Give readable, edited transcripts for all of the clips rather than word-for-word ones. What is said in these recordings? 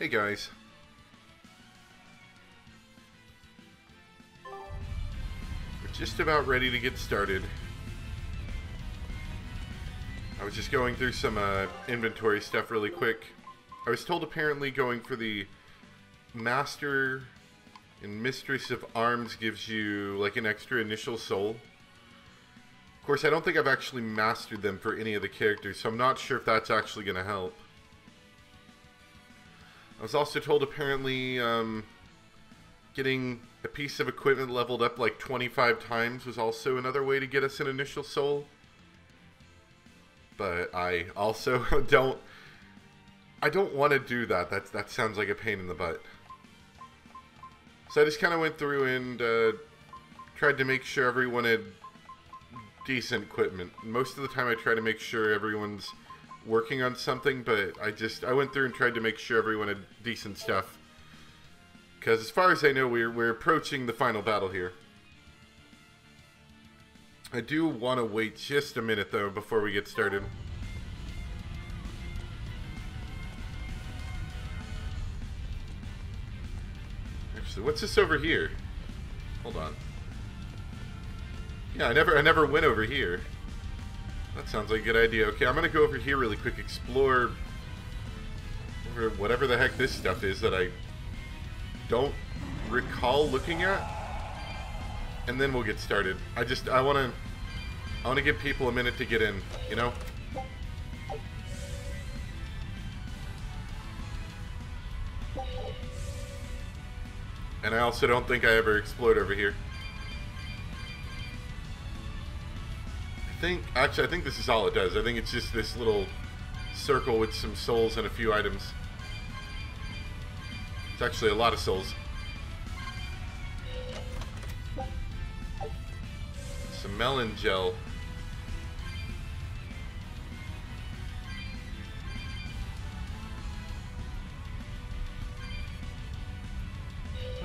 Hey guys. We're just about ready to get started. I was just going through some inventory stuff really quick. I was told apparently going for the Master and Mistress of Arms gives you like an extra initial soul. Of course, I don't think I've actually mastered them for any of the characters, so I'm not sure if that's actually going to help. I was also told apparently getting a piece of equipment leveled up like 25 times was also another way to get us an initial soul. But I also don't want to do that. That sounds like a pain in the butt. So I just kind of went through and tried to make sure everyone had decent equipment. Most of the time I try to make sure everyone's working on something, but I went through and tried to make sure everyone had decent stuff. Because as far as I know, we're approaching the final battle here. I do want to wait just a minute though before we get started. Actually, what's this over here? Hold on. Yeah, I never went over here. That sounds like a good idea. Okay, I'm gonna go over here really quick, explore over whatever the heck this stuff is that I don't recall looking at, and then we'll get started. I wanna give people a minute to get in, you know? And I also don't think I ever explored over here. I think this is all it does. I think it's just this little circle with some souls and a few items. It's actually a lot of souls. Some melon gel.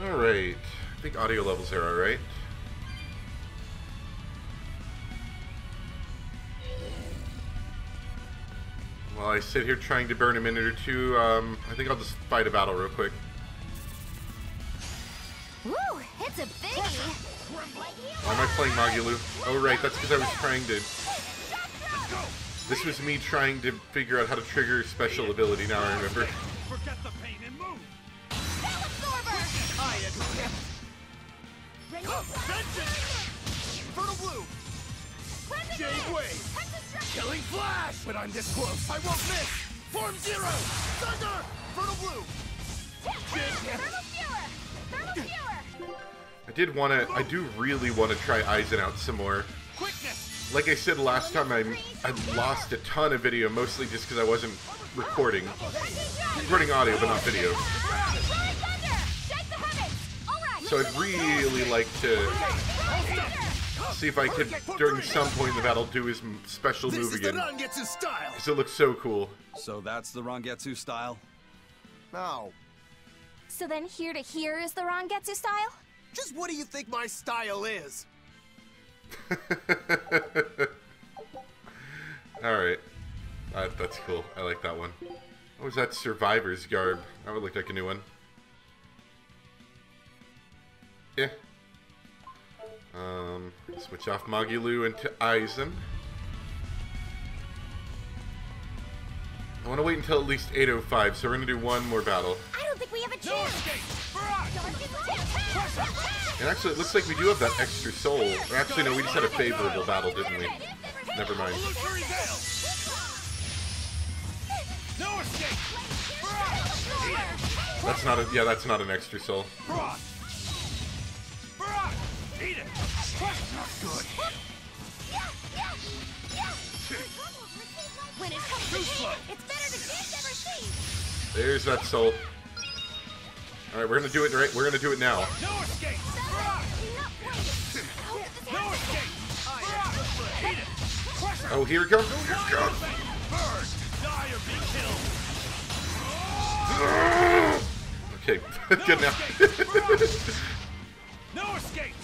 Alright. I think audio levels are alright. While I sit here trying to burn a minute or two, I think I'll just fight a battle real quick. Woo, it's a biggie. Why am I playing Magulu? Oh right, that's because I was trying to... This was me trying to figure out how to trigger special ability, now I remember. Forget the pain and move. Fertile Blue! Jade Wave! Killing Flash! But I'm this close, I won't miss! Form Zero! Thunder! Fertile Blue! I do really want to try Aizen out some more. Quickness! Like I said last time, I lost a ton of video, mostly just because I wasn't recording audio, but not video. So I'd really like to see if I could, during some point in the battle, do his special move again. This is the Rangetsu style! Because it looks so cool. So that's the Rangetsu style? No. So then here to here is the Rangetsu style? Just what do you think my style is? Alright. That's cool. I like that one. What was that Survivor's garb? That would look like a new one. Yeah. Switch off Magulu into Aizen. I want to wait until at least 8:05, so we're going to do one more battle. I don't think we have a chance. And actually, it looks like we do have that extra soul. Or actually, no, we just had a favorable battle, didn't we? Never mind. No escape! That's not a... Yeah, that's not an extra soul. Eat it! Not good. When it comes to heat, it's better to give than receive. There's that soul. Alright, we're gonna do it right. We're gonna do it now. No escape! No escape! Eat it! Oh, here we go. Here we go. Burn! Die or be killed! Okay, good now. No escape!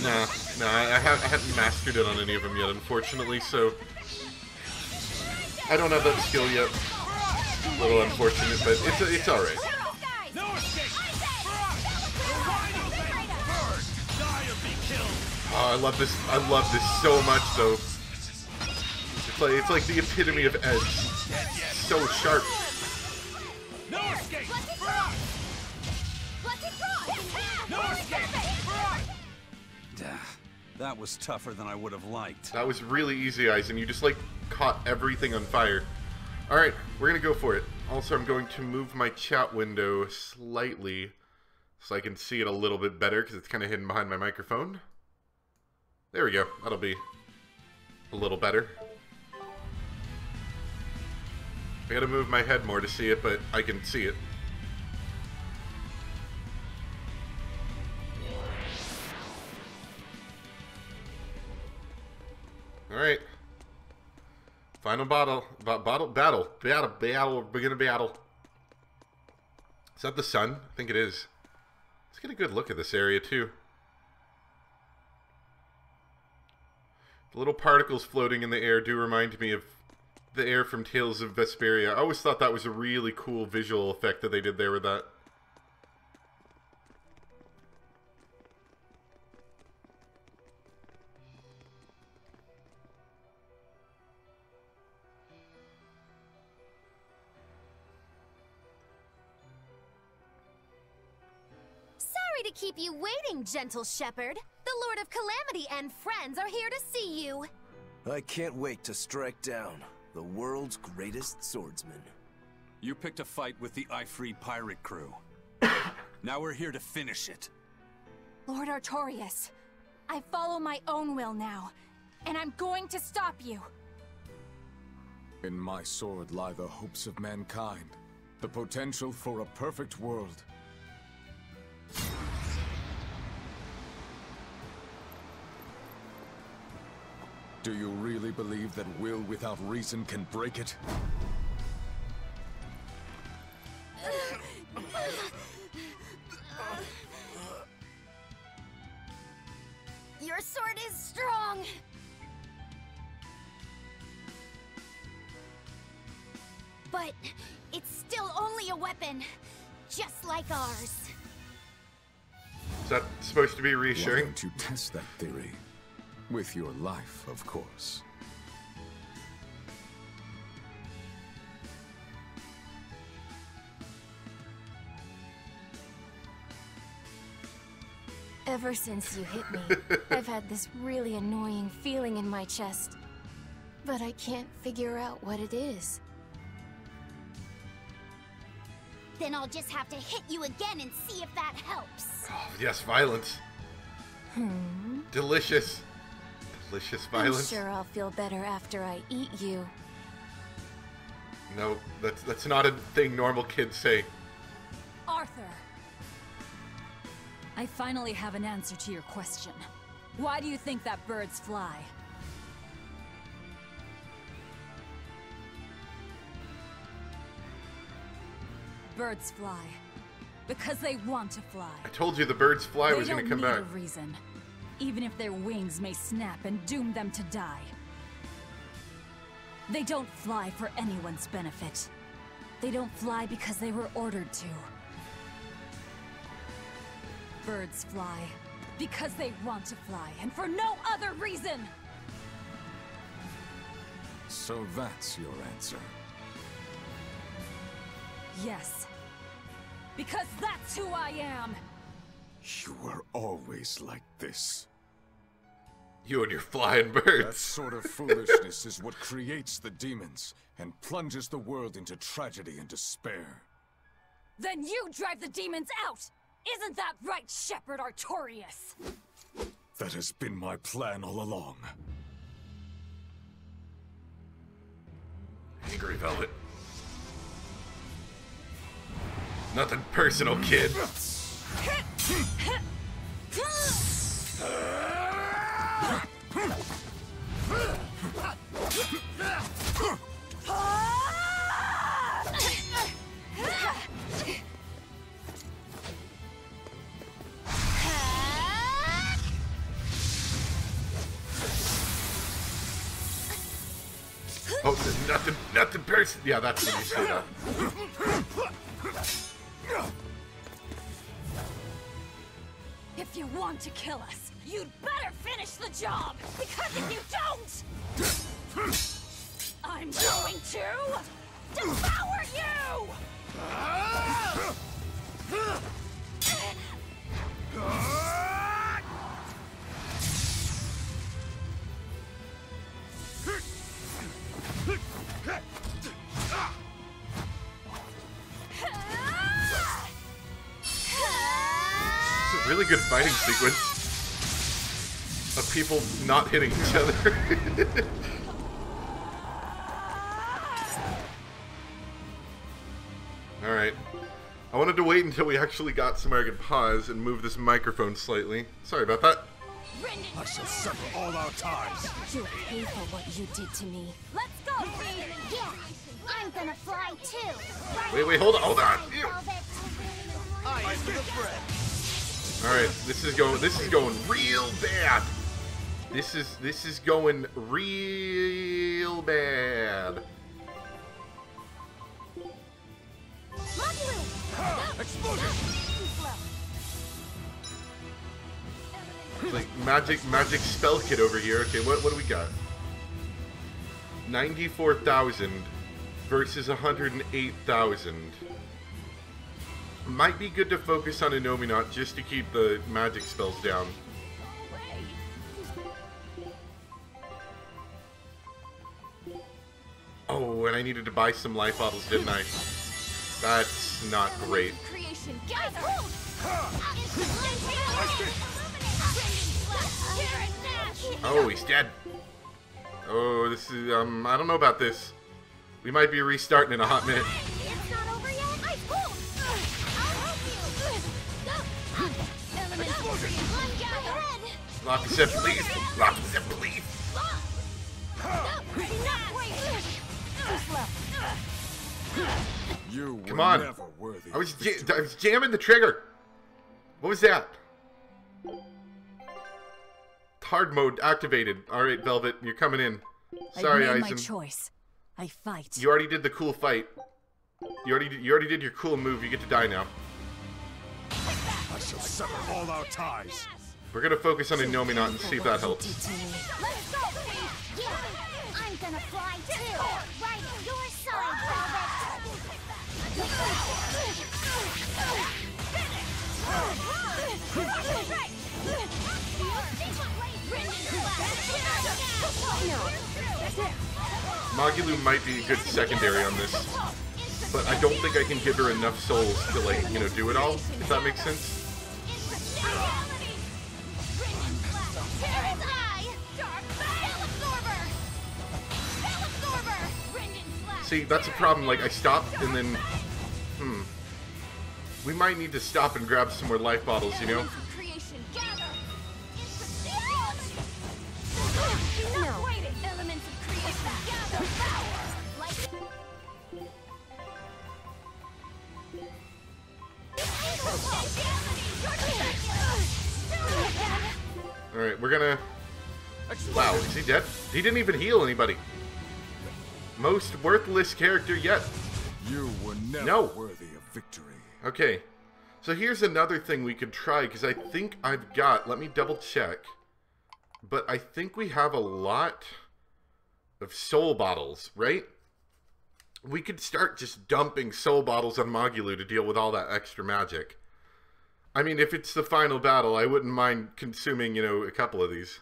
Nah, I haven't mastered it on any of them yet, unfortunately, so I don't have that skill yet. A little unfortunate, but it's all right. No escape! Wide open! Burn! Die or be killed! Oh, I love this. I love this so much, though. It's like the epitome of edge. So sharp. No escape! No escape! That was tougher than I would have liked. That was really easy, Eyes, and you just like caught everything on fire. All right, we're gonna go for it. Also, I'm going to move my chat window slightly so I can see it a little bit better because it's kind of hidden behind my microphone. There we go. That'll be a little better. I gotta move my head more to see it, but I can see it. Alright. Final battle. Battle. We're beginning battle. Is that the sun? I think it is. Let's get a good look at this area, too. The little particles floating in the air do remind me of the air from Tales of Berseria. I always thought that was a really cool visual effect that they did there with that. Sorry to keep you waiting, gentle shepherd. The Lord of Calamity and friends are here to see you. I can't wait to strike down the world's greatest swordsman. You picked a fight with the Ifrit pirate crew. Now we're here to finish it. Lord Artorias, I follow my own will now, and I'm going to stop you. In my sword lie the hopes of mankind, the potential for a perfect world. Do you really believe that will without reason can break it? Your sword is strong. But it's still only a weapon, just like ours. Is that supposed to be Why reassuring? don't you test that theory? With your life, of course. Ever since you hit me, I've had this really annoying feeling in my chest. But I can't figure out what it is. Then I'll just have to hit you again and see if that helps. Oh, yes, violence. Delicious. Delicious violence. I'm sure I'll feel better after I eat you. No, that's not a thing normal kids say. Arthur! I finally have an answer to your question. Why do you think that birds fly? Birds fly. Because they want to fly. I told you the birds fly They was going to don't come need back. a reason. Even if their wings may snap and doom them to die. They don't fly for anyone's benefit. They don't fly because they were ordered to. Birds fly because they want to fly, and for no other reason! So that's your answer. Yes. Because that's who I am! You were always like this. You and your flying That birds. sort of foolishness is what creates the demons and plunges the world into tragedy and despair. Then you drive the demons out! Isn't that right, Shepherd Artorias? That has been my plan all along. Angry Velvet. Nothing personal, kid. Oh, nothing, Berseria. Yeah, that's when you say that. If you want to kill us, you'd better finish the job! Because if you don't, I'm going to devour you! It's a really good fighting sequence of people not hitting each other. Alright. I wanted to wait until we actually got somewhere I could pause and move this microphone slightly. Sorry about that. I shall sever all our ties. You'll pay for what you did to me. Let's go, Fee! Yeah, I'm gonna fly too. Wait, hold on. Ew. Eyes for the friend. Alright, this is going real bad. This is going real bad. Explosion! It's like magic spell kit over here. Okay, what do we got? 94,000 versus 108,000. Might be good to focus on Inominat just to keep the magic spells down. Oh, and I needed to buy some life bottles, didn't I? That's not great. Creation gather! Oh, he's dead. Oh, this is, I don't know about this. We might be restarting in a hot minute. It's not over yet. I won't. I'll help you. Lockie said, please. Lockie said, please. You were Come on. never worthy. I was jamming the trigger. What was that? Hard mode activated. All right, Velvet, you're coming in. Sorry, I've made my Eisen. choice. I fight. You already did the cool fight. You already did your cool move. You get to die now. I shall sever all our ties. We're gonna focus on Inominat and see if that helps. Let's go, Fee. Yeah, I'm gonna fly too. Right at your side, Magilou might be a good secondary on this, but I don't think I can give her enough souls to, like, you know, do it all, if that makes sense. See, that's a problem, like, I stopped and then, we might need to stop and grab some more life bottles, you know? Alright, we're gonna... Wow, is he dead? He didn't even heal anybody. Most worthless character yet. You were never No. worthy of victory. Okay, so here's another thing we could try, because I think I've got... Let me double check. But I think we have a lot of soul bottles, right? We could start just dumping soul bottles on Magilou to deal with all that extra magic. I mean, if it's the final battle, I wouldn't mind consuming, you know, a couple of these.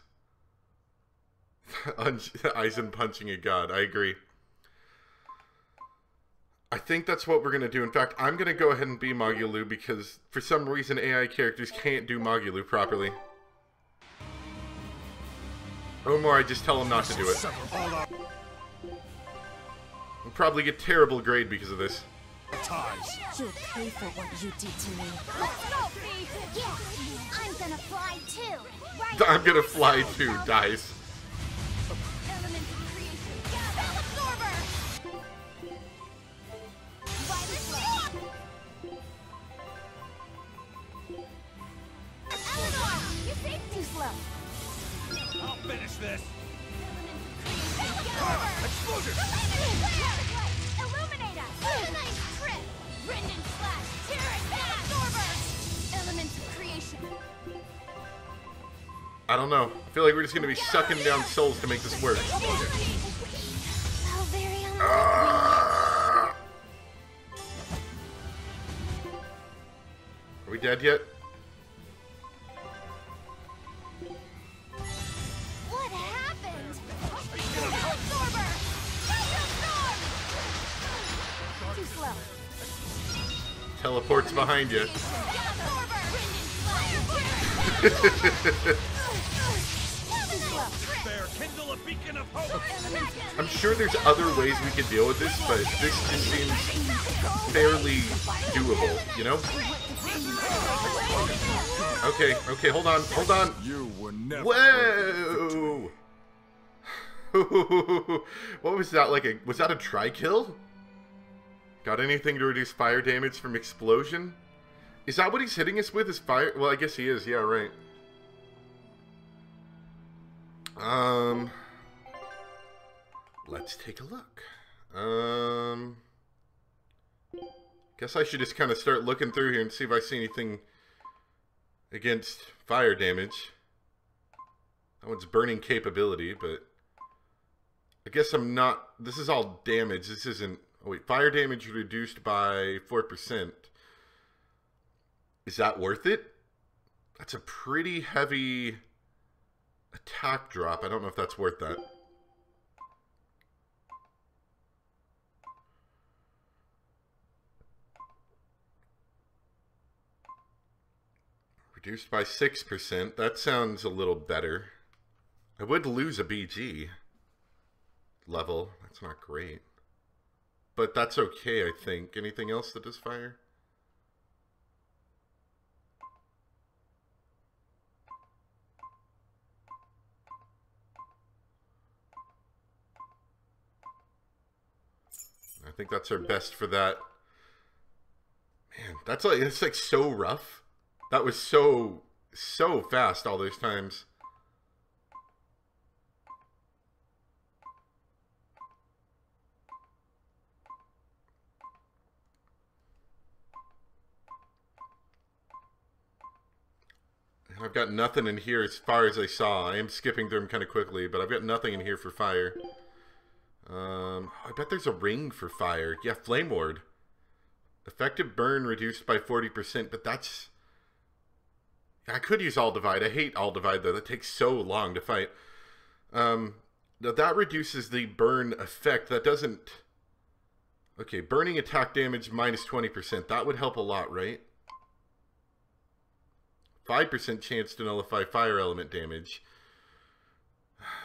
Eisen punching a god, I agree. I think that's what we're going to do. In fact, I'm going to go ahead and be Magilou because for some reason AI characters can't do Magilou properly. Or I just tell them not to do it. We'll probably get terrible grade because of this. You'll pay for what you did to me. Let's go, Fee. Yeah, I'm gonna fly too. Right I'm going to fly too, dice. I'll finish this. explosion! Illuminate us! Nice trip! Brendan Slash! Terran Absorber! Elements of creation. I don't know. I feel like we're just gonna be sucking down souls to make this work. How very unlikely. Are we dead yet? What happened? Absorber! Too slow. Teleports behind you. Absorber! There, kindle a beacon of hope! I'm sure there's other ways we could deal with this, but this just seems fairly doable, you know? Okay, okay, hold on, hold on. You were never. Whoa! What was that, like was that a tri-kill? Got anything to reduce fire damage from explosion? Is that what he's hitting us with, is fire? Well, I guess he is, yeah, right. Let's take a look. Guess I should just kind of start looking through here and see if I see anything against fire damage. That one's burning capability, but I guess I'm not. This is all damage. This isn't. Oh wait, fire damage reduced by 4%. Is that worth it? That's a pretty heavy attack drop. I don't know if that's worth that. Reduced by 6%. That sounds a little better. I would lose a BG level. That's not great. But that's okay, I think. Anything else that does fire? I think that's our best for that. Man, that's like so rough. That was so fast all those times. And I've got nothing in here as far as I saw. I am skipping through them kind of quickly, but I've got nothing in here for fire. I bet there's a ring for fire. Yeah, Flame Ward. Effective burn reduced by 40%, but that's... I could use All Divide. I hate All Divide, though. That takes so long to fight. Now, that reduces the burn effect. That doesn't... Okay, burning attack damage minus 20%. That would help a lot, right? 5% chance to nullify fire element damage.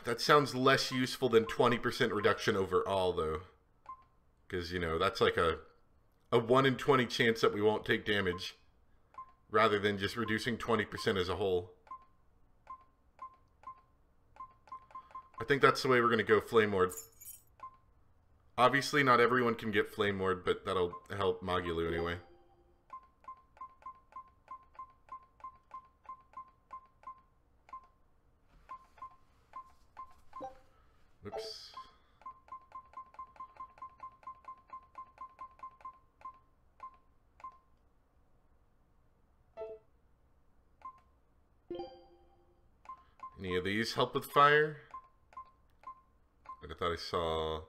That sounds less useful than 20% reduction overall, though. Because, you know, that's like a 1 in 20 chance that we won't take damage. Rather than just reducing 20% as a whole. I think that's the way we're going to go Flame Ward. Obviously, not everyone can get Flame Ward, but that'll help Magulu anyway. Oops. Any of these help with fire? I thought I saw...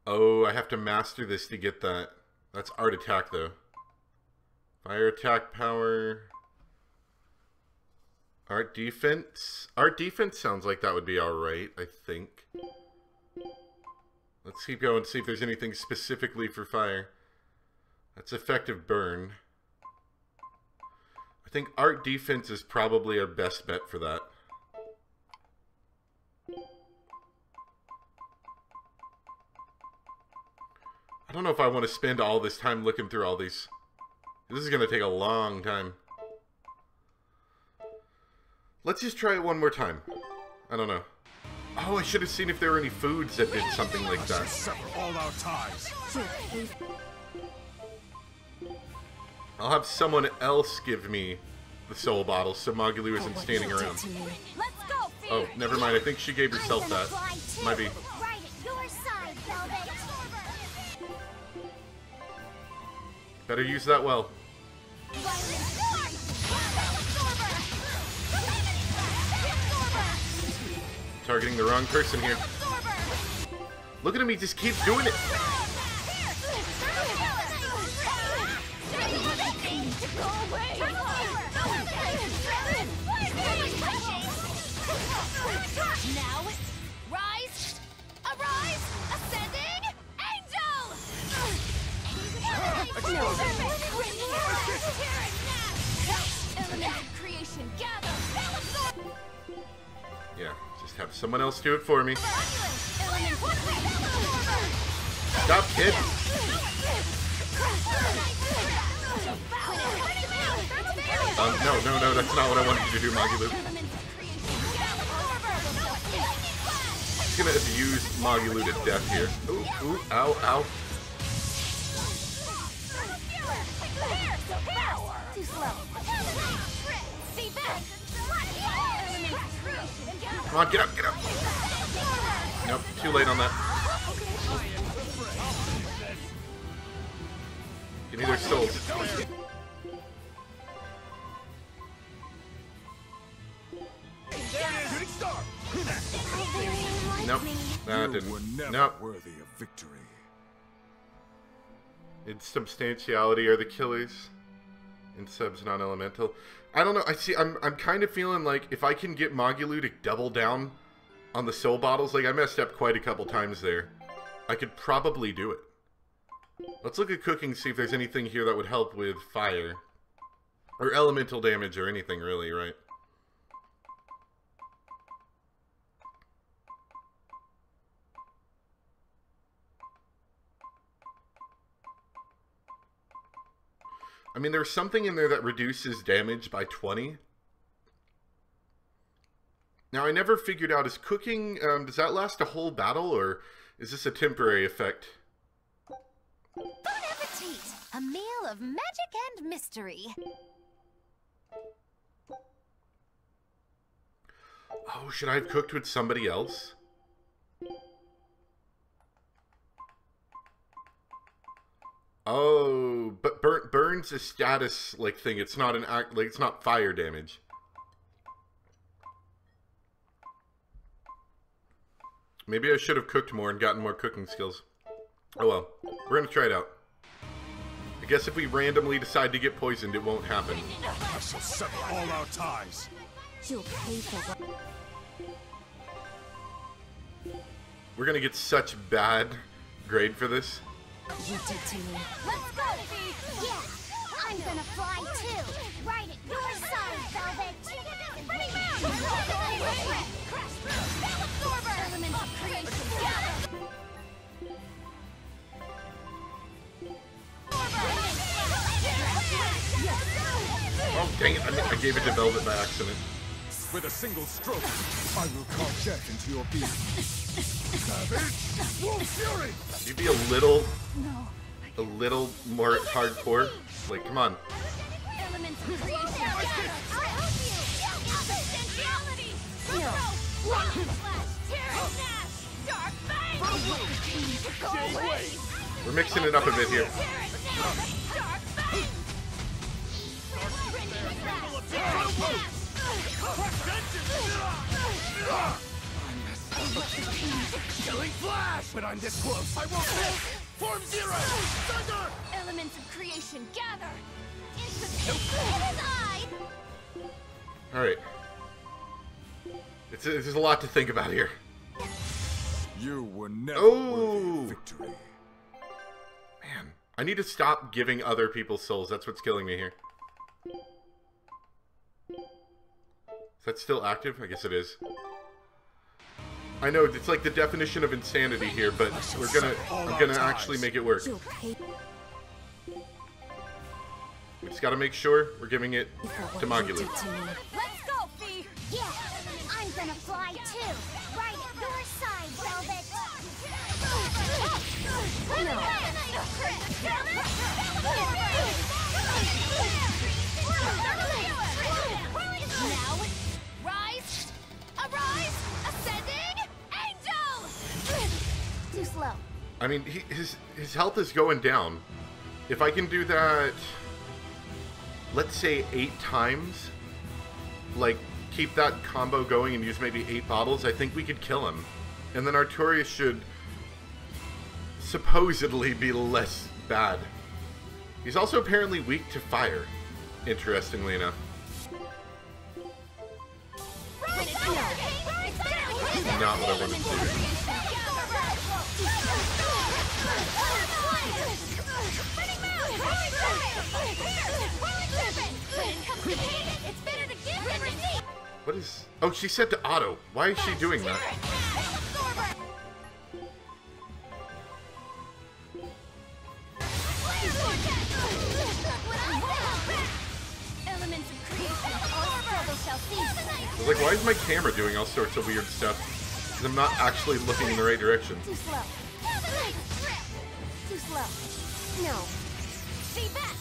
Oh, I have to master this to get that. That's art attack, though. Fire attack power... Art defense? Art defense sounds like that would be alright, I think. Let's keep going and see if there's anything specifically for fire. That's effective burn. I think art defense is probably our best bet for that. I don't know if I want to spend all this time looking through all these. This is going to take a long time. Let's just try it one more time. I don't know. Oh, I should have seen if there were any foods that did something like that. Sever all our ties. I'll have someone else give me the soul bottle so Magulu isn't standing around. Let's go, Oh, never mind. I think she gave herself that. Might be. Better use that well. Targeting the wrong person here. Look at him, he just keeps doing it. Now, rise, arise, ascending, angel! Element of creation, gather! Yeah, just have someone else do it for me. Stop, kid! No, that's not what I wanted you to do, Magilou. He's gonna abuse Magilou to death here. Ooh, ow, ow. Too slow. Come on, get up, get up. Nope, too late on that. Give me their souls. Nope, that You were didn't. never Nope. worthy of victory. Insubstantiality are the killers. Insub's non-elemental. I don't know. I'm kind of feeling like if I can get Magilou to double down on the soul bottles, like I messed up quite a couple times there, I could probably do it. Let's look at cooking, see if there's anything here that would help with fire. Or elemental damage or anything really, right? I mean, there's something in there that reduces damage by 20. Now, I never figured out, is cooking, does that last a whole battle, or is this a temporary effect? Bon appetit! A meal of magic and mystery. Oh, should I have cooked with somebody else? Oh, but burn's a status like thing. It's not an act, like it's not fire damage. Maybe I should have cooked more and gotten more cooking skills. Oh well, we're gonna try it out. I guess if we randomly decide to get poisoned, it won't happen. I shall sever all our ties. You'll pay for what? We're gonna get such bad grade for this. You did to me. Let's go, Fee! Yeah! I'm gonna fly too! Right at your side, Velvet! Crash through! Absorber! Element of creation, gather! Oh dang it! I gave it to Velvet by accident. With a single stroke, I will call death into your being. Savage! Wolf Fury! You'd be a little more hardcore. Like, come on. Element of creation, gather! I'll help you! Flash! Terror Dash! Dark Fang! Go away! We're mixing it up a bit here. Dark Fang! Killing Flash! But I'm this close, I won't miss! Form Zero! Thunder! Elements of creation, gather! It is I! Alright. There's a lot to think about here. You were never Oh! worthy of victory. Man, I need to stop giving other people souls. That's what's killing me here. Is that still active? I guess it is. I know, it's like the definition of insanity here, but I'm gonna actually make it work. You'll pay We just gotta make sure we're giving it for to what you Magilou. did to me. Let's go, Fee! Yeah! I'm gonna fly too! Right at your side, Velvet! Now, rise, arise, ascending, angel! Too slow. I mean, his health is going down. If I can do that, let's say 8 times, like keep that combo going and use maybe 8 bottles, I think we could kill him. And then Artorias should supposedly be less bad. He's also apparently weak to fire, interestingly enough. Not what I wanted to do. What is... Oh, she said to auto. Why is she doing that? I was like, why is my camera doing all sorts of weird stuff? Because I'm not actually looking in the right direction. Too slow. Too slow. No. See back.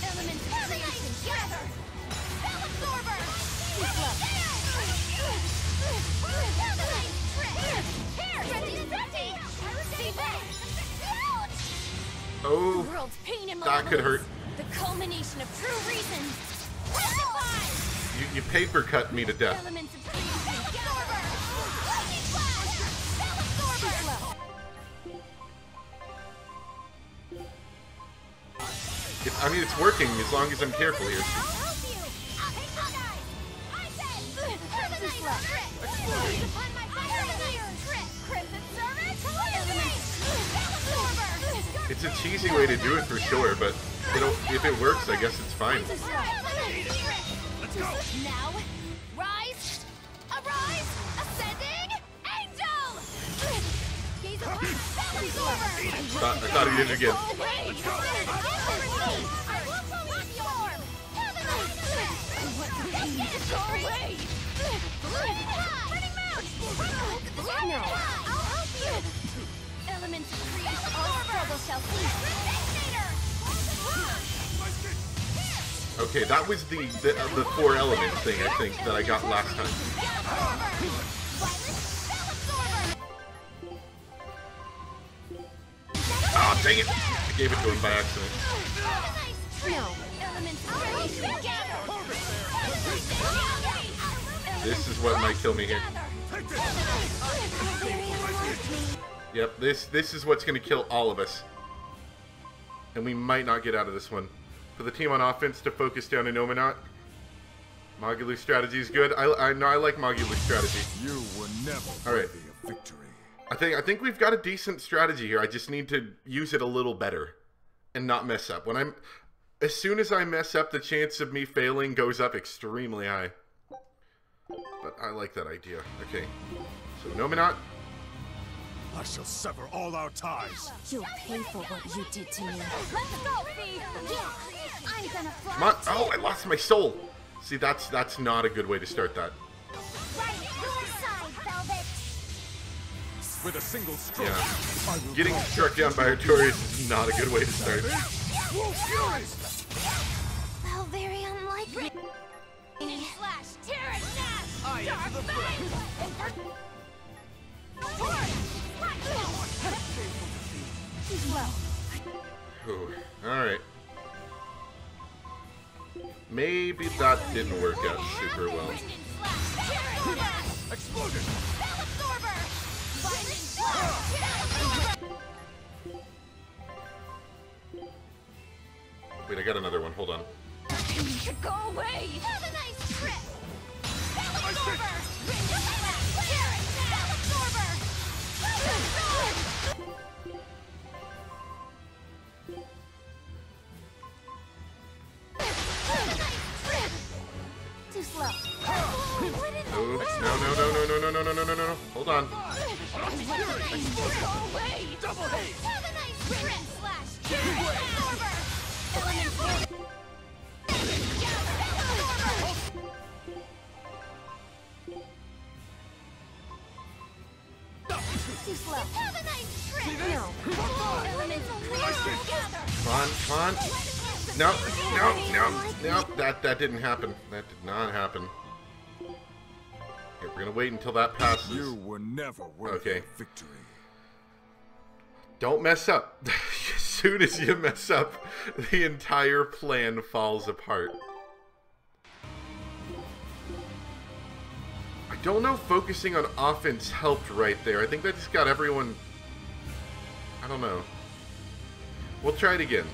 Elements of creation gather. Spell absorber. Too slow. Here, ready. See back. Oh, World's pain and that could hurt. The culmination of true reason. You paper cut me to death. Elements of creation. Absorber. Lightning flash. Spell absorber. I mean, it's working as long as I'm careful here. I'll help you. I'll take you guys. I said. Crimson trick. Explosion upon my fire trip. Crimson service. Spell absorber. It's a cheesy way to do it for sure, but if it works, I guess it's fine. Now, rise, arise, ascending, angel! Gaze upon the spell absorber! I thought he did it again. I will not form! Go away! Turning mount! No. I'll help you! Elements of creation. All struggle shall cease. Okay, that was the 4 element thing, I think, that I got last time. Oh, dang it! I gave it to him by accident. No. This is what might kill me here. Yep, this is what's going to kill all of us. And we might not get out of this one. For the team on offense to focus down in Omanot. Mogulu's strategy is good. I know I like Mogulu's strategy. You were never Alright. worthy of victory. I think we've got a decent strategy here. I just need to use it a little better and not mess up. As soon as I mess up, the chance of me failing goes up extremely high. But I like that idea. Okay. So Nominat. I shall sever all our ties. You'll pay for what you did to me. Let's go, Fee! Yeah, I'm gonna fly. Come on. Oh, I lost my soul. See, that's not a good way to start that. Right, your side, Velvet. With a single stroke, Yeah. I will Getting struck down by Artorias is not a good way to start. Well, very unlikely. Slash, tear it, dash! Dark Bang! Too slow. Alright. Maybe that didn't work out super well. Explosion! Wait, I got another one. Hold on. Go away! Have a nice trip. Too slow. Oh, no. Hold on. Go away! Double hate! Have a nice trip. Slash. Too slow. Have a nice trip. No. Elements of creation gather. Come on. No. That didn't happen. That did not happen. Here, we're gonna wait until that passes. You were never worthy Okay. of victory. Don't mess up. As soon as you mess up, the entire plan falls apart. I don't know if focusing on offense helped right there. I think that just got everyone... I don't know. We'll try it again.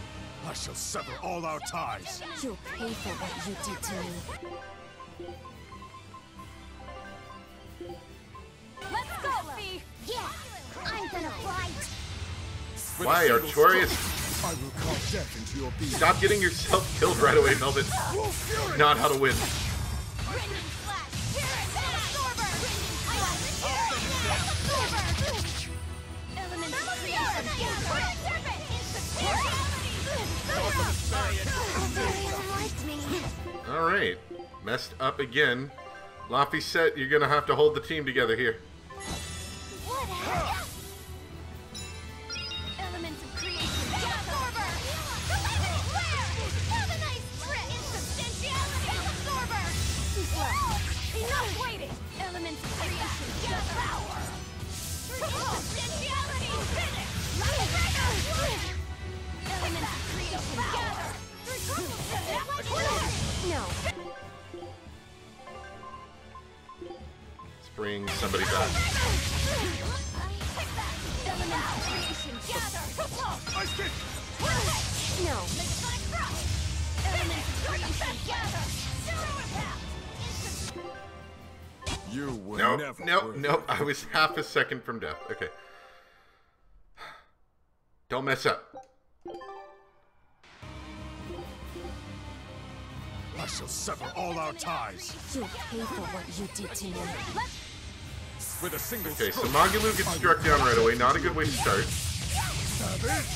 I shall sever all our ties. You'll pay for what you did to me. Let's go, Fee! Yeah, I'm gonna fight. Why, Artorias? I will call death into your being. Stop getting yourself killed right away, Velvet. Not how to win. Brendan Flash! Here it is! Absorber! I got it! Here it is! Absorber! Elements of creation gather! Serpent! Instantaneous! Alright. Messed up again. Laffy set, you're gonna have to hold the team together here. Elements of creation gather! Absorber! Electric flare! Have a nice trip! Insubstantiality! Absorber! Enough waiting! Elements of creation gather! Power! Insubstantiality! Finish! Elements of creation gather! No. Let's bring somebody back. Elements of creation gather! Ice kick! No. Elements of creation gather! You were No, never no, worthy. no. I was half a second from death. Okay. Don't mess up. I shall sever all our ties. You'll pay for what you did to me. With a single Okay, so stroke. Magalu gets struck down right away. Not a good way to start.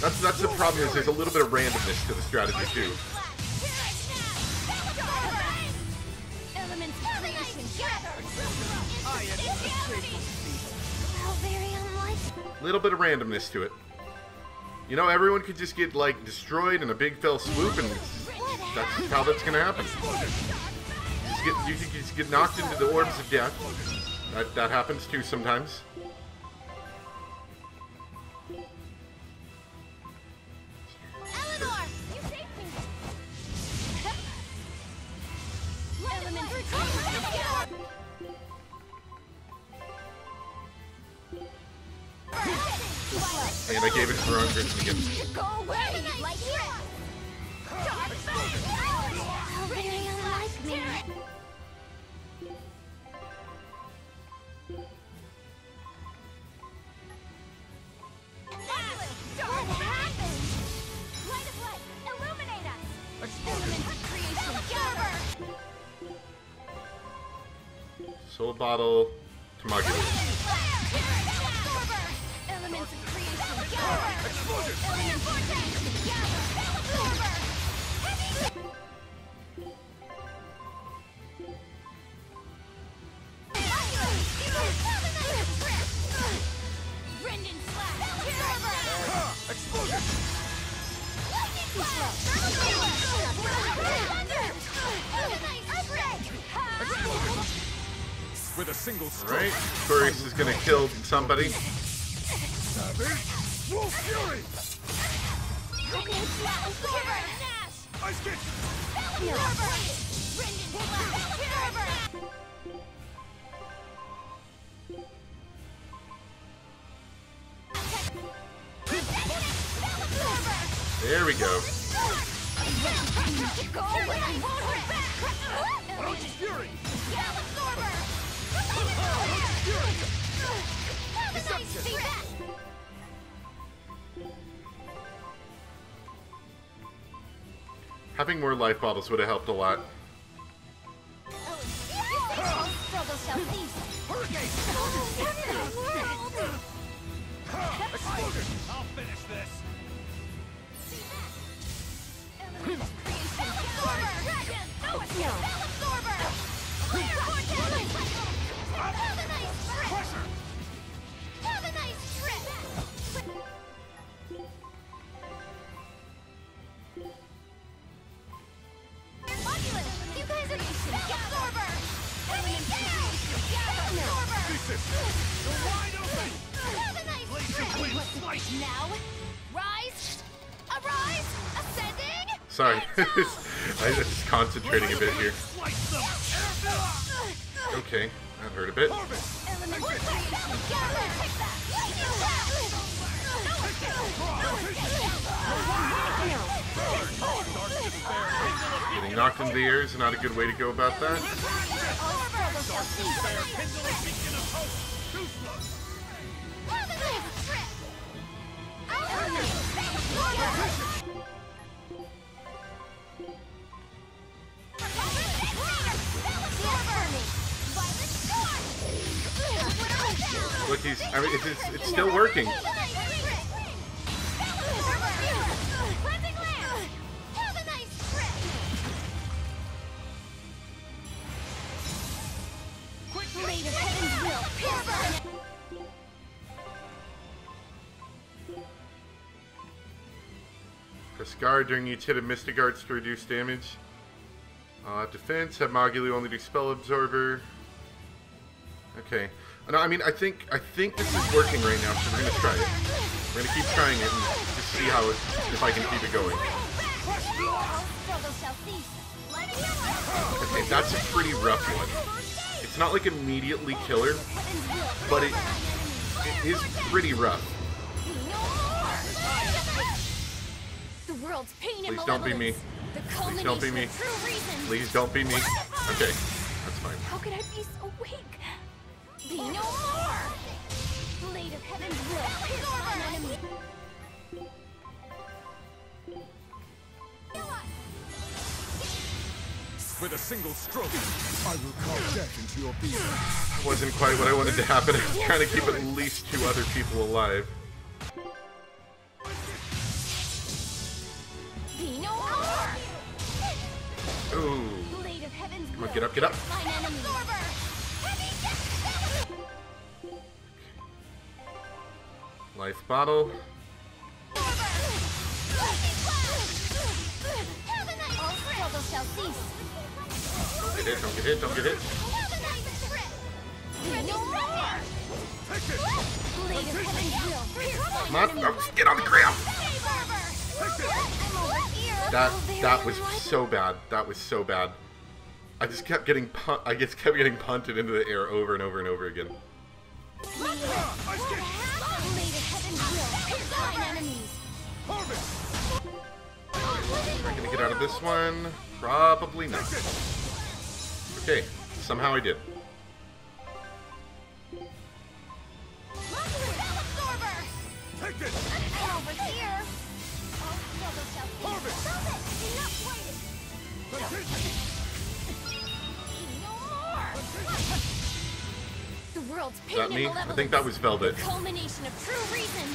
That's the problem, is there's a little bit of randomness to the strategy too. Elements of creation gather! How very unlikely. Little bit of randomness to it. You know, everyone could just get like destroyed in a big fell swoop, and that's how that's gonna happen. You could just get knocked into the orbs of death. That happens too sometimes. Eleanor, you saved me. Elements of creation gather! And I gave it the wrong person again. Go away! Like it! How very unlikely. What happened? Light of light, illuminate us! Elements of creation gather! Soul bottle to Magalu. Absorber! Elements of creation gather! Element vortex gather! Absorber! Heavy! Brendan Slash! Absorber! Explosion! Lightning flash! Thunder! Earthquake! With a single stroke. Alright, Aquarius is gonna kill somebody. Savage! Wolf Fury! Brendan Slash! Absorber! Nash! Ice kick! Absorber! Brendan Slash! Absorber! There we go. Go away! Won't hold back! Eldritch Fury! Absorber! Having more life bottles would have helped a lot. Struggle shall cease! Hurricane! Explosion! I'll finish this. Elements of creation gather! Dragon! Absorber! Clear vortex! Have a nice trip! Pressure! Have a nice trip! Oculus! You guys are absorber! Heavy creation gather! Absorber! Thesis! You're wide open! Have a nice Now, rise, arise, ascending. Sorry, I'm just concentrating a bit here. Okay, that hurt a bit. Getting knocked into the air is not a good way to go about that. Look, I mean, it's still working. Press guard during each hit of Mystic Arts to reduce damage. Defense, have Magulu only do Spell Absorber. Okay. No, I mean, I think this is working right now, so we're gonna try it. We're gonna keep trying it and just see how if I can keep it going. Okay, that's a pretty rough one. It's not like immediately killer, but it is pretty rough. Please don't be me. Please don't be me. Please don't be me. Okay, that's fine. How could I be so weak? Be no more! Blade of Heaven's will pierce mine enemy. With a single stroke, I will call death into your being. Wasn't quite what I wanted to happen. I was trying to keep at least 2 other people alive. Be no more! Ooh. Blade of Heaven's Come on, get up, get up. mine enemy. Life bottle. All struggle shall cease. Don't get hit, don't get hit, don't get hit. Be no more! Blade of Heaven's will pierce Come on, oh, get on the ground. That was so bad. That was so bad. I just kept getting punted into the air over and over and over again. Am I gonna get out of this one? Probably not. Okay, somehow I did. Take it! Over here! The world's Is that me? I think that was Velvet. Culmination of true reason.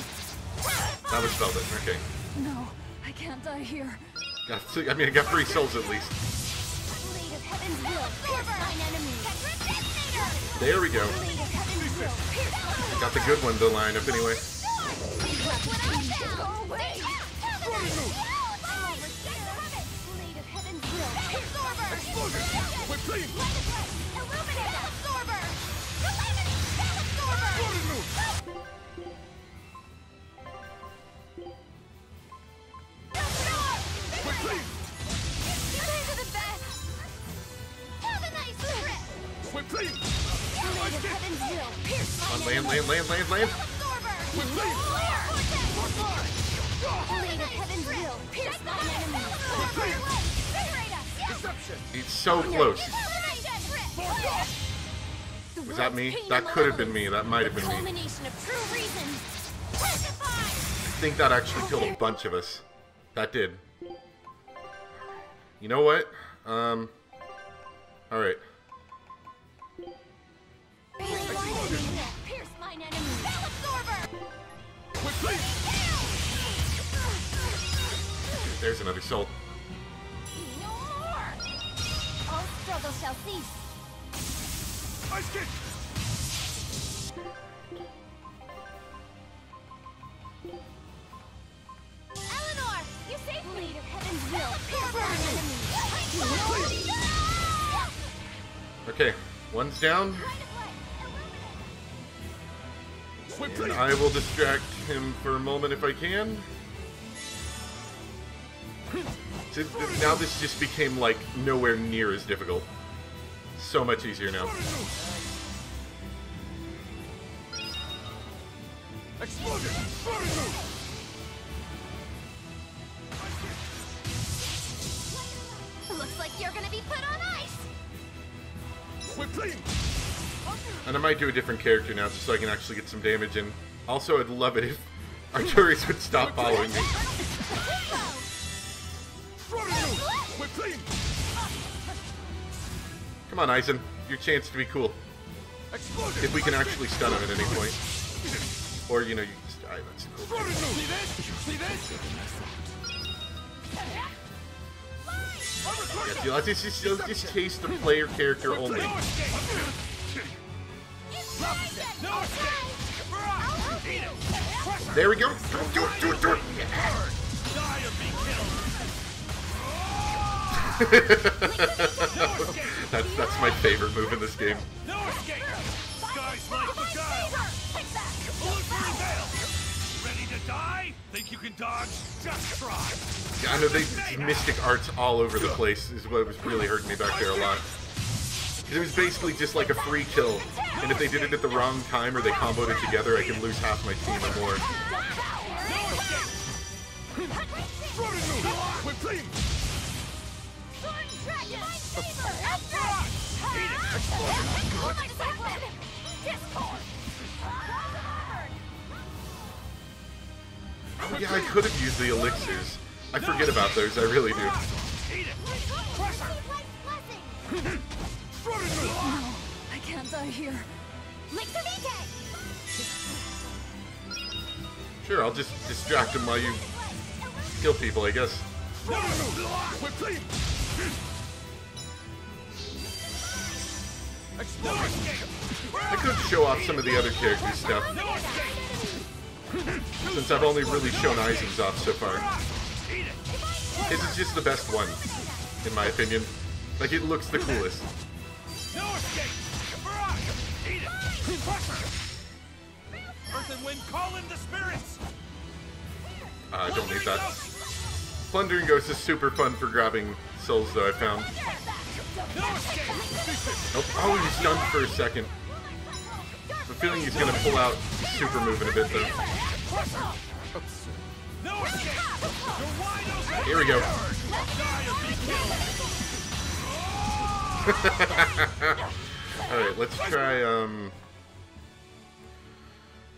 That was Velvet. Okay. No, I can't die here. I mean, I got 3 souls at least. Blade of Heaven's will pierce mine enemy. There we go. Blade of Heaven's will pierce mine Got the good one to line up anyway. Go away! Blade of Heaven's will pierce Explosion! We're clean! Illuminate absorber! Golden move! We're clean! You guys are the best! Have a nice trip! We're clean! Blade of Heaven's will pierce On mine land, enemy. land. We're clean! Blade of Heaven's will pierce mine enemy. We're clean! Liberate us! Deception! He's so close. Force off! The Was that world's me? pain That and could have been me. malevolence. That might have The been me. culmination of true reason. Testify! I think that actually killed a bunch of us. That did. You know what? Alright. Pierce mine enemy. Absorber! We're clean! There's another soul. No more! All struggle shall cease. Ice kick! Eleanor! You saved me! Blade of Heaven's will pierce mine enemy. Okay, one's down. And I will distract him for a moment if I can. So now this just became like nowhere near as difficult. So much easier now. Explosion! Looks like you're gonna be put on ice. And I might do a different character now just so I can actually get some damage in. Also, I'd love it if Arcturus would stop following me. Come on, Aizen. Your chance to be cool. If we can actually stun him at any point. Or, you know, you can just die. That's cool. Yeah, dude, let's just chase the player character only. There we go. Do it. That's my favorite move in this game. No escape! Skies like the guile! Ready to die? Think you can dodge? Just try! Yeah, I know these mystic arts all over the place is what was really hurting me back there a lot. It was basically just like a free kill, and if they did it at the wrong time or they comboed it together, I can lose half my team or more. Oh yeah, I could have used the elixirs. I forget about those, I really do. I can't die here. Sure, I'll just distract him while you kill people, I guess. I could show off some of the other characters' stuff, since I've only really shown Aizen's off so far. His is just the best one, in my opinion. Like, it looks the coolest. Earth and wind, call in the spirits! I don't need that. Plundering Ghost is super fun for grabbing souls, though, I found. Nope. Oh, he's stunned for a second. I'm feeling he's gonna pull out his super move in a bit, though. Here we go. Alright, let's try,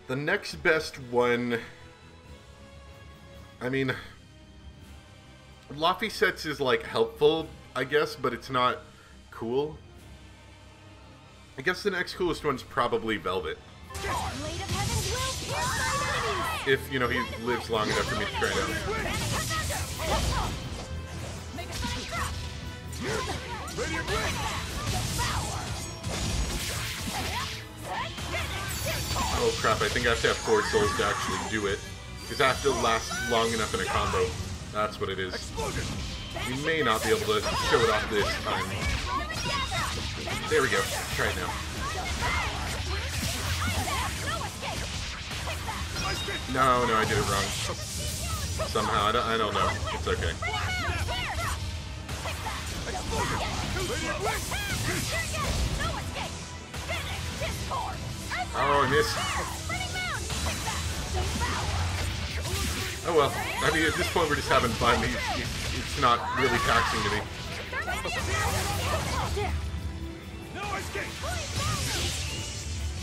the next best one. I mean, Laffy sets is, like, helpful, I guess, but it's not cool. I guess the next coolest one's probably Velvet. If, you know, he lives long enough for me to try it out. Oh crap, I think I have to have 4 souls to actually do it. Because I have to last long enough in a combo. That's what it is. We may not be able to show it off this time. There we go. Try it now. No, I did it wrong. Somehow, I don't know. It's okay. Oh, I missed. Oh well. I mean, at this point we're just having fun. It's not really taxing to me.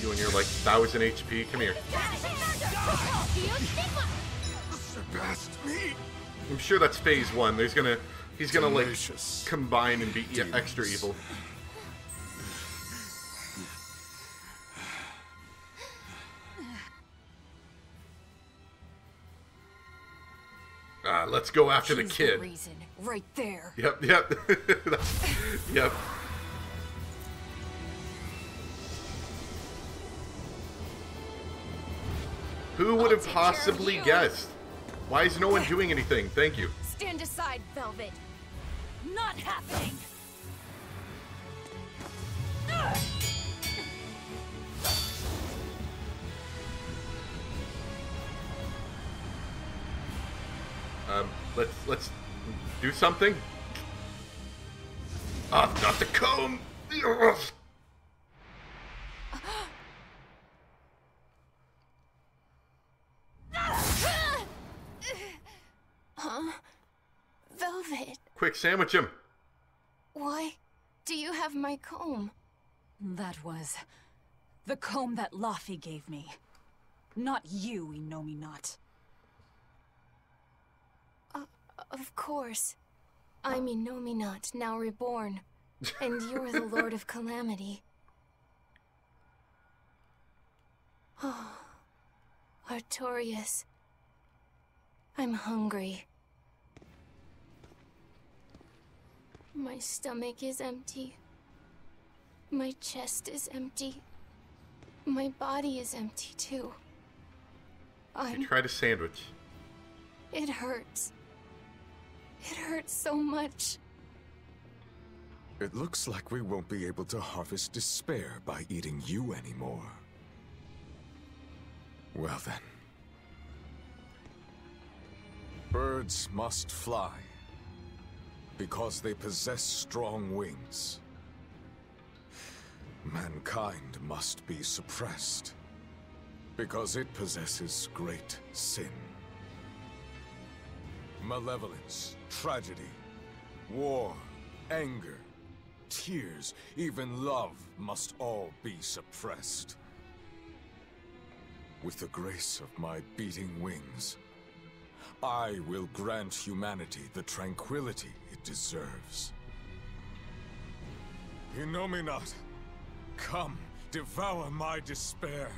You and your like 1,000 HP. Come here. I'm sure that's phase 1. He's gonna like combine and be extra evil. Let's go after the kid. The reason, right there. Yep. Yep. Who would have possibly guessed? Why is no one doing anything? Thank you. Stand aside, Velvet. Not happening. Let's do something. Ah, not the comb. Huh? Velvet, Quick, sandwich him. why do you have my comb? That was the comb that Laffy gave me. Not you, Inomina. Of course. I'm Inomina, now reborn. And you're the Lord of Calamity. Oh, Artorias. I'm hungry. My stomach is empty. My chest is empty. My body is empty too. You tried a sandwich. It hurts. It hurts so much. It looks like we won't be able to harvest despair by eating you anymore. Well then. Birds must fly, because they possess strong wings. Mankind must be suppressed, because it possesses great sin. Malevolence, tragedy, war, anger, tears, even love must all be suppressed. With the grace of my beating wings, I will grant humanity the tranquility it deserves. Inomina, come, devour my despair.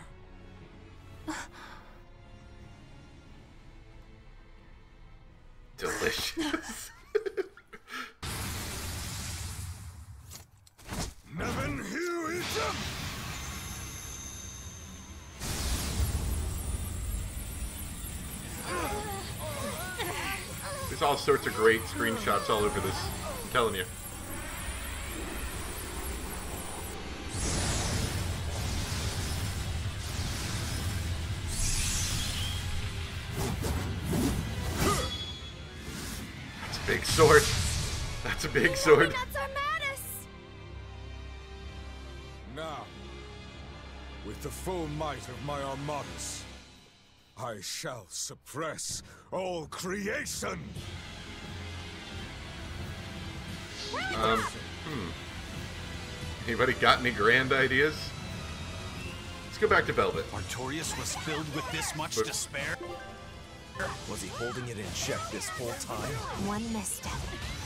Delicious. Neven Hugh Item! There's all sorts of great screenshots all over this. I'm telling you. That's a big sword. That's a big sword. Nuts are Mattis! Now, with the full might of my armadas, I shall suppress all creation! Anybody got any grand ideas? Let's go back to Velvet. Artorias was filled with this much But- despair? Was he holding it in check this whole time? One misstep,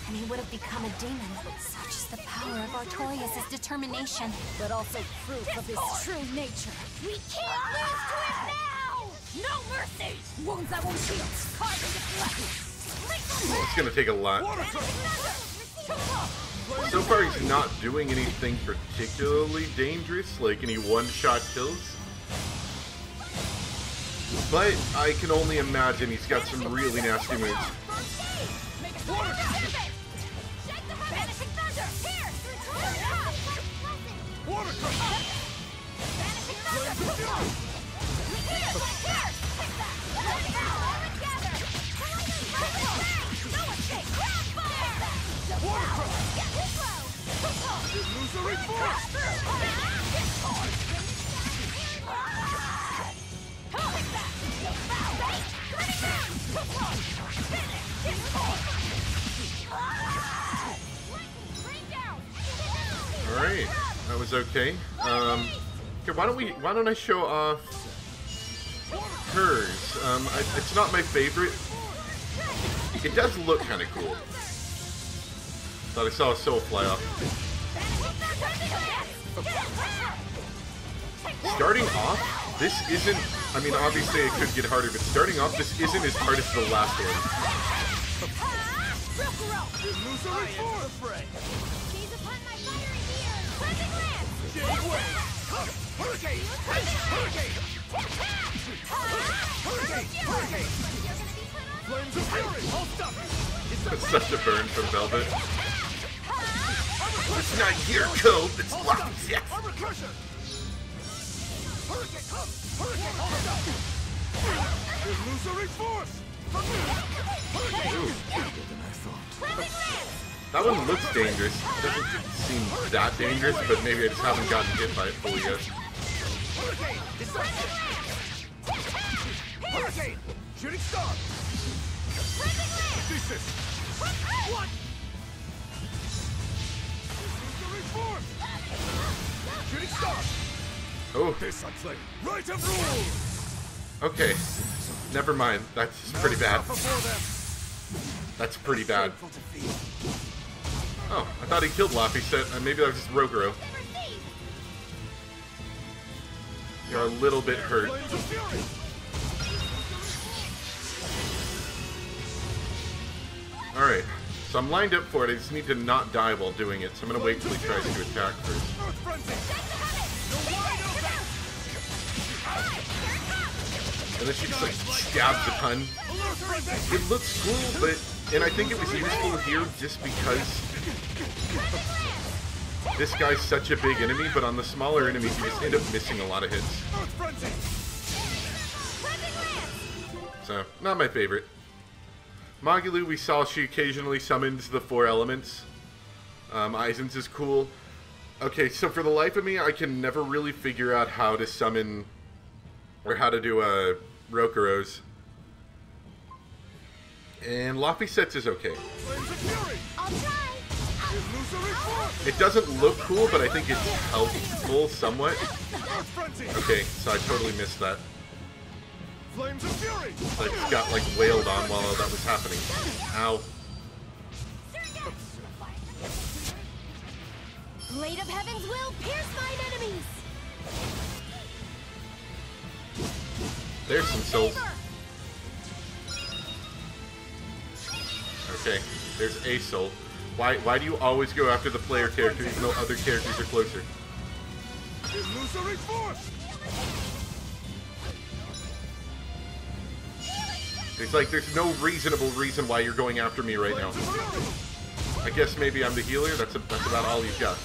and he would have become a demon. Such is the power of Artorias' determination. But also proof of his true nature. We can't lose to him now! No mercy! Wounds that won't heal. Carved into flesh. It's gonna take a lot. So far, he's not doing anything particularly dangerous, like any one-shot kills. But I can only imagine he's got some really nasty moves. Alright, that was okay. Okay, why don't I show off hers? It's not my favorite. It does look kind of cool. Thought I saw a soul fly off. Starting off, this isn't, I mean, obviously it could get harder, but starting off, this isn't as hard as the last one. He's upon my fiery ear! Cleansing lance! Hurricane! Hurricane! Hurricane! Flames of fury! Hold up! That's such a burn from Velvet. It's not your code, it's Luffy's, yes! Armor crusher! Hurricane! Hurricane! Hold up! Illusory force! That one looks dangerous. It doesn't seem that dangerous, but maybe I just haven't gotten hit by it fully yet. Hurricane! Shooting star! Thesis! What? Shooting star! Oh. This I'd say. Right of rule! Okay. Never mind. That's pretty bad. That's pretty bad. Oh, I thought he killed Laffy. So maybe that was just Rogoro. You're a little bit hurt. Alright, so I'm lined up for it. I just need to not die while doing it, so I'm going to wait till he tries to attack first. And then she just like stabs a ton. It looks cool, but... And I think it was useful here just because this guy's such a big enemy, but on the smaller enemies you just end up missing a lot of hits. So, not my favorite. Magilou, we saw she occasionally summons the 4 elements. Aizen's is cool. Okay, so for the life of me, I can never really figure out how to summon, or how to do Rokuros. And Laffy is okay. I'll try. It doesn't look cool, but I think it's helpful somewhat. Okay, so I totally missed that. I just got like wailed on while that was happening. Ow. Blade of Heaven's will pierce mine enemies. There's some souls. Okay, there's a soul. Why do you always go after the player character even though other characters are closer? There's no reasonable reason why you're going after me right now. I guess maybe I'm the healer. That's about all you've got.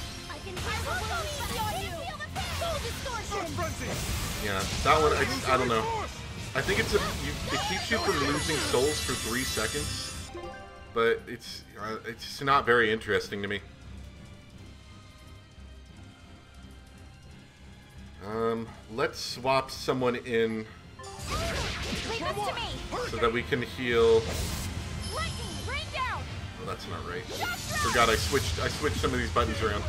Yeah, that one I don't know. I think it keeps you from losing souls for 3 seconds, but it's not very interesting to me. Let's swap someone in so that we can heal. Oh, that's not right. Forgot I switched some of these buttons around.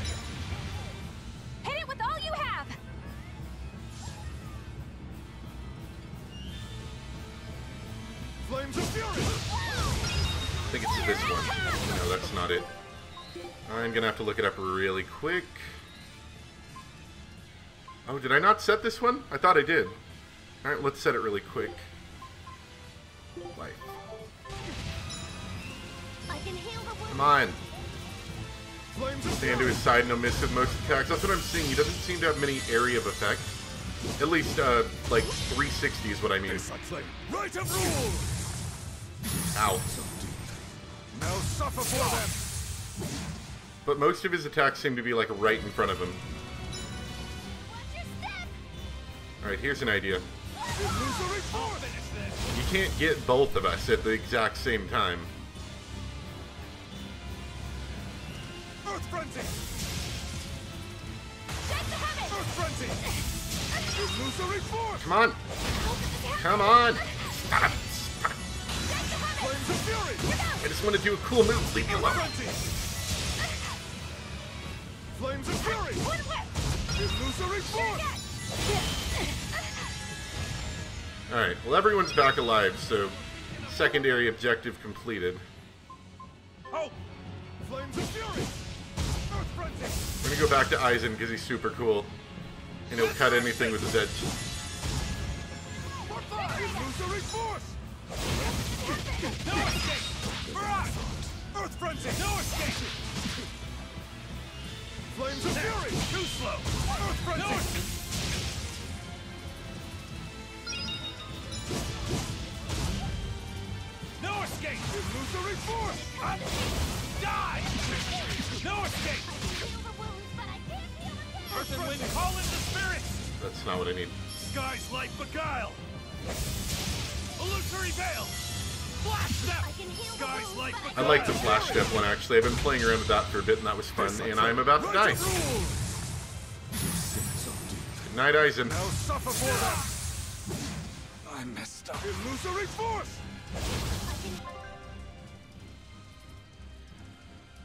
Hit it with all you have. Flames of Fury. I think it's this one. No, that's not it. I'm gonna have to look it up really quick. Oh, did I not set this one? I thought I did. Alright, let's set it really quick. Life. Come on. Stand to his side and he'll miss with most attacks. That's what I'm seeing. He doesn't seem to have many area of effect. At least, like, 360 is what I mean. Right of rule. Ow. Now suffer for them. But most of his attacks seem to be, like, right in front of him. Alright, here's an idea. You can't get both of us at the exact same time. Earth Frenzy! Earth Frenzy! Illusory Force! Come on! Come on! Stop! Stop! Flames of Fury! I just want to do a cool move. Leave me alone. Flames of Fury! Illusory Force! Alright, well everyone's back alive, so secondary objective completed. Oh! Flames of Fury! Earth Frenzy! We're gonna go back to Aizen because he's super cool. And he'll cut anything with his edge. Illusory Force! No escape! Barrage! Earth Frenzy! No escape! Flames of Fury! Too slow! Earth Frenzy! No escape! No escape! Illusory Force! Die! No escape! Earth and Wind call in the spirits! That's not what I need. Sky's light beguile! Illusory Veil! Flash step. I can heal the Skies wounds, like but I like the flash step one actually. I've been playing around with that for a bit and that was fun. And I'm about to die. Good night, Aizen. Now suffer for them! I messed up. Illusory force!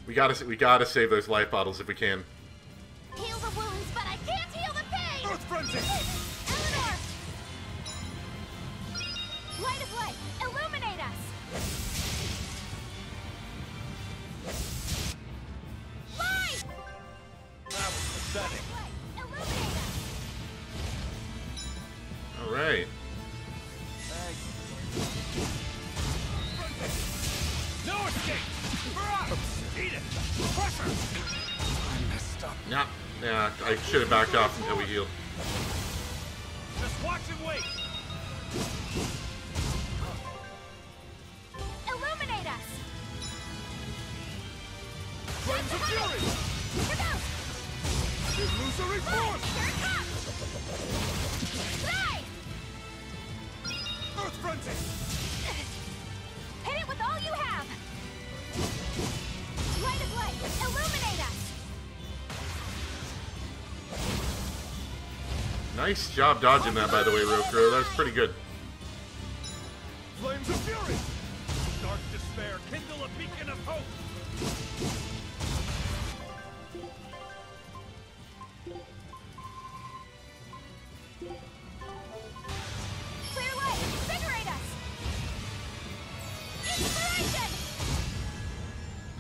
We gotta save those life bottles if we can. heal the wounds, but I can't heal the pain. Earth frenzy! Eleanor! Light of light, illuminate us! Light! That was pathetic. Light, illuminate us! All right. No escape. Eat it. Pressure. I messed up. Yeah, I should have backed off until we healed. Just watch and wait. Illuminate us! Flames of fury! Here goes! Illusory force! Here it comes! Light! Earth frenzy! Hit it with all you have! Light of light, illuminate us! Nice job dodging that, by the way, Rokuro. That was pretty good. Flames of fury! Dark despair, kindle a beacon of hope. Clear light, invigorate us! Inspiration!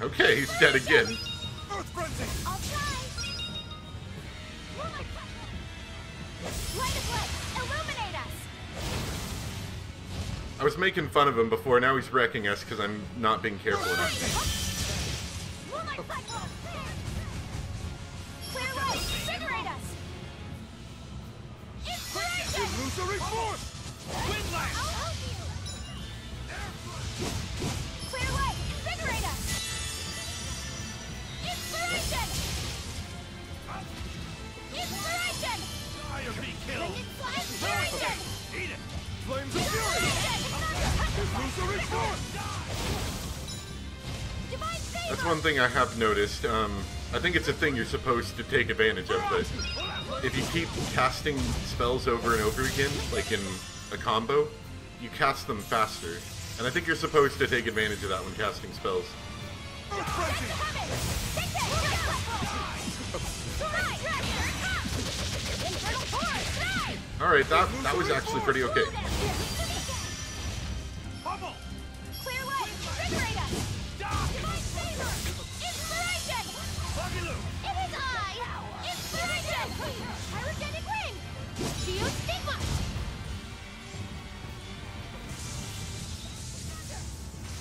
Okay, he's dead again. Earth frenzy! I'll try! Light of light, illuminate us! I was making fun of him before, now he's wrecking us because I'm not being careful enough. Moonlight cyclone! Clear light, invigorate us! Inspiration! Illusory force! Wind lash. I'll help you! Clear light, invigorate us! Inspiration! Inspiration! Die or be killed. Inspiration! Eat it. Flames of fury! Illusory force! Divine favor! That's one thing I have noticed. I think it's a thing you're supposed to take advantage of, but if you keep casting spells over and over again, like in a combo, you cast them faster. And I think you're supposed to take advantage of that when casting spells. Earth frenzy! Take that! Tonight! Infernal force! Tonight! Alright, that was actually pretty okay. Bubble. Clear light! Invigorate us! Divine favor! Inspiration! Buggy-loo. It is I! Inspiration! Pyrogenic ring! Geostigma!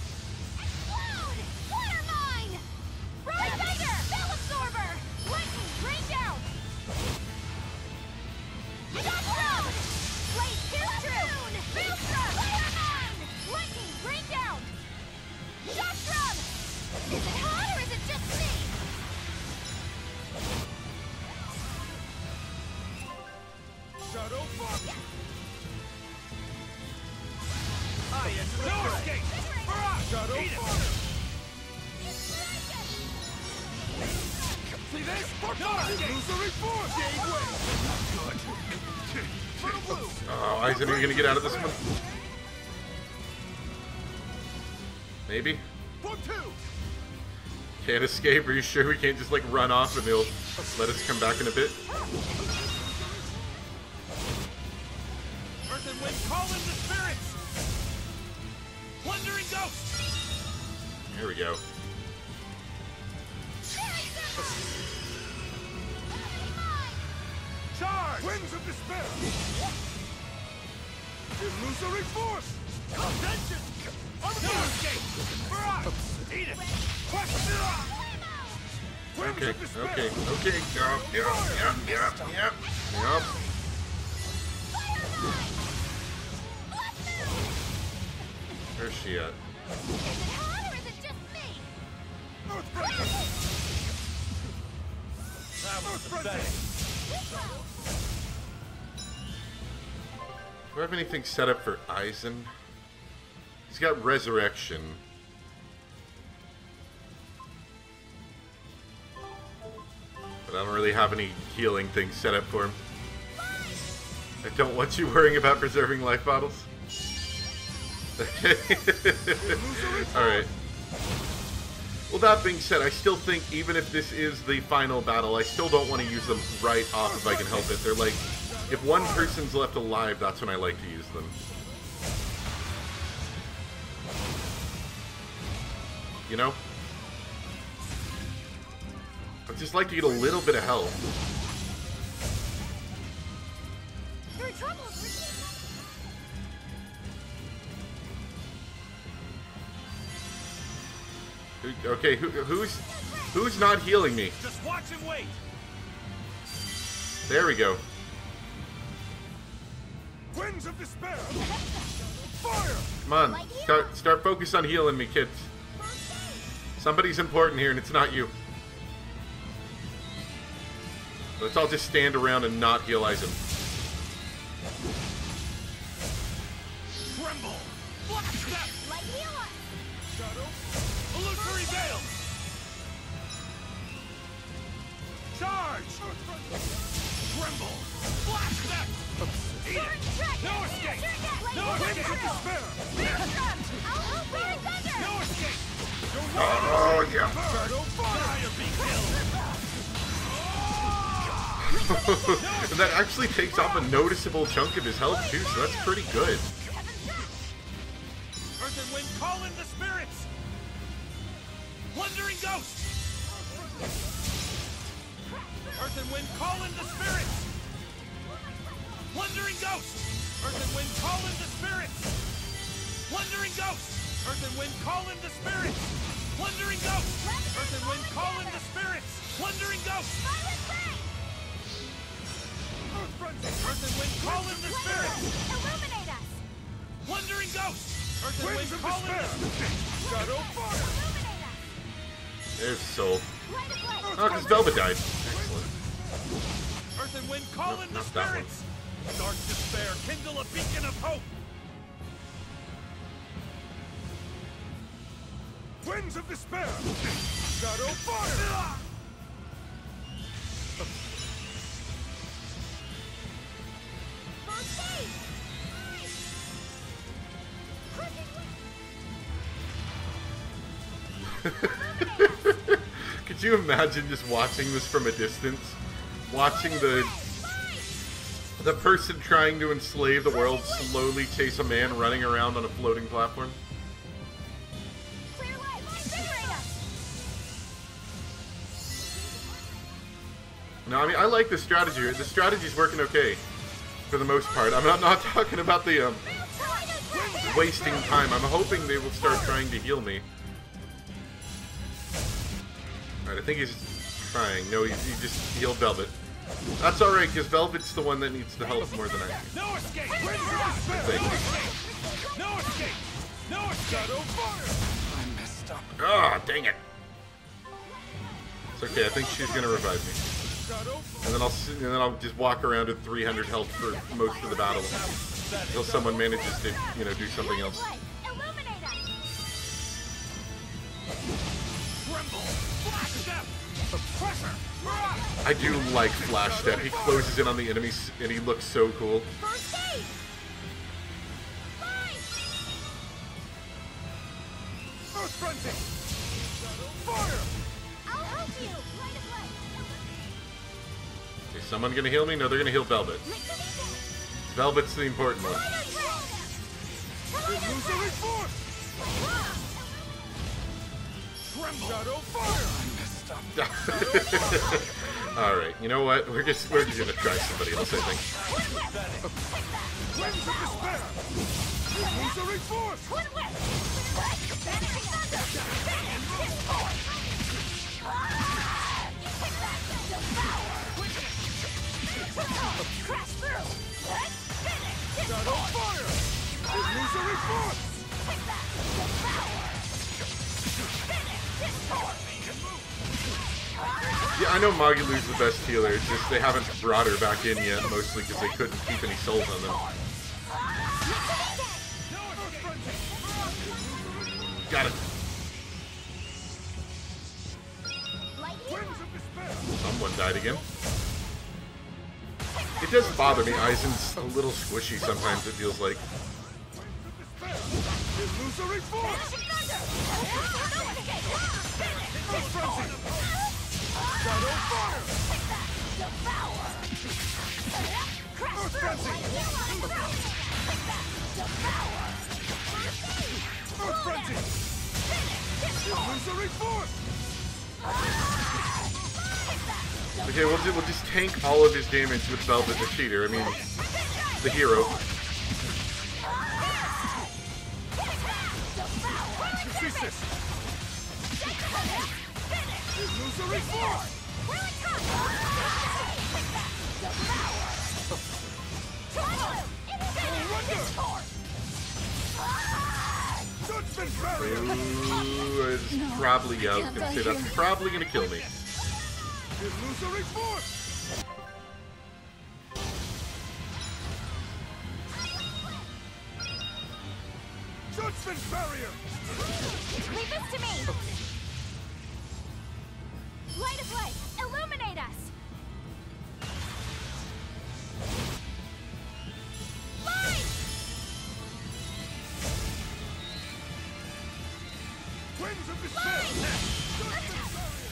Explode! Water mine! Bright Tiger! Bell absorber! Lightning! Rain down! Shotgun! Blade pierce through! Maelstrom! Fire mine! Lightning! Rain down! Shotgun! Is it hot or is it just me? Shadow force! No escape. Shadow Eat it. force! See this? No escape. Illusory force! Oh, Aizen, are you gonna get out of this one? Maybe? For two! Can't escape? Are you sure we can't just like run off and they'll let us come back in a bit? Earth and wind, call in the spirits. Plundering ghost. Here we go. Charge. Winds of despair! Illusory force! Attention. No escape. Barrage. Eat it. Winds Okay, of despair! okay. Yep. Where's she at? Is it hot or is it just me? Earth frenzy! That was Earth pathetic. Do I have anything set up for Aizen? He's got resurrection. But I don't really have any healing things set up for him. I don't want you worrying about preserving life bottles. Okay. Alright. Well, that being said, I still think even if this is the final battle, I still don't want to use them right off if I can help it. They're like, if one person's left alive, that's when I like to use them. You know? I'd just like to get a little bit of health. You're in trouble. Okay, who's not healing me? Just watch and wait. There we go. Winds of despair! Fire! Come on, start focus on healing me, kids. Somebody's important here, and it's not you. Let's all just stand around and not heal Aizen. Tremble. Black step. Light healer. Shadow. Illusory veil. Charge. Tremble. Black step. Eat it. No escape. No escape. I'll help you. No escape. Oh, yeah. Shadow fire. Be killed. And that actually takes off a noticeable chunk of his health, too, so that's pretty good. Earth and wind, call in the spirits! Plundering ghosts! Earth and wind, call in the spirits! Plundering ghosts! Earth and wind, call in the spirits! Plundering ghosts! Earth and wind, call in the spirits! Plundering ghosts! Earth and wind, call in the spirits! Plundering ghosts! Earth and wind, call in the spirits! Illuminate us. Plundering ghosts! Earth and wind, call in the spirits! Shadow fire! Illuminate us. There's Soul. Light of light. Oh, because Velva died. Excellent. Earth and wind, call in the not that one. spirits! Dark despair, kindle a beacon of hope! Winds of despair! Shadow fire! First aid. Could you imagine just watching this from a distance? Watching the person trying to enslave the world slowly chase a man running around on a floating platform? Clear light. Incinerate us. No, I mean, I like the strategy. The strategy's working okay, for the most part. I'm not talking about the, wasting time. I'm hoping they will start trying to heal me. Alright, I think he's trying. No, he just healed Velvet. That's alright, because Velvet's the one that needs the help more than I do. No escape! I think. No escape! No escape! Fire! I messed up. Ah, dang it. It's okay, I think she's gonna revive me. And then I'll just walk around at 300 health for most of the battle. Until someone manages to, you know, do something else. Illuminate us. Tremble! Black step! Pressure! I do like Flash Step. He closes in on the enemies and he looks so cool. First aid. Light. Earth frenzy! Fire! I'll help you. Light of light. Is someone gonna heal me? No, they're gonna heal Velvet. Velvet's the important one. Illusory force! Tremble! Shadow fire! Alright, you know what? We're just gonna try somebody else, I think. Winds of despair! Illusory force! Crash through. Shadow fire! Illusory force! Yeah, I know Magalu's the best healer, it's just they haven't brought her back in yet, mostly because they couldn't keep any souls on them. Got it. Someone died again. It does bother me. Aizen's a little squishy sometimes, it feels like. Illusory force! Shadow fire! Earth frenzy! Earth frenzy! Illusory force! Okay, we'll just tank all of his damage with Velvet the Cheater. I mean, the hero. Illusory force! Judgment barrier! Ooh, it's probably, yeah, I was gonna say that's probably gonna kill me. Illusory force! Judgment barrier! Leave this to me! Light of light! Illuminate us! Light! Winds of despair! Judgment barrier!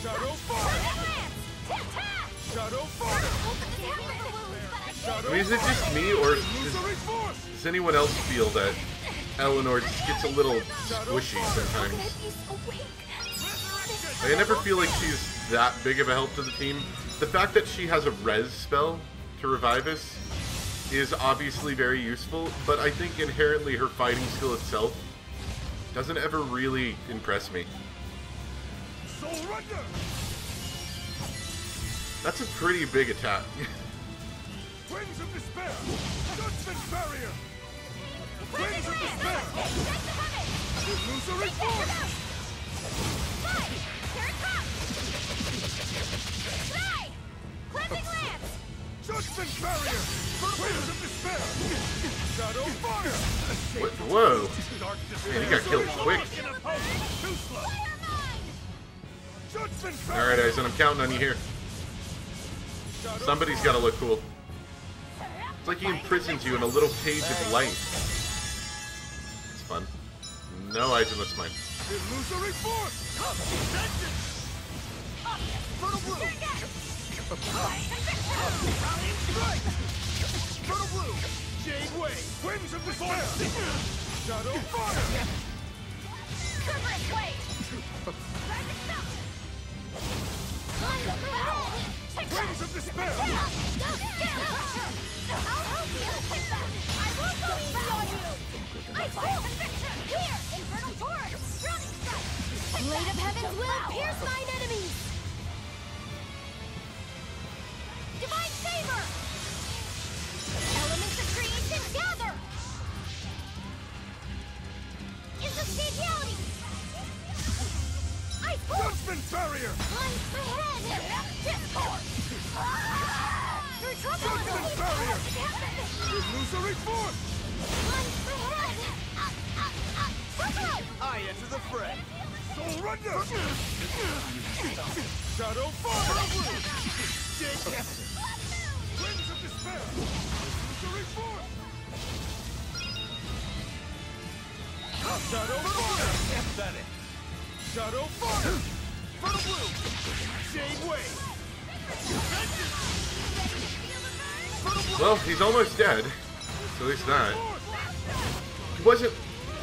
Shadow fire! Shadow fire! I mean, is it just me, or Illusory force! does anyone else feel that Eleanor just gets a little squishy sometimes? Like, I never feel like she's that big of a help to the team. The fact that she has a res spell to revive us is obviously very useful, but I think inherently her fighting skill itself doesn't ever really impress me. Surrender! That's a pretty big attack. Winds of despair! Judgment barrier! Winds of despair! Illusory force! Here it comes! Try! Cleansing lance! Judgment barrier! Winds of despair! Shadow fire! What? Whoa! Dark Man, he got killed quick. Too slow! Judgment Alright, barrier! Aizen, I'm counting on you here. Somebody's gotta look cool. It's like he imprisons you in a little cage of light. It's fun. No, Aizen, that's mine. Illusory force! Vengeance! Fertile blue! Rallying strike! Fertile blue! Jade wave! Winds of despair! Shadow fire! Cerberus wave! Rising sun! Winds of despair! I'll help you! I won't go easy on you! I feel conviction! Here! Infernal torrent! Drowning strike! Blade of heavens will pierce mine enemies! Divine favor! Elements of creation gather! Instantaneity! Ice force! Judgment barrier! Light ahead! Discord! You're trouble! Judgment barrier! Happen! Illusory force! Light ahead! Circle! I enter the fray! Surrender! Shadow fire! Jade captain! Winds of despair! Illusory force! Shadow fire! Pathetic! Shadow fire! Fertile blue! Jade wave! Well, he's almost dead. So at least that. He wasn't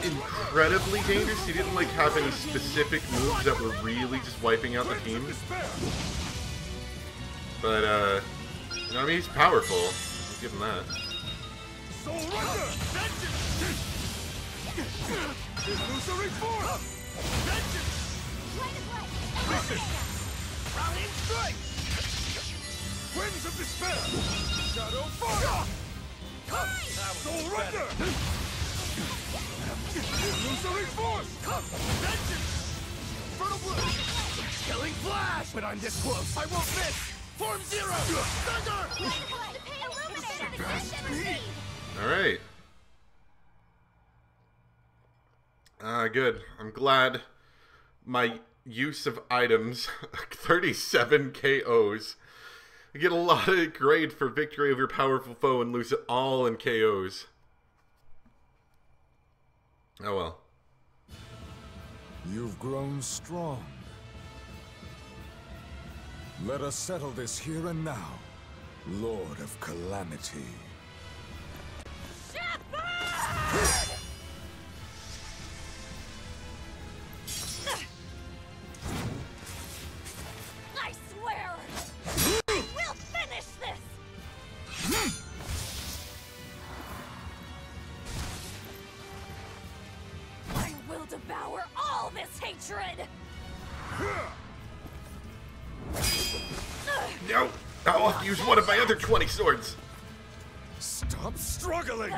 incredibly dangerous. He didn't like have any specific moves that were really just wiping out the team. But you know, I mean, he's powerful. I'll give him that. Surrender! Illusory force! Rallying strike! Winds of despair! Shadow fire! Surrender! Illusory force! Fertile blue! Chilling flash! But I'm this close. I won't miss! Form zero! Thunder! Alright. Good. I'm glad my use of items, 37 KOs. I get a lot of grade for victory over powerful foe and lose it all in KOs. Oh well. You've grown strong. Let us settle this here and now, Lord of Calamity. I swear! I will finish this! I will devour all this hatred! No! I'll have to use one of my other 20 swords! Stop struggling!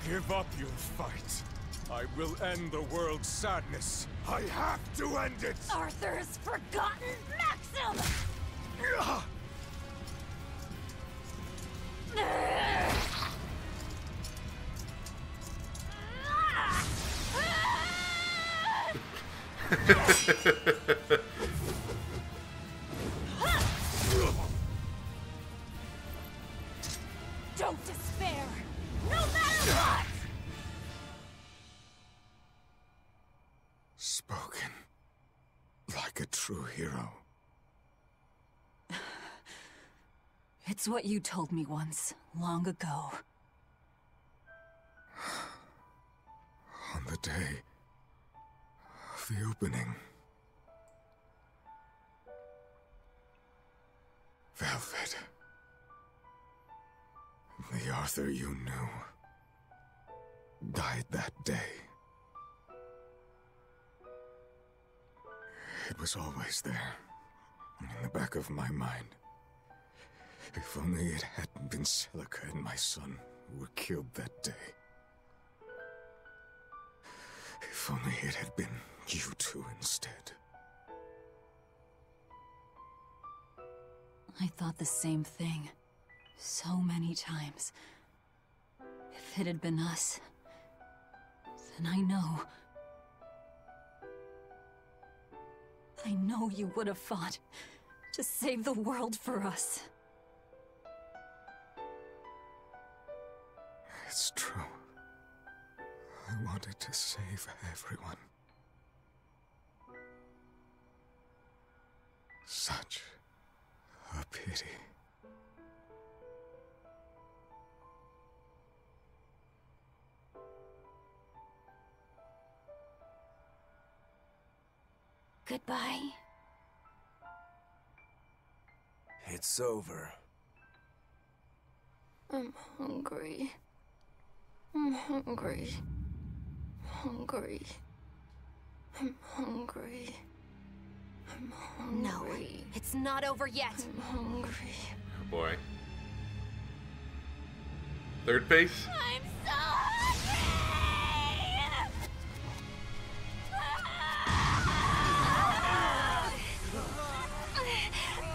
Give up your fight. I will end the world's sadness. I have to end it! Arthur's forgotten maxim! Don't despair, no matter what! Spoken like a true hero. It's what you told me once, long ago. On the day of the opening. Velvet. The Arthur you knew died that day. It was always there, in the back of my mind. If only it hadn't been Celica and my son who were killed that day. If only it had been you two instead. I thought the same thing. So many times. If it had been us, then I know you would have fought to save the world for us. It's true. I wanted to save everyone. Such a pity. Goodbye. It's over. I'm hungry. I'm hungry. Hungry. I'm hungry. I'm hungry. No, it's not over yet. I'm hungry. Oh boy. Third base? I'm so hungry!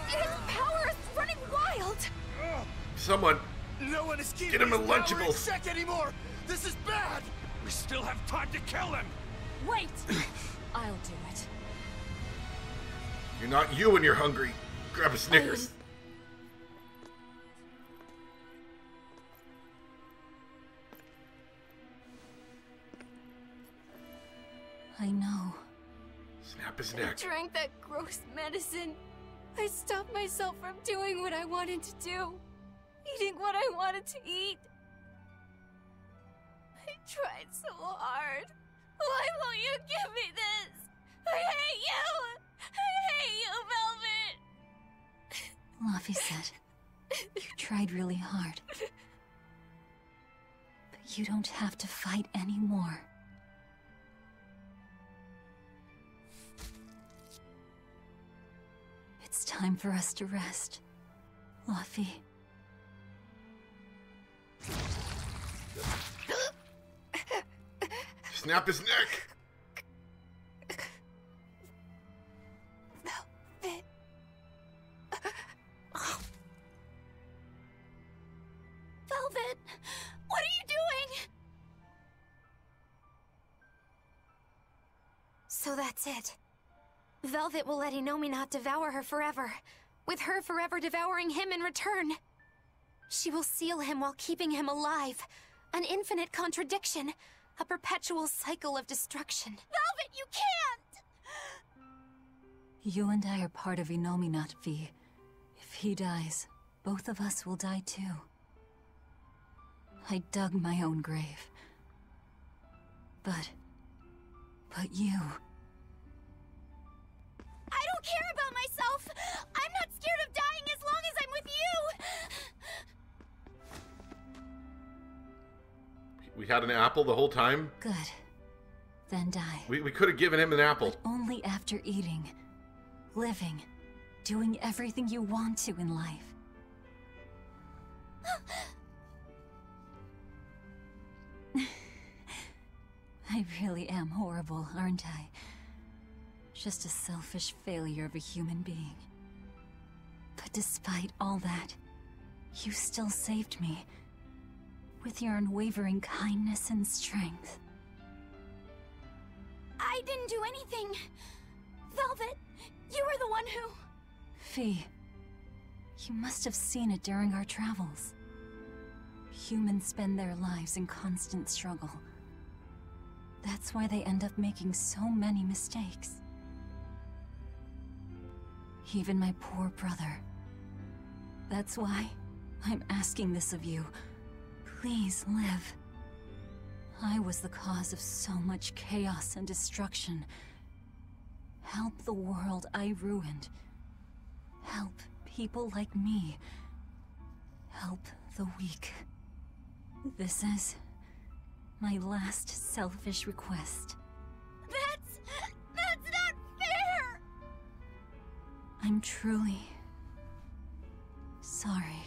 His power is running wild. Someone, No one is keeping get him a his power in Lunchables! check anymore! This is bad! We still have time to kill him! Wait! I'll do it. You're not you when you're hungry. Grab a Snickers. I know. Snap his I neck. drank that gross medicine. I stopped myself from doing what I wanted to do. Eating what I wanted to eat. I tried so hard. Why won't you give me this? I hate you! I hate you, Velvet! Laffy said, you tried really hard. But you don't have to fight anymore. It's time for us to rest, Laffy. snap his neck. Velvet. Velvet, what are you doing? So that's it. Velvet will let Innominat devour her forever, with her forever devouring him in return. She will seal him while keeping him alive. An infinite contradiction. A perpetual cycle of destruction. Velvet, you can't! You and I are part of Innominat, V. If he dies, both of us will die too. I dug my own grave. But you... I don't care about myself! I'm not scared of dying as long as I'm with you! We had an apple the whole time? Good. Then die. We could have given him an apple. But only after eating, living, doing everything you want to in life. I really am horrible, aren't I? Just a selfish failure of a human being. But despite all that, you still saved me. With your unwavering kindness and strength. I didn't do anything. Velvet, you were the one who... Fee, you must have seen it during our travels. Humans spend their lives in constant struggle. That's why they end up making so many mistakes. Even my poor brother. That's why I'm asking this of you. Please live. I was the cause of so much chaos and destruction. Help the world I ruined. Help people like me. Help the weak. This is my last selfish request. That's not fair! I'm truly sorry.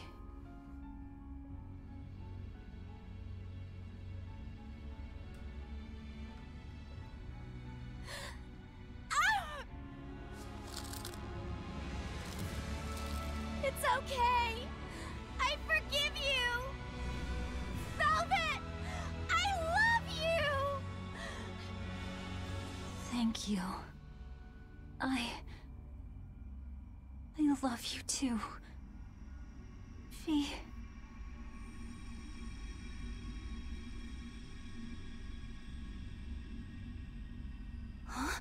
It's okay. I forgive you. Velvet, I love you. Thank you. I love you too. Fee. Huh?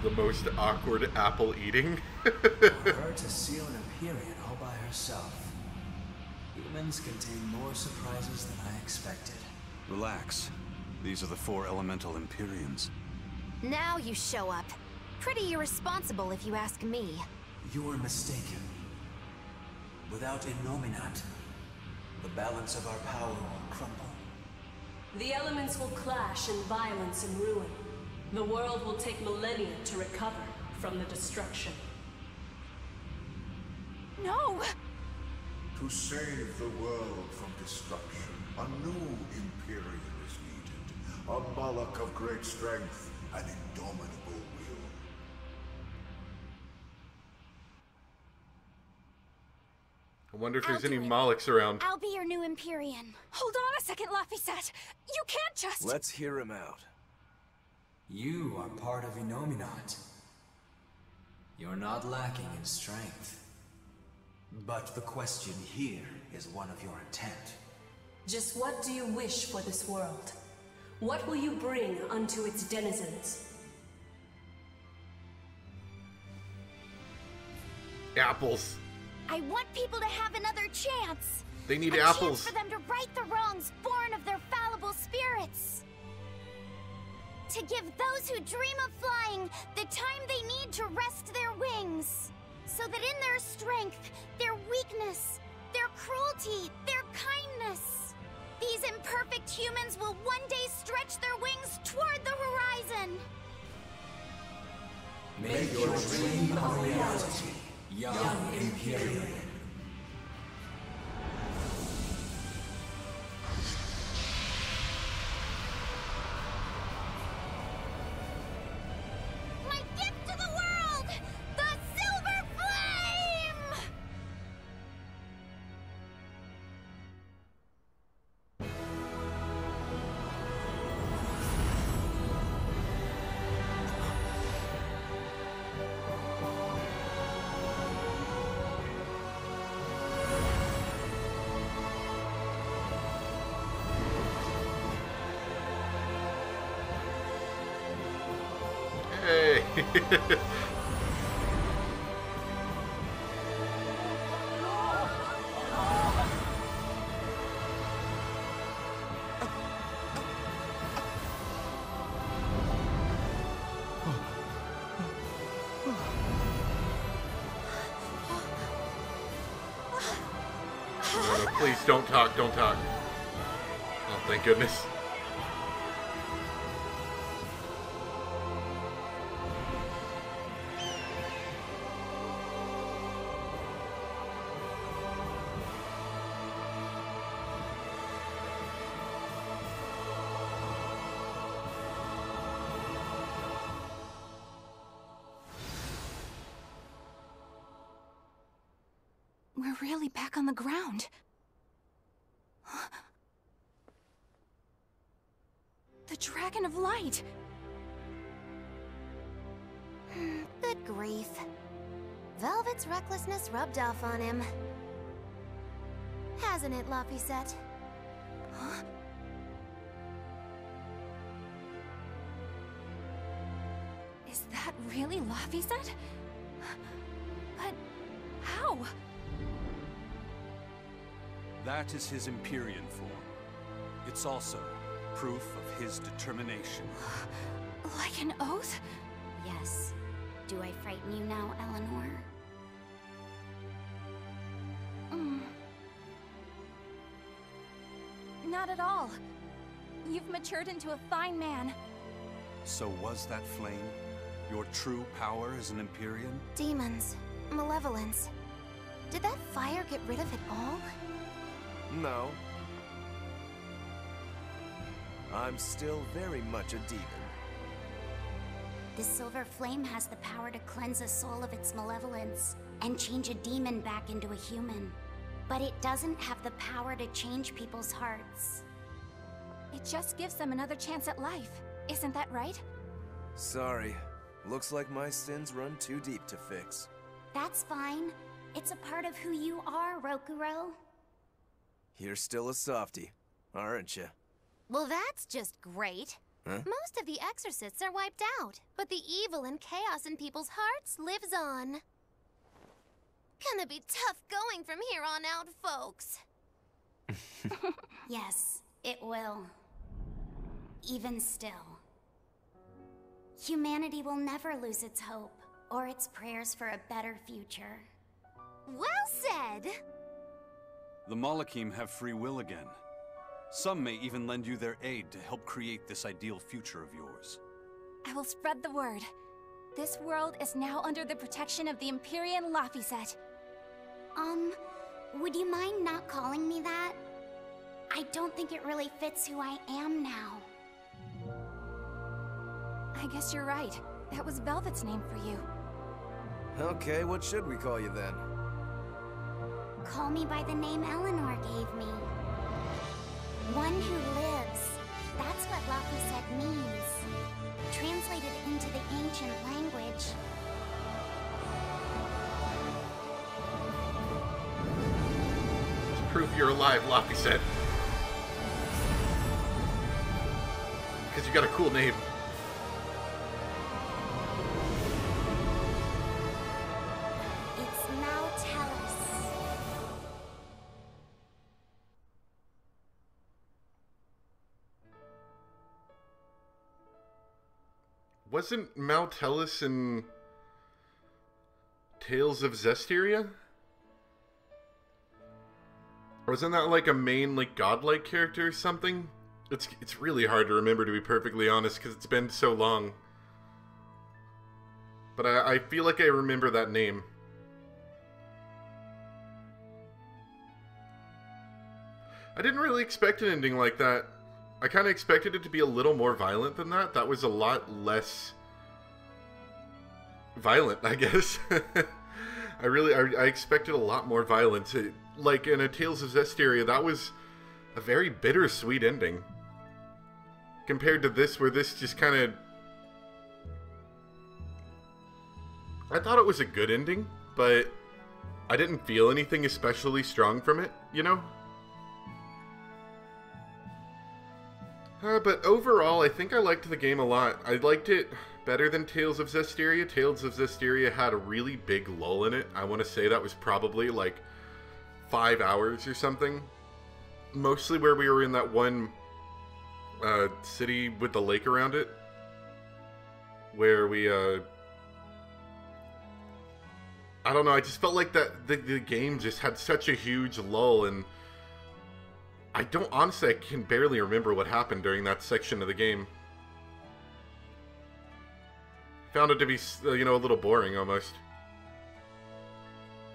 The most awkward apple eating. For her to seal an Empyrean all by herself. Humans contain more surprises than I expected. Relax. These are the 4 elemental Empyreans. Now you show up. Pretty irresponsible if you ask me. You're mistaken. Without Innominat, the balance of our power will crumble. The elements will clash in violence and ruin. The world will take millennia to recover from the destruction. No! To save the world from destruction, a new Imperium is needed. A Malak of great strength and indomitable will. I wonder if there's I'll any do it. Molochs around. I'll be your new Empyrean. Hold on a second, Laphicet. You can't just... Let's hear him out. You are part of Innominat. You're not lacking in strength. But the question here is one of your intent. Just what do you wish for this world? What will you bring unto its denizens? Apples. I want people to have another chance. They need a apples. chance for them to right the wrongs born of their fallible spirits. To give those who dream of flying the time they need to rest their wings. So that in their strength, their weakness, their cruelty, their kindness, these imperfect humans will one day stretch their wings toward the horizon. Make your dream a reality, young Imperium. No, please don't talk, don't talk. Oh, thank goodness. We're really back on the ground. The Dragon of Light! Good grief. Velvet's recklessness rubbed off on him. Hasn't it, Laphicet? Huh? Is that really Laphicet? But how? That is his Empyrean form. It's also proof of his determination. Like an oath? Yes. Do I frighten you now, Eleanor? Not at all. You've matured into a fine man. So was that flame your true power as an Empyrean? Demons. Malevolence. Did that fire get rid of it all? No. I'm still very much a demon. The silver flame has the power to cleanse a soul of its malevolence and change a demon back into a human. But it doesn't have the power to change people's hearts. It just gives them another chance at life. Isn't that right? Sorry. Looks like my sins run too deep to fix. That's fine. It's a part of who you are, Rokuro. You're still a softie, aren't you? Well, that's just great. Huh? Most of the exorcists are wiped out, but the evil and chaos in people's hearts lives on. Gonna be tough going from here on out, folks. Yes, it will. Even still. Humanity will never lose its hope, or its prayers for a better future. Well said! The Malakim have free will again. Some may even lend you their aid to help create this ideal future of yours. I will spread the word. This world is now under the protection of the Empyrean Laphicet. Would you mind not calling me that? I don't think it really fits who I am now. I guess you're right. That was Velvet's name for you. Okay, what should we call you then? Call me by the name Eleanor gave me. One who lives. That's what Laphicet means. Translated into the ancient language. It's proof you're alive, Laphicet. Because you got a cool name. It's Mautellus. Wasn't Mautellus in Tales of Zestiria? Or wasn't that like a main, like, godlike character or something? It's really hard to remember, to be perfectly honest, because it's been so long. But I feel like I remember that name. I didn't really expect an ending like that. I kind of expected it to be a little more violent than that. That was a lot less violent, I guess. I expected a lot more violence. Like in a Tales of Zestiria, that was a very bittersweet ending. Compared to this, where this just kind of... I thought it was a good ending, but I didn't feel anything especially strong from it, you know? But overall, I think I liked the game a lot. I liked it better than Tales of Zestiria. Tales of Zestiria had a really big lull in it. I want to say that was probably like 5 hours or something. Mostly where we were in that one city with the lake around it. Where we, I don't know, I just felt like that the game just had such a huge lull, and honestly, I can barely remember what happened during that section of the game. Found it to be, you know, a little boring almost.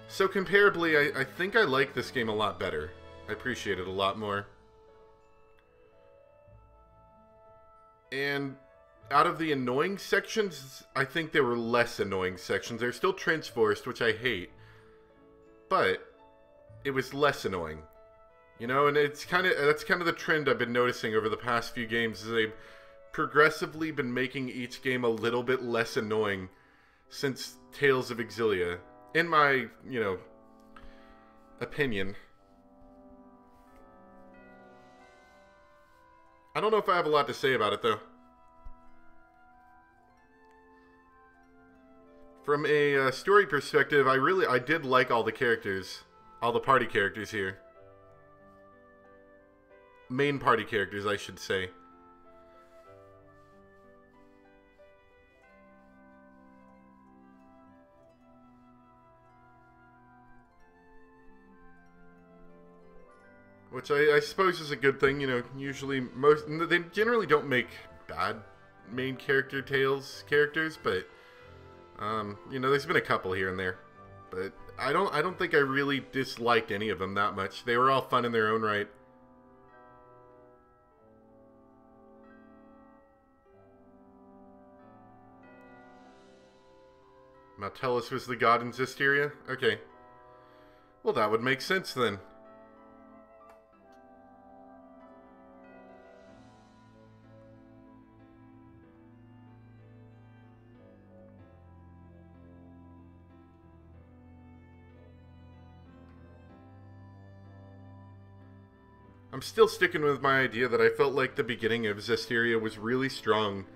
So comparably, I think I like this game a lot better. I appreciate it a lot more. And out of the annoying sections, I think there were less annoying sections. There's still Trench Forest, which I hate, but it was less annoying. You know, and that's kind of the trend I've been noticing over the past few games, is they've progressively been making each game a little bit less annoying since Tales of Exilia, in my, you know, opinion. I don't know if I have a lot to say about it, though. From a story perspective, I did like all the characters, all the party characters here. Main party characters, I should say. Which I suppose is a good thing, you know. Usually, they generally don't make bad main character characters, but you know, there's been a couple here and there. But I don't think I really disliked any of them that much. They were all fun in their own right. Martellus was the god in Zestiria? Okay. Well, that would make sense then. I'm still sticking with my idea that I felt like the beginning of Zestiria was really strong,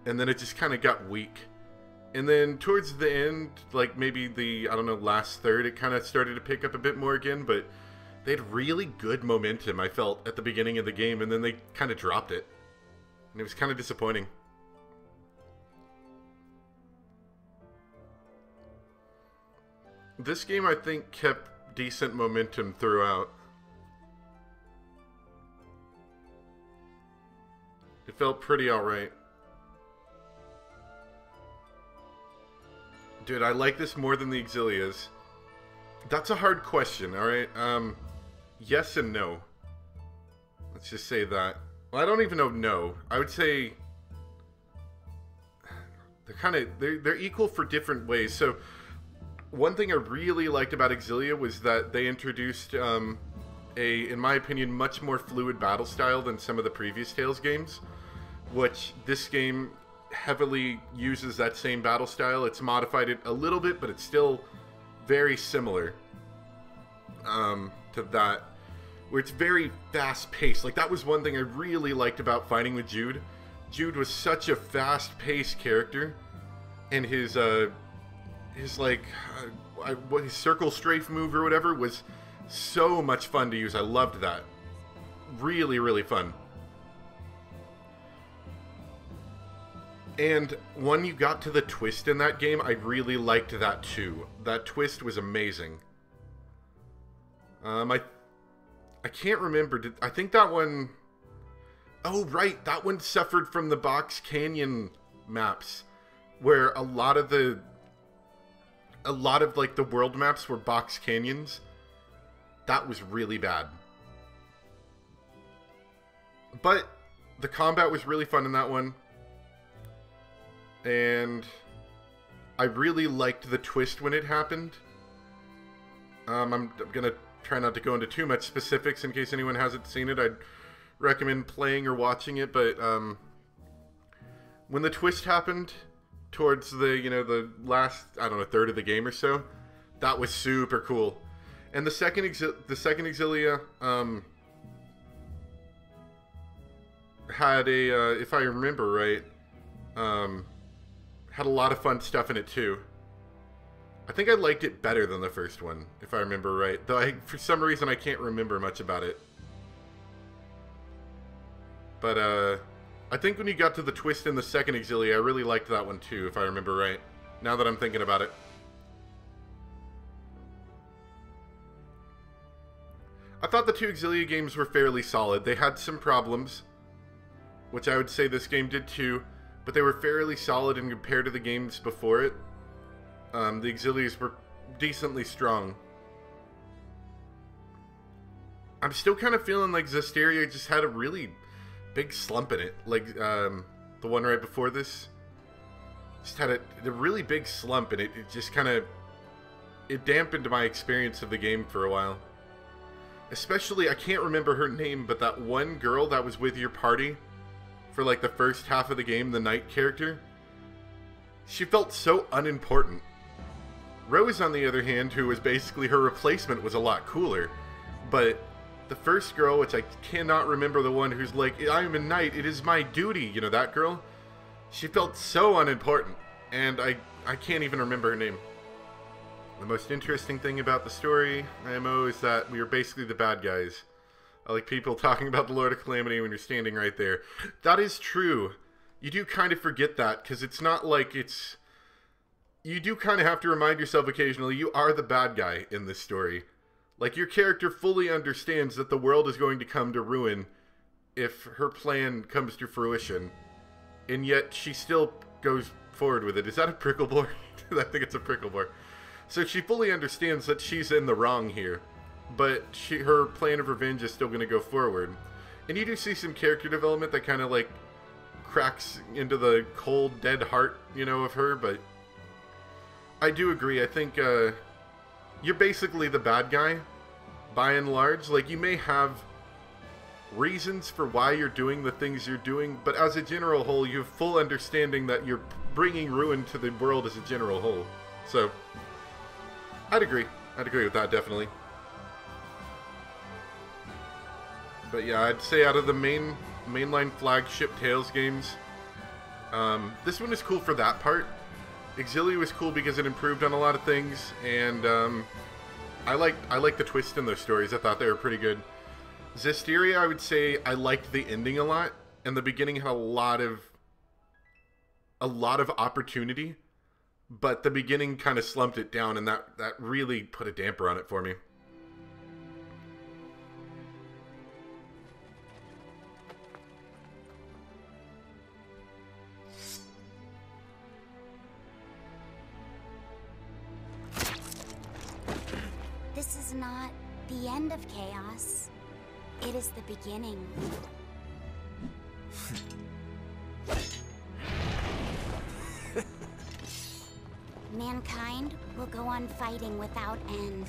and then it just kind of got weak. And then towards the end, like maybe the, I don't know, last third, it kind of started to pick up a bit more again, but they had really good momentum, I felt, at the beginning of the game, and then they kind of dropped it. And it was kind of disappointing. This game, I think, kept decent momentum throughout. It felt pretty alright. Dude, I like this more than the Exilias. That's a hard question, alright? Yes and no. Let's just say that. Well, I don't even know no. I would say they're equal for different ways. So one thing I really liked about Exilia was that they introduced in my opinion, much more fluid battle style than some of the previous Tales games, which this game heavily uses that same battle style. It's modified it a little bit, but it's still very similar to that, where it's very fast-paced. Like, that was one thing I really liked about fighting with Jude. Jude was such a fast-paced character, and his circle strafe move or whatever was so much fun to use. I loved that. Really, really fun. And when you got to the twist in that game, I really liked that too. That twist was amazing. I can't remember. I think that one... Oh, right. That one suffered from the Box Canyon maps, where a lot of like the world maps were box canyons. That was really bad. But the combat was really fun in that one. And I really liked the twist when it happened. I'm gonna try not to go into too much specifics in case anyone hasn't seen it. I'd recommend playing or watching it, but when the twist happened towards the last, I don't know, third of the game or so, that was super cool. And the second Exilia had a, if I remember right, Had a lot of fun stuff in it too. I think I liked it better than the first one, if I remember right. Though for some reason I can't remember much about it. But I think when you got to the twist in the second Exilia, I really liked that one too, if I remember right. Now that I'm thinking about it. I thought the two Exilia games were fairly solid. They had some problems, which I would say this game did too, but they were fairly solid in compared to the games before it. The Exilias were decently strong. I'm still kind of feeling like Zestiria just had a really big slump in it. Like, the one right before this. Just had a really big slump, and it just kind of... It dampened my experience of the game for a while. Especially, I can't remember her name, but that one girl that was with your party for like the first half of the game, the knight character. She felt so unimportant. Rose, on the other hand, who was basically her replacement, was a lot cooler. But the first girl, which I cannot remember the one who's like, I'm a knight, it is my duty, you know, that girl? She felt so unimportant, and I can't even remember her name. The most interesting thing about the story, IMO, is that we are basically the bad guys. I like people talking about the Lord of Calamity when you're standing right there. That is true. You do kind of forget that, because it's not like it's... You do kind of have to remind yourself occasionally, you are the bad guy in this story. Like, your character fully understands that the world is going to come to ruin if her plan comes to fruition. And yet, she still goes forward with it. Is that a prickle board? I think it's a prickle board. So she fully understands that she's in the wrong here, but her plan of revenge is still going to go forward. And you do see some character development that kind of like cracks into the cold, dead heart, you know, of her, but I do agree. I think you're basically the bad guy, by and large. Like, you may have reasons for why you're doing the things you're doing, but as a general whole, you have full understanding that you're bringing ruin to the world as a general whole. So... I'd agree with that, definitely. But yeah, I'd say out of the mainline flagship Tales games, this one is cool for that part. Exilia was cool because it improved on a lot of things, and I liked the twist in those stories. I thought they were pretty good. Zestiria, I would say I liked the ending a lot, and the beginning had a lot of opportunity. But the beginning kind of slumped it down, and that really put a damper on it for me. This is not the end of chaos. It is the beginning. Mankind will go on fighting without end.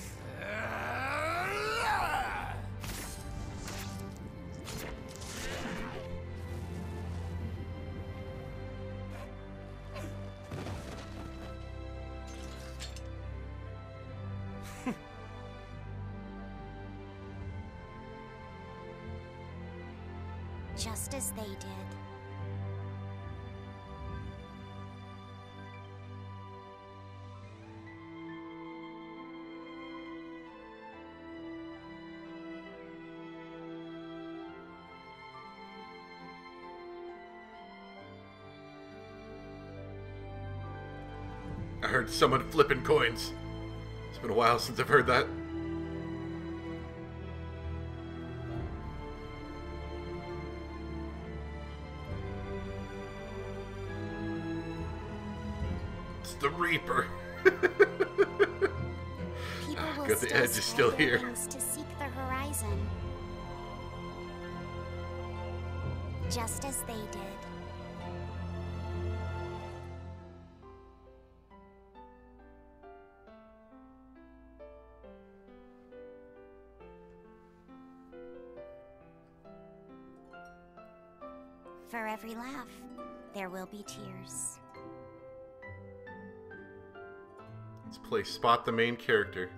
Just as they did. I heard someone flipping coins. It's been a while since I've heard that. It's the Reaper. Good, the edge is still here. To seek the horizon. Just as they did. For every laugh, there will be tears. Let's play Spot the main character.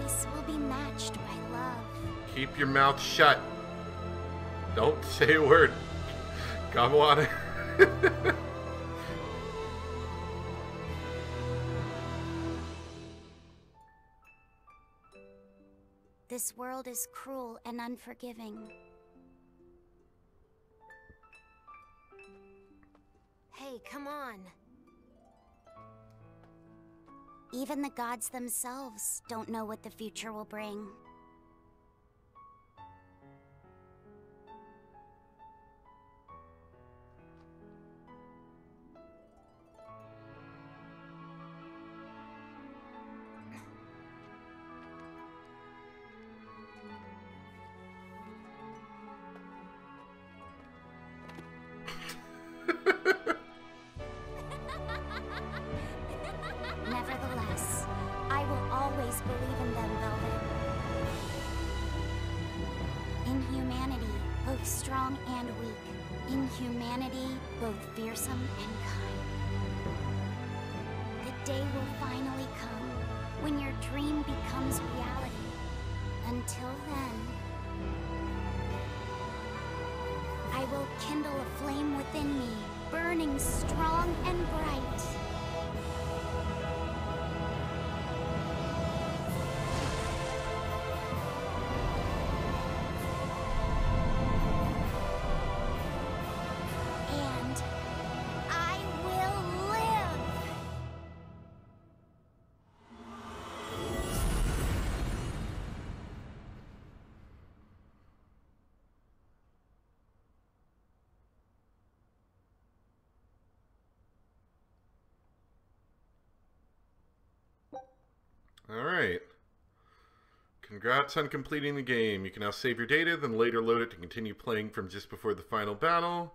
peace will be matched by love. Keep your mouth shut. Don't say a word. Come on. This world is cruel and unforgiving. Hey, come on. Even the gods themselves don't know what the future will bring. Nevertheless, I will always believe in them, Velvet. In humanity, both strong and weak. In humanity, both fearsome and kind. The day will finally come when your dream becomes reality. Until then, I will kindle a flame within me, burning strong and bright. And I will live! Alright. Congrats on completing the game. You can now save your data, then later load it to continue playing from just before the final battle.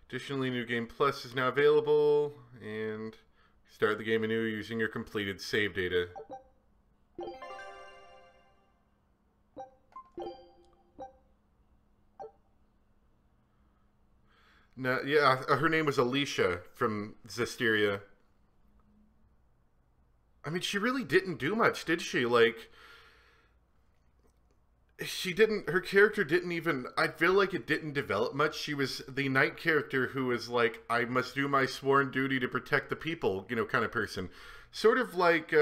Additionally, New Game Plus is now available, and start the game anew using your completed save data. No, yeah, her name was Alicia from Zestiria. I mean, she really didn't do much, did she? Like, her character didn't even, I feel like it didn't develop much. She was the knight character who was like, I must do my sworn duty to protect the people, you know, kind of person. Sort of like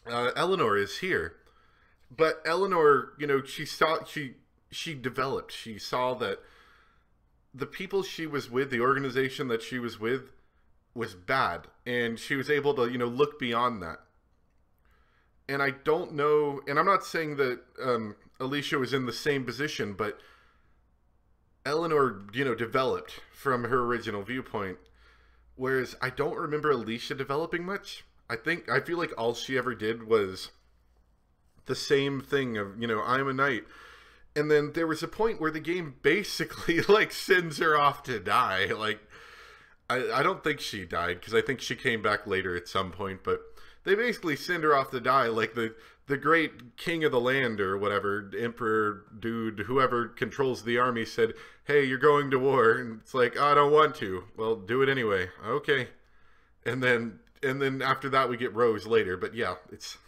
Eleanor is here. But Eleanor, you know, she developed. She saw that the people she was with, the organization that she was with, was bad, and she was able to, you know, look beyond that. And I don't know, and I'm not saying that Alicia was in the same position, but Eleanor, you know, developed from her original viewpoint, whereas I don't remember Alicia developing much. I feel like all she ever did was the same thing of, you know, I'm a knight. And then there was a point where the game basically, like, sends her off to die. Like, I don't think she died, because I think she came back later at some point, but they basically send her off to die. Like, the great king of the land, or whatever, emperor dude, whoever controls the army, said, hey, you're going to war. And it's like, oh, I don't want to. Well, do it anyway. Okay. And then after that we get Rose later. But yeah, it's,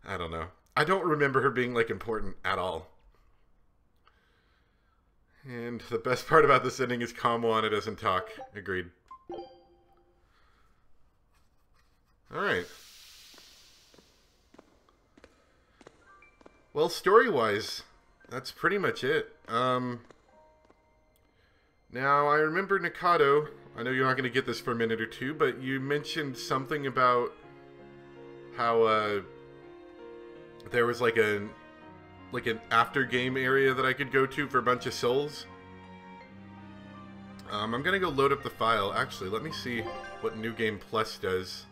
I don't know. I don't remember her being, like, important at all. And the best part about this ending is Kamwana doesn't talk. Agreed. Alright. Well, story-wise, that's pretty much it. Now, I remember Nikado, I know you're not going to get this for a minute or two, but you mentioned something about how, there was like an after game area that I could go to for a bunch of souls. I'm gonna go load up the file. Actually, let me see what New Game Plus does.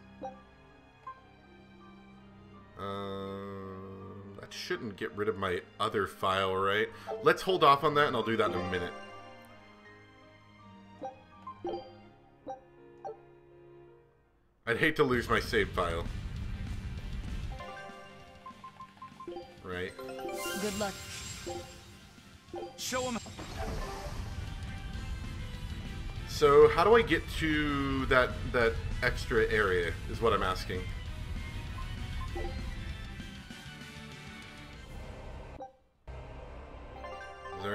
That shouldn't get rid of my other file, right? Let's hold off on that, and I'll do that in a minute. I'd hate to lose my save file. Right. Good luck. Show him. So, how do I get to that extra area, is what I'm asking.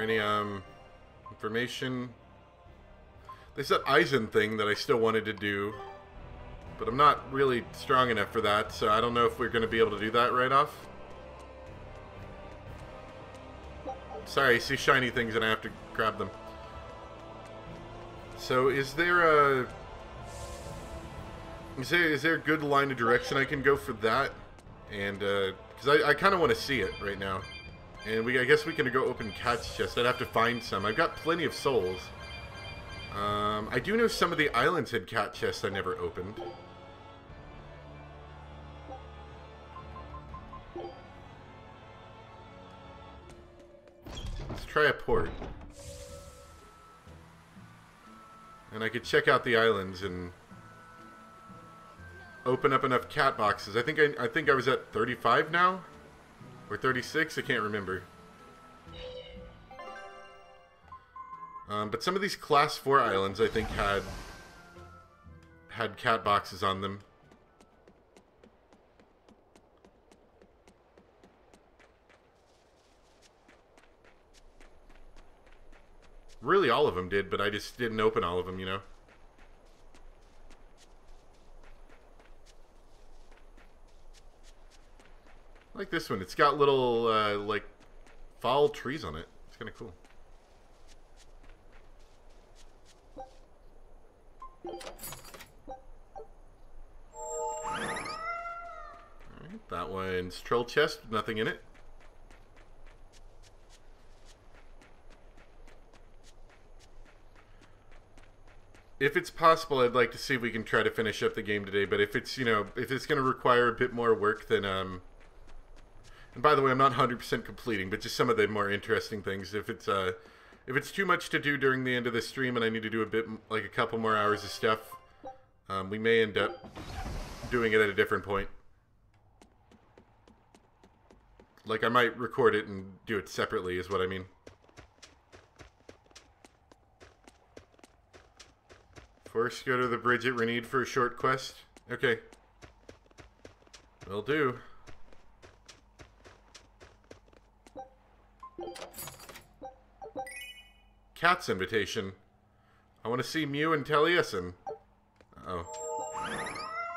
any information? There's that Eisen thing that I still wanted to do, but I'm not really strong enough for that, so I don't know if we're going to be able to do that right off. Sorry, I see shiny things and I have to grab them. So is there a... Is there a good line of direction I can go for that? And, because I kind of want to see it right now. And I guess we can go open Cat's chest. I'd have to find some. I've got plenty of souls. I do know some of the islands had cat chests I never opened. Let's try a port. And I could check out the islands and open up enough cat boxes. I think I was at 35 now? Or 36? I can't remember. But some of these Class 4 islands, I think, had cat boxes on them. Really, all of them did, but I just didn't open all of them, you know? I like this one. It's got little, like, fall trees on it. It's kind of cool. Alright, that one's troll chest, nothing in it. If it's possible, I'd like to see if we can try to finish up the game today, but if it's, you know, if it's going to require a bit more work, then, and by the way, I'm not 100% completing, but just some of the more interesting things. If it's too much to do during the end of the stream and I need to do a bit, like a couple more hours of stuff, we may end up doing it at a different point. Like, I might record it and do it separately, is what I mean. First, go to the bridge at Renede for a short quest. Okay. Will do. Cat's invitation. I want to see Mew and Taliesin. Uh-oh.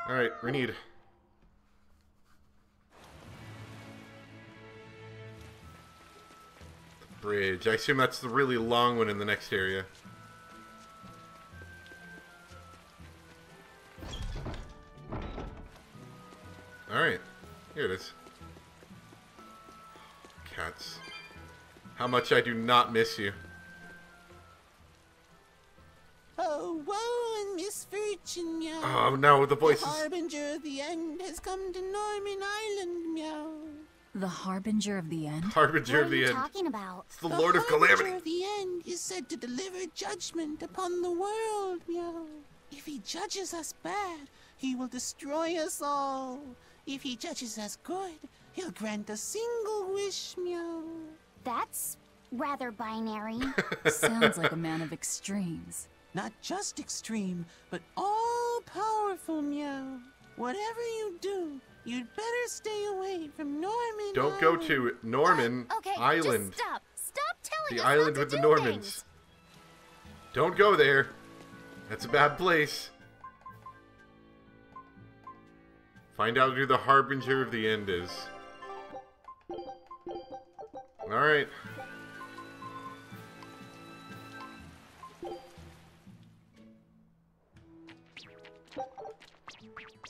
Alright, Renede. Bridge. I assume that's the really long one in the next area. Alright. Here it is. Cats. How much I do not miss you. Oh, woe and misfortune, meow. Oh no, the voices. The harbinger of the end has come to Norman Island, meow. The harbinger of the end? Harbinger of the end. What are you talking about? It's the Lord of Calamity. The harbinger of the end is said to deliver judgment upon the world, meow. If he judges us bad, he will destroy us all. If he judges us good, he'll grant a single wish, meow. That's rather binary. Sounds like a man of extremes. Not just extreme, but all-powerful, meow. Whatever you do, you'd better stay away from Norman Don't go to Norman Okay, Island. just stop. Stop telling The us island not with to the do Normans. things. Don't go there. That's a bad place. Find out who the harbinger of the end is. Alright.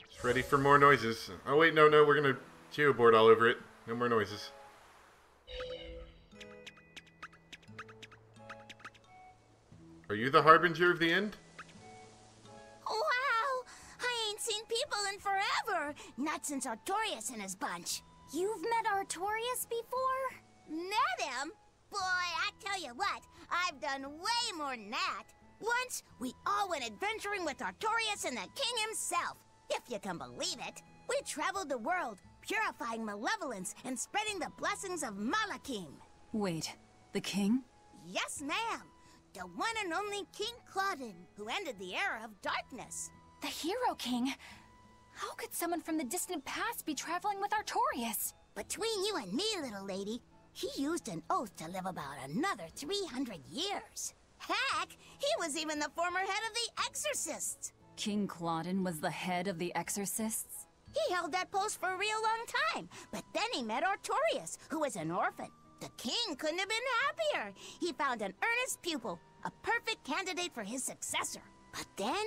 Just ready for more noises. Oh wait, no, we're gonna geoboard all over it. No more noises. Are you the harbinger of the end? Wow! I ain't seen people in forever. Not since Artorias and his bunch. You've met Artorias before? Met him? Boy, I tell you what, I've done way more than that. Once, we all went adventuring with Artorias and the king himself. If you can believe it. We traveled the world, purifying malevolence and spreading the blessings of Malakim. Wait, the king? Yes, ma'am. The one and only King Claudin, who ended the era of darkness. The Hero King? How could someone from the distant past be traveling with Artorias? Between you and me, little lady, He used an oath to live about another 300 years. Heck, he was even the former head of the Exorcists. King Claudin was the head of the Exorcists? He held that post for a real long time, but then he met Artorias, who was an orphan. The king couldn't have been happier. He found an earnest pupil, a perfect candidate for his successor. But then,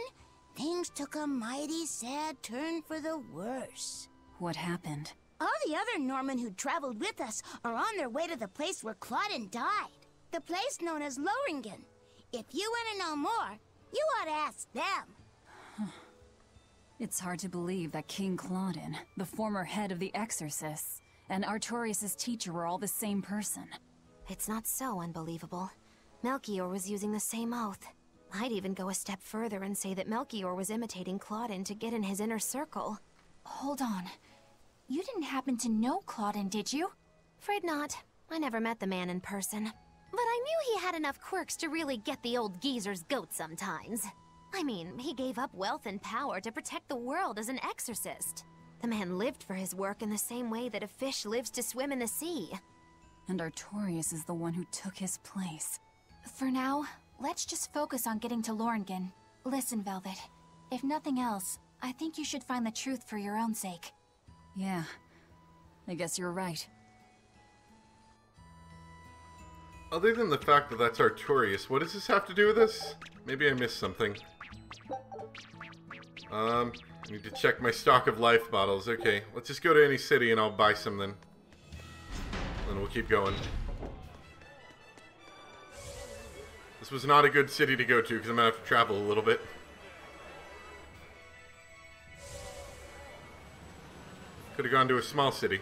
things took a mighty sad turn for the worse. What happened? All the other Norman who traveled with us are on their way to the place where Claudin died. The place known as Loringen. If you want to know more, you ought to ask them. It's hard to believe that King Claudin, the former head of the Exorcists, and Artorias' teacher were all the same person. It's not so unbelievable. Melchior was using the same oath. I'd even go a step further and say that Melchior was imitating Claudin to get in his inner circle. Hold on. You didn't happen to know Claudin, did you? Afraid not. I never met the man in person. But I knew he had enough quirks to really get the old geezer's goat sometimes. I mean, he gave up wealth and power to protect the world as an exorcist. The man lived for his work in the same way that a fish lives to swim in the sea. And Artorias is the one who took his place. For now, let's just focus on getting to Loringen. Listen, Velvet. If nothing else, I think you should find the truth for your own sake. Yeah, I guess you're right. Other than the fact that that's Artorias, what does this have to do with us? Maybe I missed something. I need to check my stock of life bottles. Okay, let's just go to any city and I'll buy some then. Then we'll keep going. This was not a good city to go to because I'm going to have to travel a little bit. Could have gone to a small city.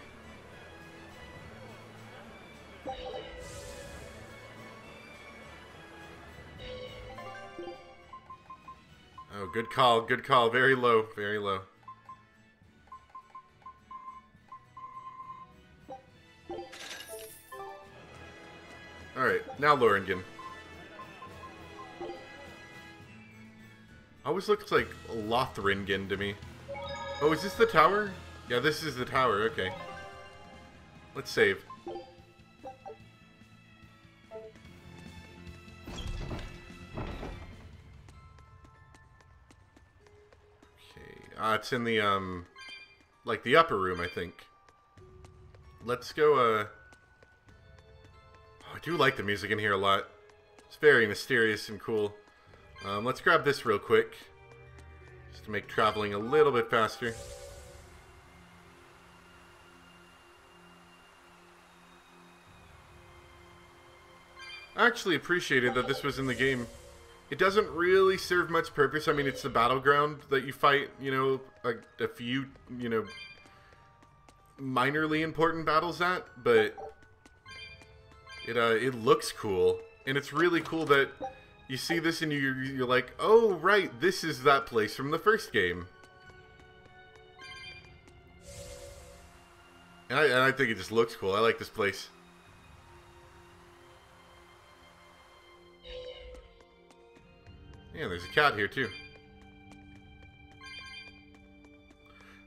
Oh, good call, good call. Very low, very low. Alright, now Loringen. Always looks like Lothringen to me. Oh, is this the tower? Yeah, this is the tower, okay. Let's save. It's in the, like the upper room, I think. Let's go, oh, I do like the music in here a lot. It's very mysterious and cool. Let's grab this real quick. Just to make traveling a little bit faster. I actually appreciated that this was in the game. It doesn't really serve much purpose. I mean, it's the battleground that you fight, you know, a few, you know, minorly important battles at, but it looks cool. And it's really cool that you see this and you're like, oh, right, this is that place from the first game. And I think it just looks cool. I like this place. Yeah, there's a cat here, too.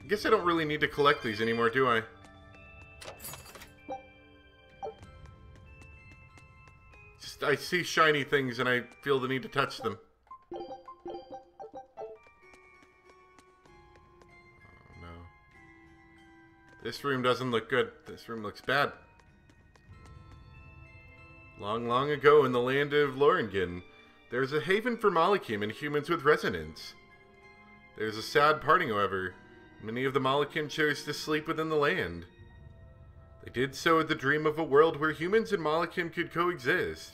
I guess I don't really need to collect these anymore, do I? Just, I see shiny things and I feel the need to touch them. Oh, no. This room doesn't look good. This room looks bad. Long, long ago in the land of Loringen, there's a haven for Malakim and humans with resonance. There's a sad parting, however. Many of the Malakim chose to sleep within the land. They did so with the dream of a world where humans and Malakim could coexist.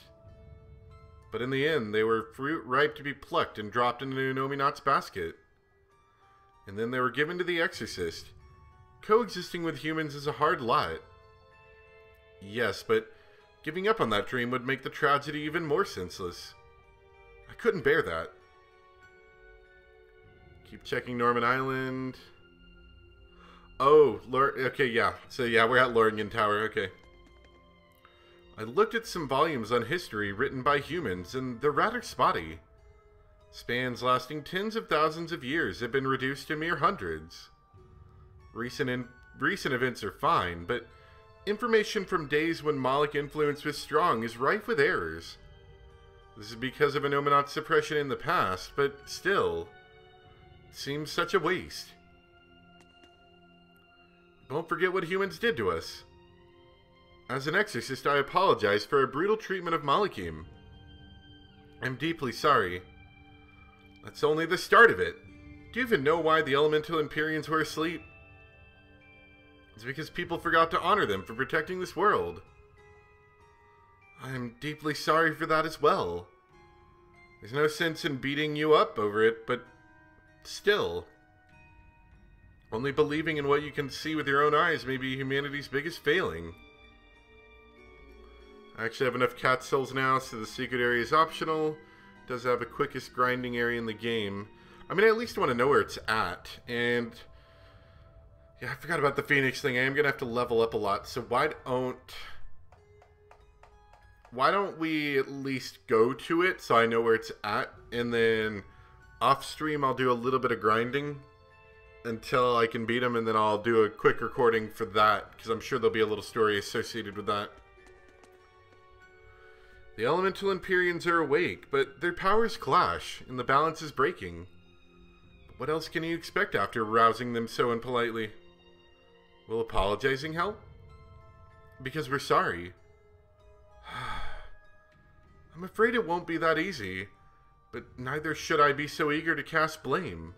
But in the end, they were fruit ripe to be plucked and dropped into Nominat's basket. And then they were given to the Exorcist. Coexisting with humans is a hard lot. Yes, but giving up on that dream would make the tragedy even more senseless. I couldn't bear that. Keep checking Norman Island. Oh, okay, yeah. So yeah, we're at Loringen Tower, okay. I looked at some volumes on history written by humans, and they're rather spotty. Spans lasting tens of thousands of years have been reduced to mere hundreds. Recent events are fine, but information from days when Moloch influence was strong is rife with errors. This is because of Innominaut suppression in the past, but still, it seems such a waste. Don't forget what humans did to us. As an exorcist, I apologize for our brutal treatment of Malachim. I'm deeply sorry. That's only the start of it. Do you even know why the Elemental Empyreans were asleep? It's because people forgot to honor them for protecting this world. I'm deeply sorry for that as well. There's no sense in beating you up over it, but still. Only believing in what you can see with your own eyes may be humanity's biggest failing. I actually have enough cat souls now, so the secret area is optional. It does have the quickest grinding area in the game. I mean, I at least want to know where it's at, and... yeah, I forgot about the Phoenix thing. I am going to have to level up a lot, so why don't we at least go to it so I know where it's at, and then off stream I'll do a little bit of grinding until I can beat him, and then I'll do a quick recording for that, because I'm sure there'll be a little story associated with that. The Elemental Empyreans are awake, but their powers clash, and the balance is breaking. But what else can you expect after rousing them so impolitely? Will apologizing help? Because we're sorry. I'm afraid it won't be that easy, but neither should I be so eager to cast blame.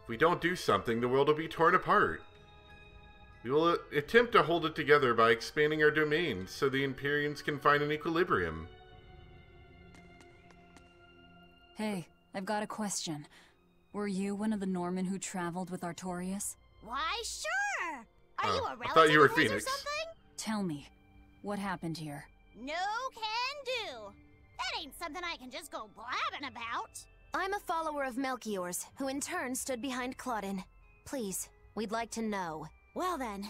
If we don't do something, the world will be torn apart. We will attempt to hold it together by expanding our domain so the Empyreans can find an equilibrium. Hey, I've got a question. Were you one of the Norman who traveled with Artorias? Why, sure! Are you a relative I thought you were of his Phoenix. or something? Tell me, what happened here? No can do. That ain't something I can just go blabbing about. I'm a follower of Melchior's, who in turn stood behind Claudin. Please, we'd like to know. Well then,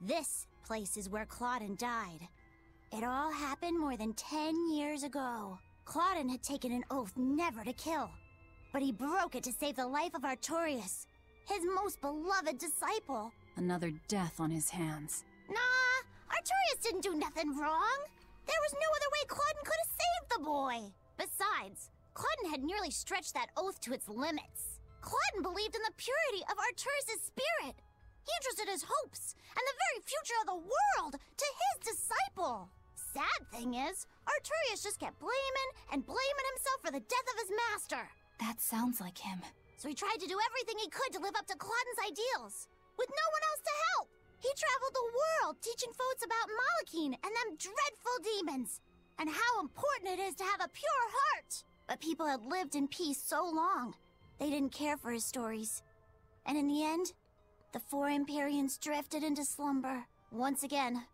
this place is where Claudin died. It all happened more than 10 years ago. Claudin had taken an oath never to kill, but he broke it to save the life of Artorias, his most beloved disciple. Another death on his hands. Nah, Artorias didn't do nothing wrong. There was no other way Claudin could have saved the boy. Besides, Claudin had nearly stretched that oath to its limits. Claudin believed in the purity of Artorias' spirit. He entrusted his hopes and the very future of the world to his disciple. Sad thing is, Artorias just kept blaming and blaming himself for the death of his master. That sounds like him. So he tried to do everything he could to live up to Claudin's ideals, with no one else to help. He traveled the world teaching folks about Malachim and them dreadful demons, and how important it is to have a pure heart. But people had lived in peace so long, they didn't care for his stories. And in the end, the four Empyreans drifted into slumber. Once again,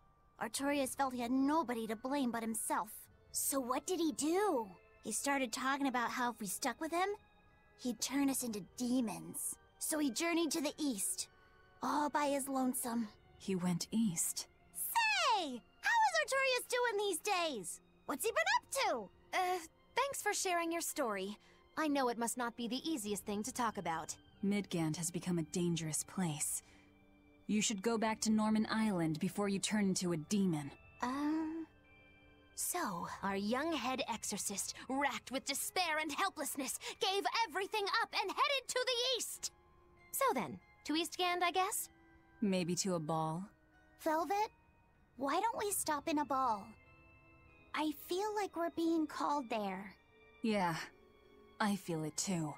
Artorias felt he had nobody to blame but himself. So what did he do? He started talking about how if we stuck with him, he'd turn us into demons. So he journeyed to the east, all by his lonesome. He went east. Say! How is Artorias doing these days? What's he been up to? Thanks for sharing your story. I know it must not be the easiest thing to talk about. Midgand has become a dangerous place. You should go back to Norman Island before you turn into a demon. So, our young head exorcist, racked with despair and helplessness, gave everything up and headed to the east! So then, to Eastgand, I guess? Maybe to a ball? Velvet, why don't we stop in a ball? I feel like we're being called there. Yeah, I feel it too.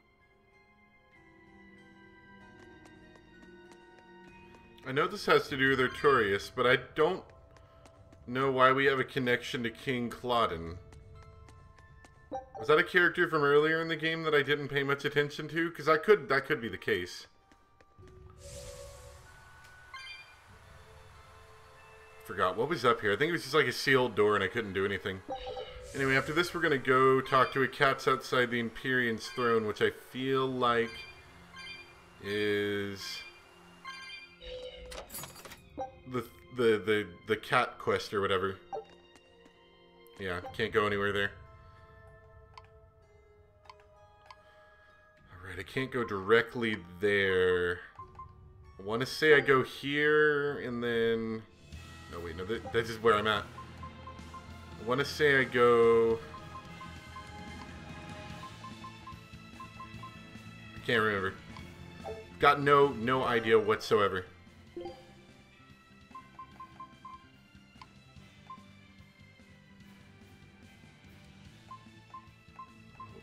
I know this has to do with Artorias, but I don't know why we have a connection to King Claudin. Was that a character from earlier in the game that I didn't pay much attention to? Because that could be the case. Forgot what was up here. I think it was just like a sealed door and I couldn't do anything. Anyway, after this we're going to go talk to a cat's outside the Empyrean's throne, which I feel like is the cat quest or whatever. Yeah, can't go anywhere there. Alright, I can't go directly there. I want to say I go here and then No, wait, no, this is where I'm at. I want to say I go... I can't remember. Got no idea whatsoever. Hold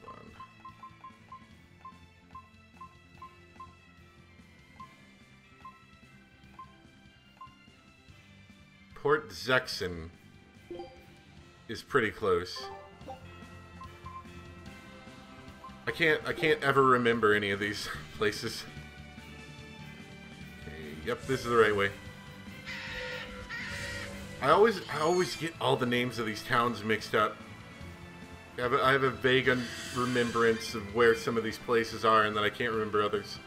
on. Port Zexon is pretty close. I can't ever remember any of these places. Okay, yep, this is the right way. I always get all the names of these towns mixed up. I have a vague remembrance of where some of these places are, and then I can't remember others.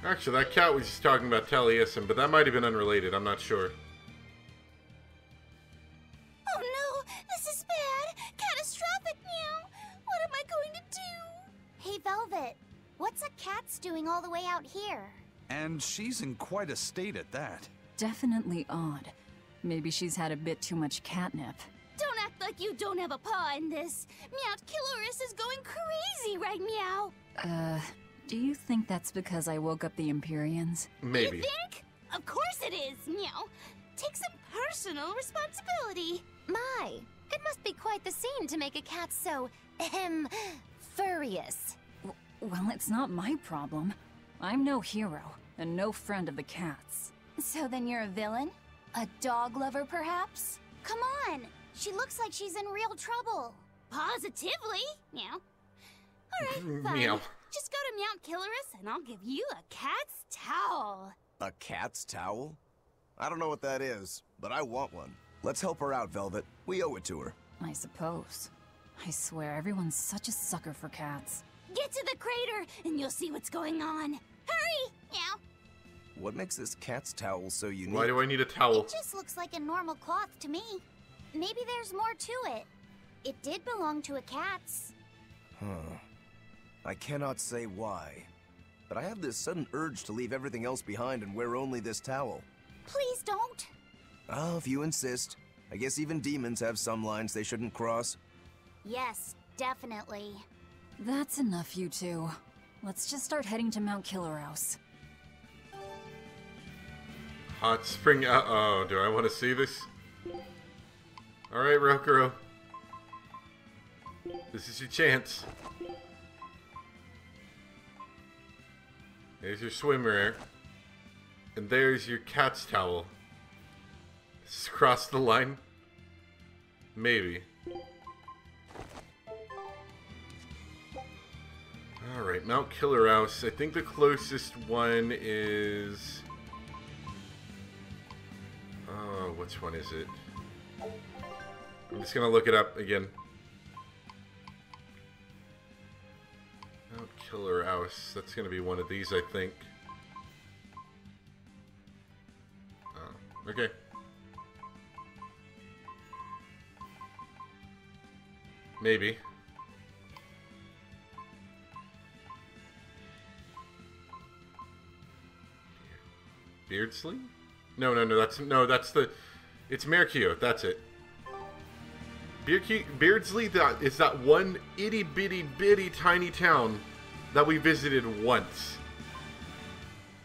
Actually, that cat was just talking about Taliesin, but that might have been unrelated. I'm not sure. Oh no, this is bad. Catastrophic, meow. What am I going to do? Hey, Velvet, what's a cat's doing all the way out here? And she's in quite a state at that. Definitely odd. Maybe she's had a bit too much catnip. Don't act like you don't have a paw in this. Meowt Killerus is going crazy right meow. Do you think that's because I woke up the Empyreans? Maybe. You think? Of course it is, meow. Take some personal responsibility. My, it must be quite the scene to make a cat so, furious. Well, it's not my problem. I'm no hero, and no friend of the cats. So then you're a villain? A dog lover, perhaps? Come on! She looks like she's in real trouble. Positively, meow. Alright, fine. Meow. Just go to Mount Killerus and I'll give you a cat's towel. A cat's towel? I don't know what that is, but I want one. Let's help her out, Velvet. We owe it to her. I suppose. I swear, everyone's such a sucker for cats. Get to the crater and you'll see what's going on. Hurry! Meow. What makes this cat's towel so unique? Why do I need a towel? It just looks like a normal cloth to me. Maybe there's more to it. It did belong to a cat's. Huh. I cannot say why, but I have this sudden urge to leave everything else behind and wear only this towel. Please don't. Oh, if you insist. I guess even demons have some lines they shouldn't cross. Yes, definitely. That's enough, you two. Let's just start heading to Mount Killerhouse. Hot spring. Uh-oh, do I want to see this? Alright, Rokuro. This is your chance. There's your swimwear. And there's your cat's towel. This is across the line? Maybe. Alright, Mount Killerhouse. I think the closest one is... Oh, which one is it? I'm just gonna look it up again. Mount Killerhouse. That's gonna be one of these, I think. Oh, okay. Maybe. Beardsley? No, that's the... It's Merkio, that's it. Beardsley is that one itty-bitty tiny town that we visited once.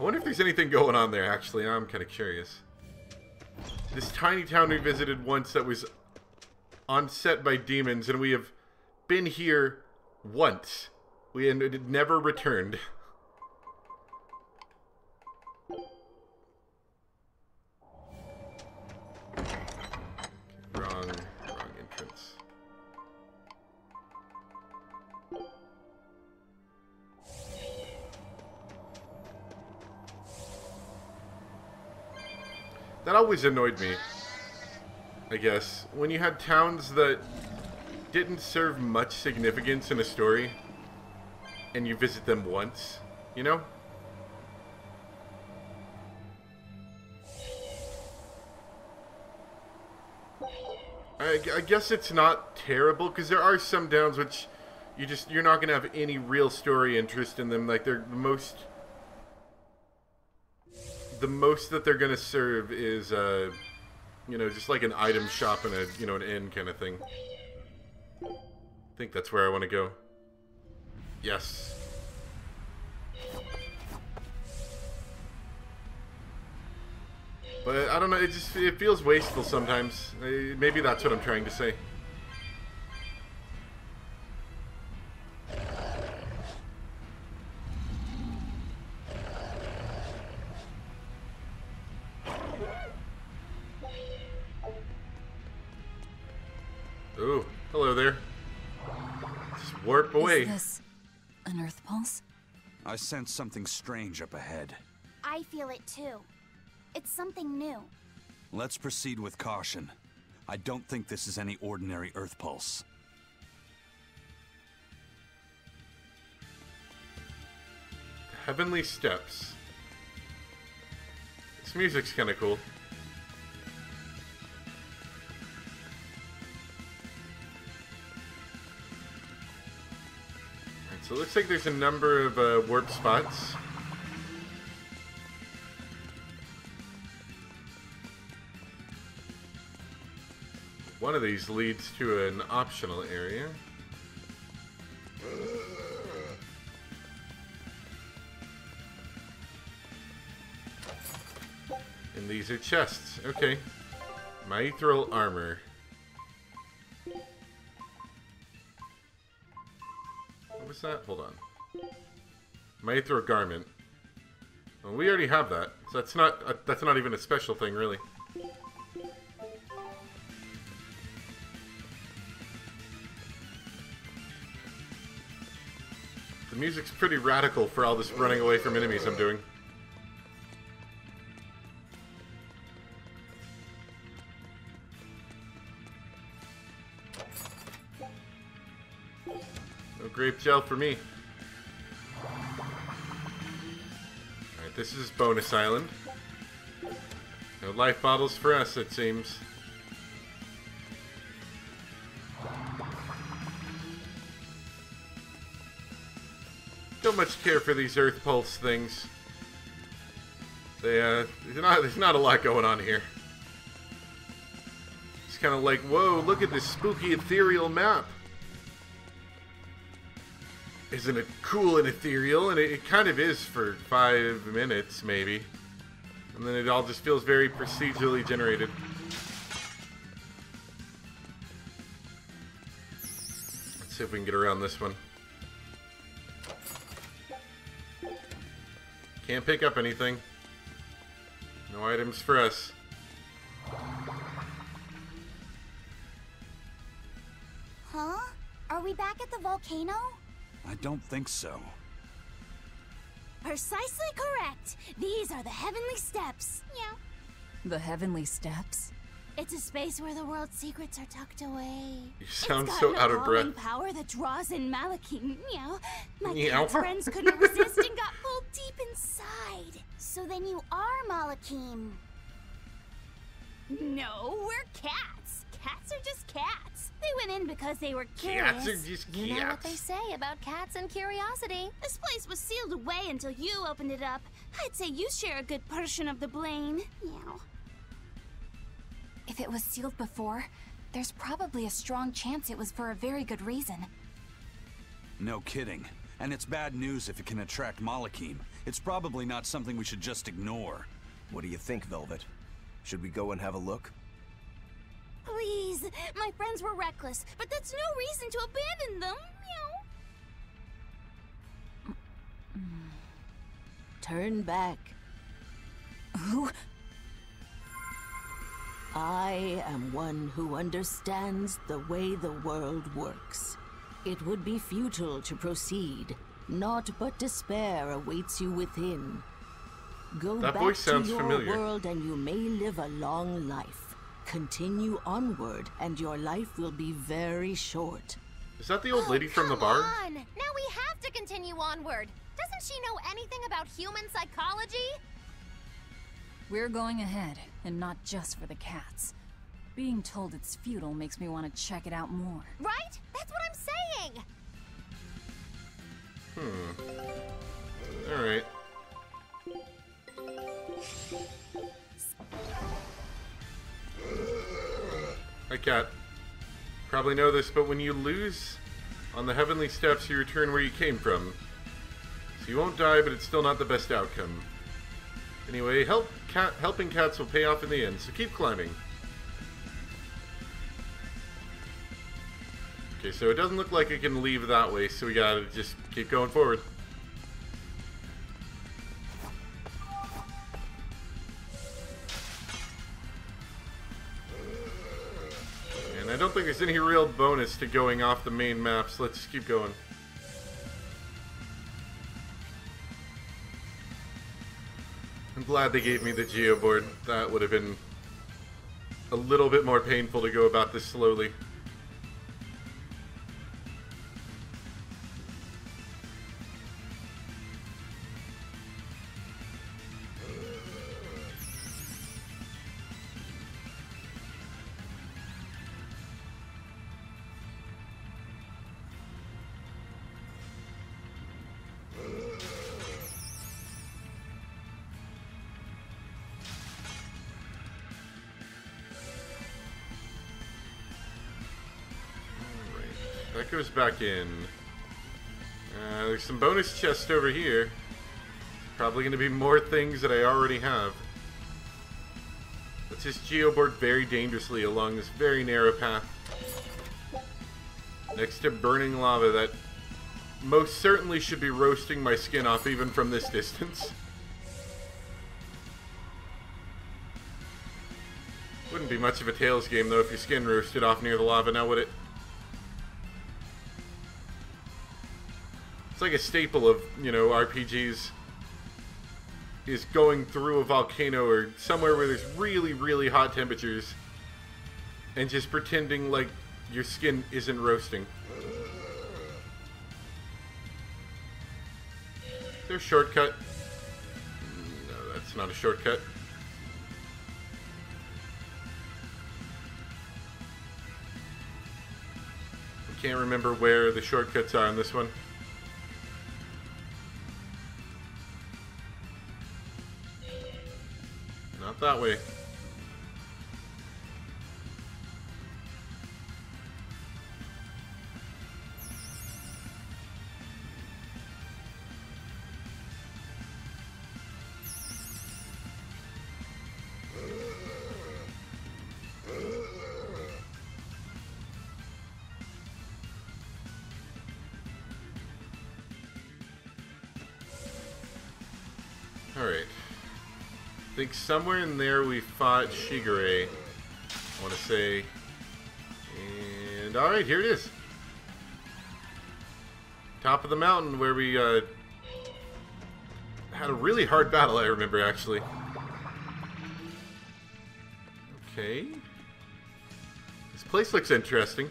I wonder if there's anything going on there, actually. I'm kind of curious. This tiny town we visited once that was on set by demons, and we have been here once. We had never returned. Wrong entrance. That always annoyed me, I guess. When you had towns that didn't serve much significance in a story, and you visit them once, you know? I guess it's not terrible, because there are some towns which you're not gonna have any real story interest in them. Like they're the most that they're gonna serve is you know, just like an item shop and a, you know, an inn kind of thing. I think that's where I want to go. Yes. But I don't know, it feels wasteful sometimes. Maybe that's what I'm trying to say. Ooh, hello there. Just warp away. Is this an Earth pulse? I sense something strange up ahead. I feel it too. It's something new. Let's proceed with caution. I don't think this is any ordinary Earth pulse. Heavenly Steps. This music's kind of cool. Alright, so it looks like there's a number of warp spots. One of these leads to an optional area. And these are chests. Okay. Mithril armor. What was that? Hold on. Mithril garment. Well, we already have that. So that's not even a special thing, really. The music's pretty radical for all this running away from enemies I'm doing. No grape gel for me. Alright, this is bonus island. No life bottles for us, it seems. Don't much care for these Earth Pulse things. There's not a lot going on here. It's kind of like, whoa, look at this spooky ethereal map. Isn't it cool and ethereal? And it kind of is for 5 minutes, maybe. And then it all just feels very procedurally generated. Let's see if we can get around this one. Can't pick up anything. No items for us. Huh? Are we back at the volcano? I don't think so. Precisely correct. These are the Heavenly Steps. Yeah. The Heavenly Steps? It's a space where the world's secrets are tucked away. You sound so out of breath. It's got an power that draws in Malakim. Meow. My Meow. cat's friends couldn't resist and got pulled deep inside. So then you are Malakim. No, we're cats. Cats are just cats. They went in because they were curious. Cats are just cats. You know what they say about cats and curiosity. This place was sealed away until you opened it up. I'd say you share a good portion of the blame. Meow. If it was sealed before, there's probably a strong chance it was for a very good reason. No kidding. And it's bad news if it can attract Malakim. It's probably not something we should just ignore. What do you think, Velvet? Should we go and have a look? Please, my friends were reckless, but that's no reason to abandon them. Meow. Turn back. Who? I am one who understands the way the world works. It would be futile to proceed. Naught but despair awaits you within. Go That back voice sounds to your familiar. world and you may live a long life. Continue onward and your life will be very short. Is that the old lady from the bar? Come on! Now we have to continue onward. Doesn't she know anything about human psychology? We're going ahead, and not just for the cats. Being told it's futile makes me want to check it out more. Right? That's what I'm saying! Alright. Hi, Cat. Probably know this, but when you lose on the heavenly steps, you return where you came from. So you won't die, but it's still not the best outcome. Anyway, helping cats will pay off in the end, so keep climbing. Okay, so it doesn't look like I can leave that way, so we gotta just keep going forward. And I don't think there's any real bonus to going off the main map, so let's just keep going. I'm glad they gave me the geoboard. That would have been a little bit more painful to go about this slowly. That goes back in. There's some bonus chests over here. Probably going to be more things that I already have. Let's just geoboard very dangerously along this very narrow path. Next to burning lava that most certainly should be roasting my skin off even from this distance. Wouldn't be much of a Tails game though if your skin roasted off near the lava, now would it? It's like a staple of, you know, RPGs, is going through a volcano or somewhere where there's really, really hot temperatures and just pretending like your skin isn't roasting. Is there a shortcut? No, that's not a shortcut. I can't remember where the shortcuts are on this one. Not that way. Alright. I think somewhere in there we fought Shigure, I want to say. And alright, here it is. Top of the mountain where we had a really hard battle, I remember, actually. Okay. This place looks interesting.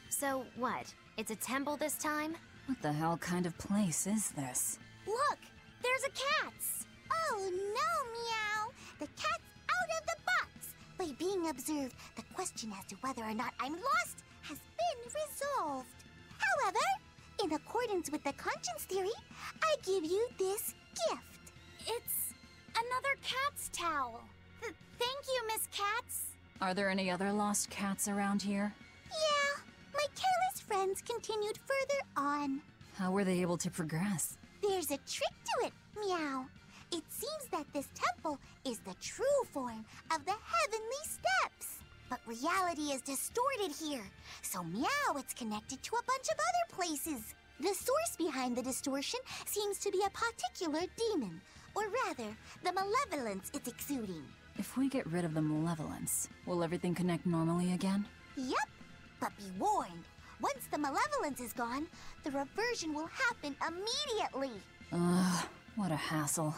So, what? It's a temple this time? What the hell kind of place is this? Look! There's a cat's! Oh no, Meow! The cat's out of the box! By being observed, the question as to whether or not I'm lost has been resolved. However, in accordance with the conscience theory, I give you this gift. It's another cat's towel. Thank you, Miss Cats. Are there any other lost cats around here? Yeah, my careless friends continued further on. How were they able to progress? There's a trick to it, Meow. It seems that this temple is the true form of the heavenly steps. But reality is distorted here. So Meow, it's connected to a bunch of other places. The source behind the distortion seems to be a particular demon. Or rather, the malevolence it's exuding. If we get rid of the malevolence, will everything connect normally again? Yep, but be warned. Once the malevolence is gone, the reversion will happen immediately. Ugh, what a hassle.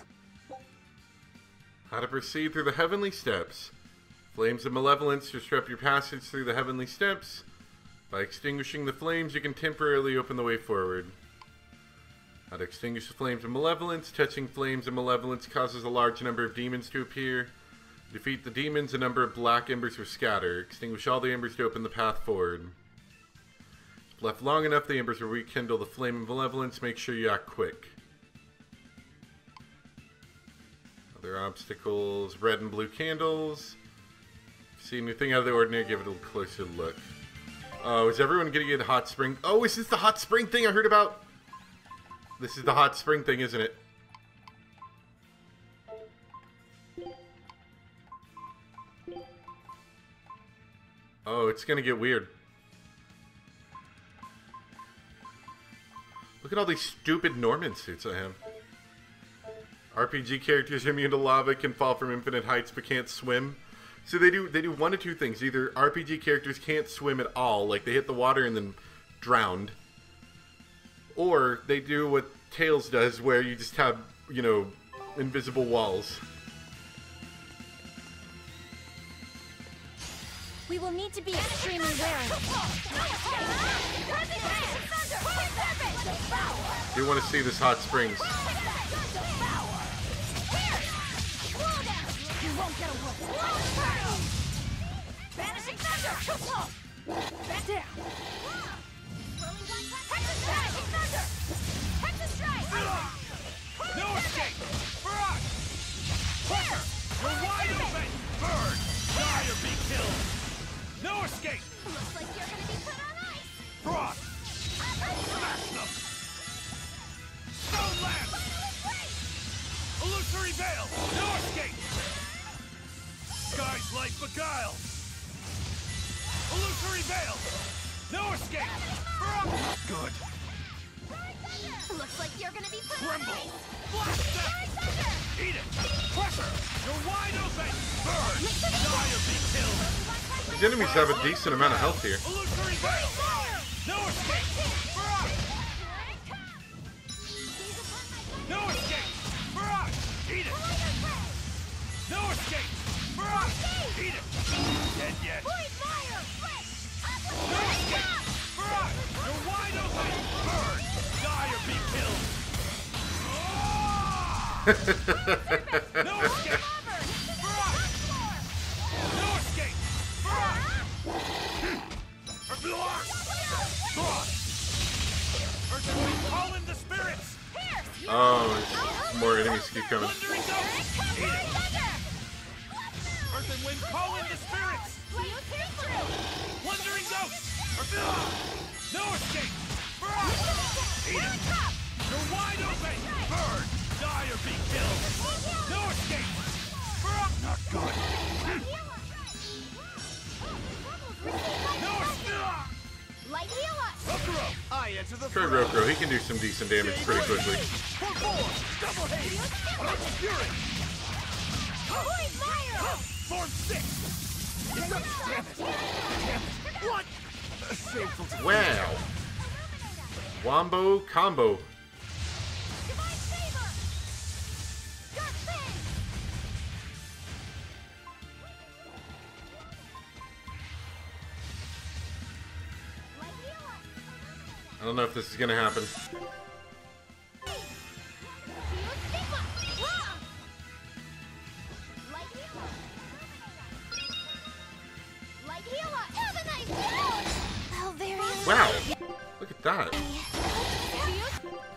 How to proceed through the heavenly steps. Flames of malevolence disrupt your passage through the heavenly steps. By extinguishing the flames, you can temporarily open the way forward. How to extinguish the flames of malevolence. Touching flames of malevolence causes a large number of demons to appear. Defeat the demons, a number of black embers will scatter. Extinguish all the embers to open the path forward. Left long enough, the embers will rekindle the flame of malevolence. Make sure you act quick. Other obstacles. Red and blue candles. See anything out of the ordinary, give it a closer look. Oh, is everyone gonna get a hot spring? Oh, is this the hot spring thing I heard about? This is the hot spring thing, isn't it? Oh, it's gonna get weird. Look at all these stupid Norman suits I have. RPG characters immune to lava, can fall from infinite heights but can't swim. So they do one of two things. Either RPG characters can't swim at all, like they hit the water and then drowned. Or they do what Tails does, where you just have, you know, invisible walls. We will need to be extremely wary. Do you want to see this hot springs? You won't get away. Vanishing thunder. Back down. Vanishing thunder. Texas strike. No escape! For us! Quicker! We're wide open! Burn! Die or be killed! No escape! Looks like you're gonna be put on ice. Frost! Smash them! Stone lance! Illusory veil! No escape! Sky's light beguile! Illusory veil! No escape! Good! Looks like you're gonna be put Tremble! on ice. Blast them! Eat it! Pressure! You're wide open! Burn! Die or be killed! These enemies have a decent amount of health here. Illusory veil! No escape! For us! No escape! For us! Eat it! No escape! For us! Eat it! Dead yet! No escape! For us! You're wide open! Burn! Die or be killed! No escape! For us! No escape! For us! Earth and wind, call in the spirits! Oh, more enemies keep coming. Wandering ghosts! Eat it! Earth and wind, call in the spirits! Wandering ghosts! No escape! For us! Eat it! You're wide open! Burn! Die or be killed! No escape! For us! Not good! No escape! Light heal us. Rokuro! I enter the Try Rokuro, he can do some decent damage pretty quickly. Double haze! Fury! Point fire! Form 6! Damn it! Damn it! What? A shameful defeat. Wow. Wombo combo. Divine favor. Dark fang. Light heal us. I don't know if this is gonna happen. Wow, look at that.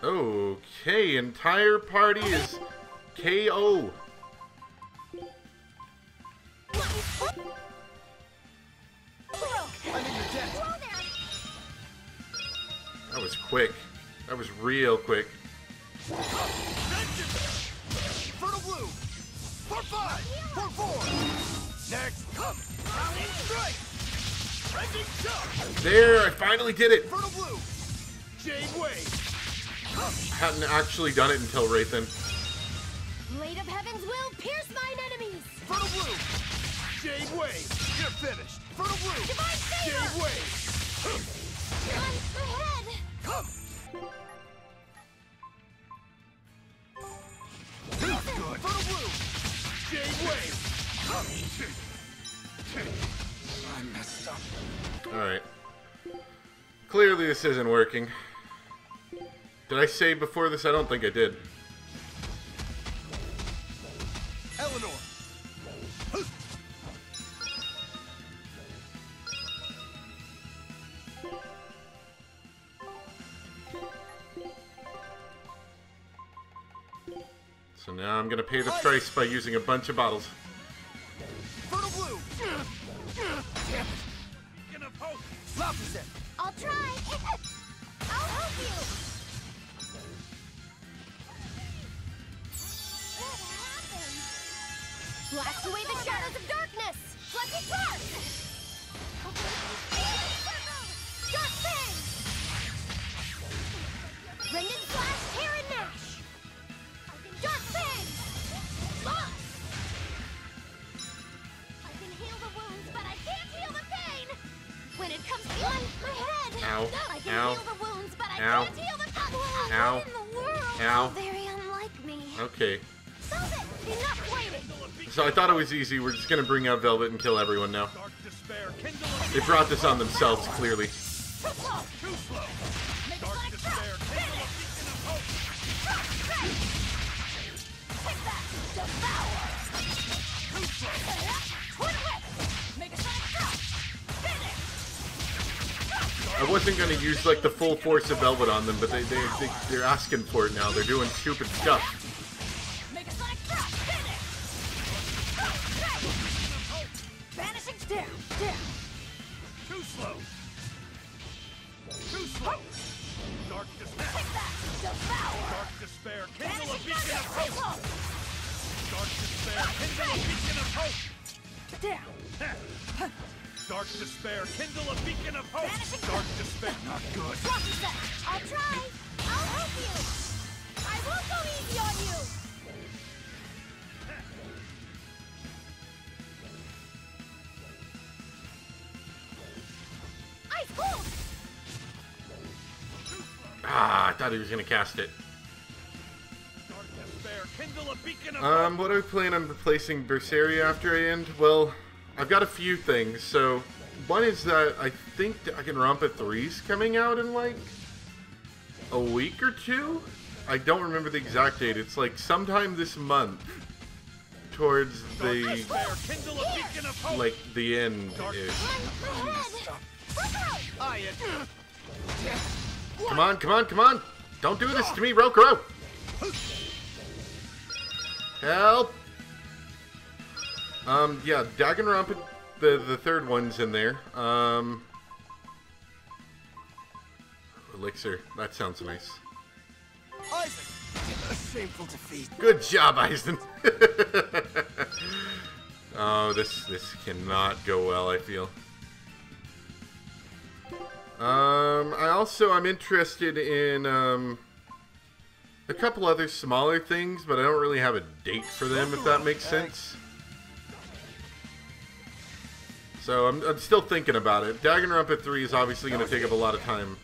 Okay, entire party is KO. That was quick. That was real quick. Fertile blue! For 5! For 4! Next! Come! Rounding strike! Rending jump! There, I finally did it! Fertile blue! Jade wave! I hadn't actually done it until right then. Blade of Heaven's will pierce mine enemies. Fertile blue! Jade wave! You're finished! Fertile blue! Divine favor! Jade wave! On ahead. Come! Good! Fertile blue! Jade wave! Come! I messed up. Alright. Clearly this isn't working. Did I save before this? I don't think I did. Eleanor! gonna pay the price by using a bunch of bottles. Fertile Blue! Damn it! Beacon of Hope! Lobster's it! I'll try. I'll help you. What happened? Blast away the shadows of darkness! Lucky Spark! Dark Fang! Rendon Slash, Tear and Mash! Dark Fang! Lost! I can heal the wounds, but I can't heal the pain! When it comes to My head! Ow. I can Ow. heal the wounds, but I Ow. can't heal the pain! Ow. What in the world? Ow. Very unlike me. Okay. Stop it! Enough waiting! So I thought it was easy. We're just gonna bring out Velvet and kill everyone now. Dark Despair, kindle a They brought this on themselves, clearly. Too slow! Dark Despair, kindle a beacon of hope! Take that! Devour! Too slow! Twin whip! Make a sonic drop! Finish! I wasn't gonna use like the full force of Velvet on them, but they're asking for it now. They're doing stupid stuff. Make a sonic drop! Finish! Vanishing down! Down! Too slow! Too slow! Dark Despair! Take that! Devour! Dark Despair, kindle a Vanishing beacon of thunder! hope! Dark Despair, kindle a beacon of hope! Down! Dark Despair, kindle a beacon of hope! Dark Despair, not good! Lucky Set! I'll try! I'll help you! I won't go easy on you! Ice Cold! Ah, I thought he was gonna cast it. Dark Despair, kindle a beacon of hope! What do I plan on replacing Berseria after I end? Well, I've got a few things. So, one is that I think Danganronpa 3's coming out in like a week or two. I don't remember the exact date. It's like sometime this month, towards Dark the Despair, kindle a beacon of hope! like the end-ish. My head! Come on, come on, come on! Don't do this to me, Rokuro! Help! Yeah, Danganronpa, the third one's in there. Elixir, that sounds nice. Isaac! A shameful defeat. Good job, Eisen! Oh, this cannot go well, I feel. I'm interested in, a couple other smaller things, but I don't really have a date for them, if that makes sense. So, I'm still thinking about it. Danganronpa 3 is obviously going to take up a lot of time.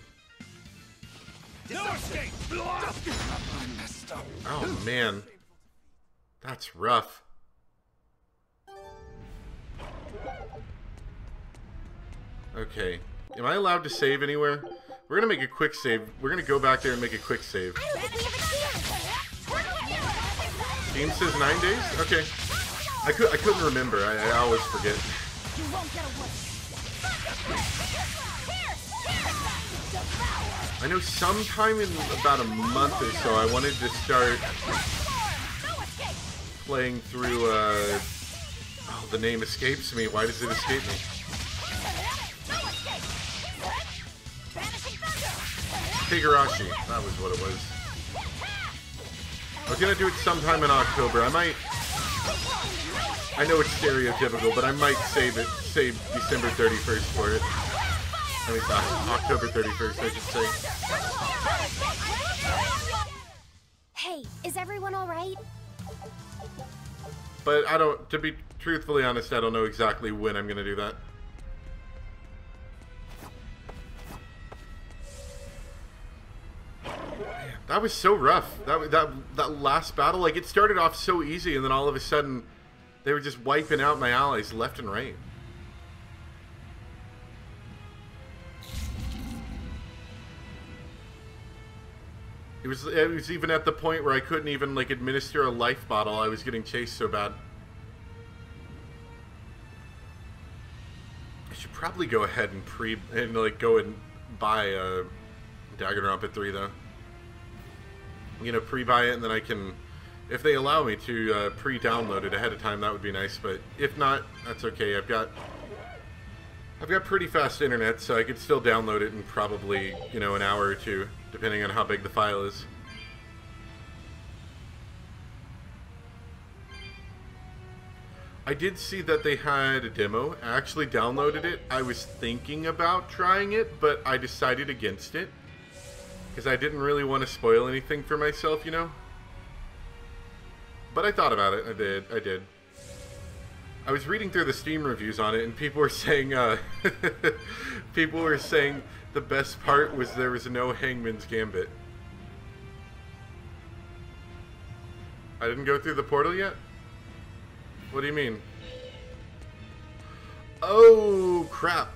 No escape! I messed up. Oh, man. That's rough. Okay. Am I allowed to save anywhere? We're going to make a quick save. We're going to go back there and make a quick save. Game says 9 days? Okay. I couldn't remember. I always forget. You won't get away! I know sometime in about a month or so I wanted to start playing through, oh, the name escapes me. Why does it escape me? Higurashi. That was what it was. I was gonna do it sometime in October. I know it's stereotypical, but I might save December 31st for it. I mean, October 31st, I should say. Hey, is everyone alright? But to be truthfully honest, I don't know exactly when I'm gonna do that. Man, that was so rough. That last battle, like, it started off so easy, and then all of a sudden, they were just wiping out my allies left and right. It was even at the point where I couldn't even, like, administer a life bottle. I was getting chased so bad. I should probably go ahead and go and buy Danganronpa 3 though. You know, pre-buy it, and then I can If they allow me to pre-download it ahead of time, that would be nice. But if not, that's okay. I've got pretty fast internet, so I could still download it in probably, you know, an hour or two, depending on how big the file is. I did see that they had a demo. I actually downloaded it. I was thinking about trying it, but I decided against it. Because I didn't really want to spoil anything for myself, you know? But I thought about it. I did. I was reading through the Steam reviews on it, and people were saying, the best part was there was no Hangman's Gambit. I didn't go through the portal yet? What do you mean? Oh, crap.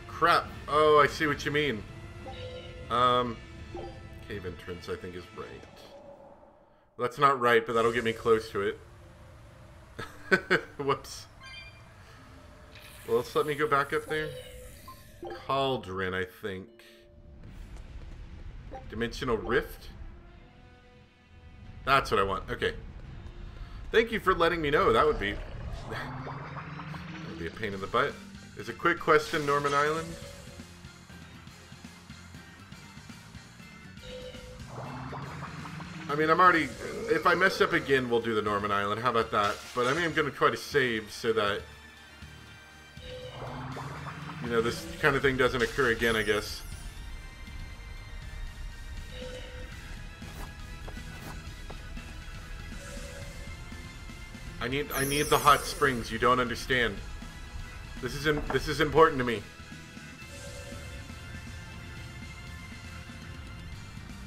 Crap. Oh, I see what you mean. Cave entrance, I think, is right. Well, that's not right, but that'll get me close to it. Whoops. Well, let's let me go back up there. Cauldron, I think. Dimensional Rift? That's what I want. Okay. Thank you for letting me know. That would be a pain in the butt. There's a quick question, Norman Island. I mean, I'm already... If I mess up again, we'll do the Norman Island. How about that? But I mean, I'm going to try to save so that, you know, this kind of thing doesn't occur again, I guess. I need the hot springs. You don't understand. This is important to me.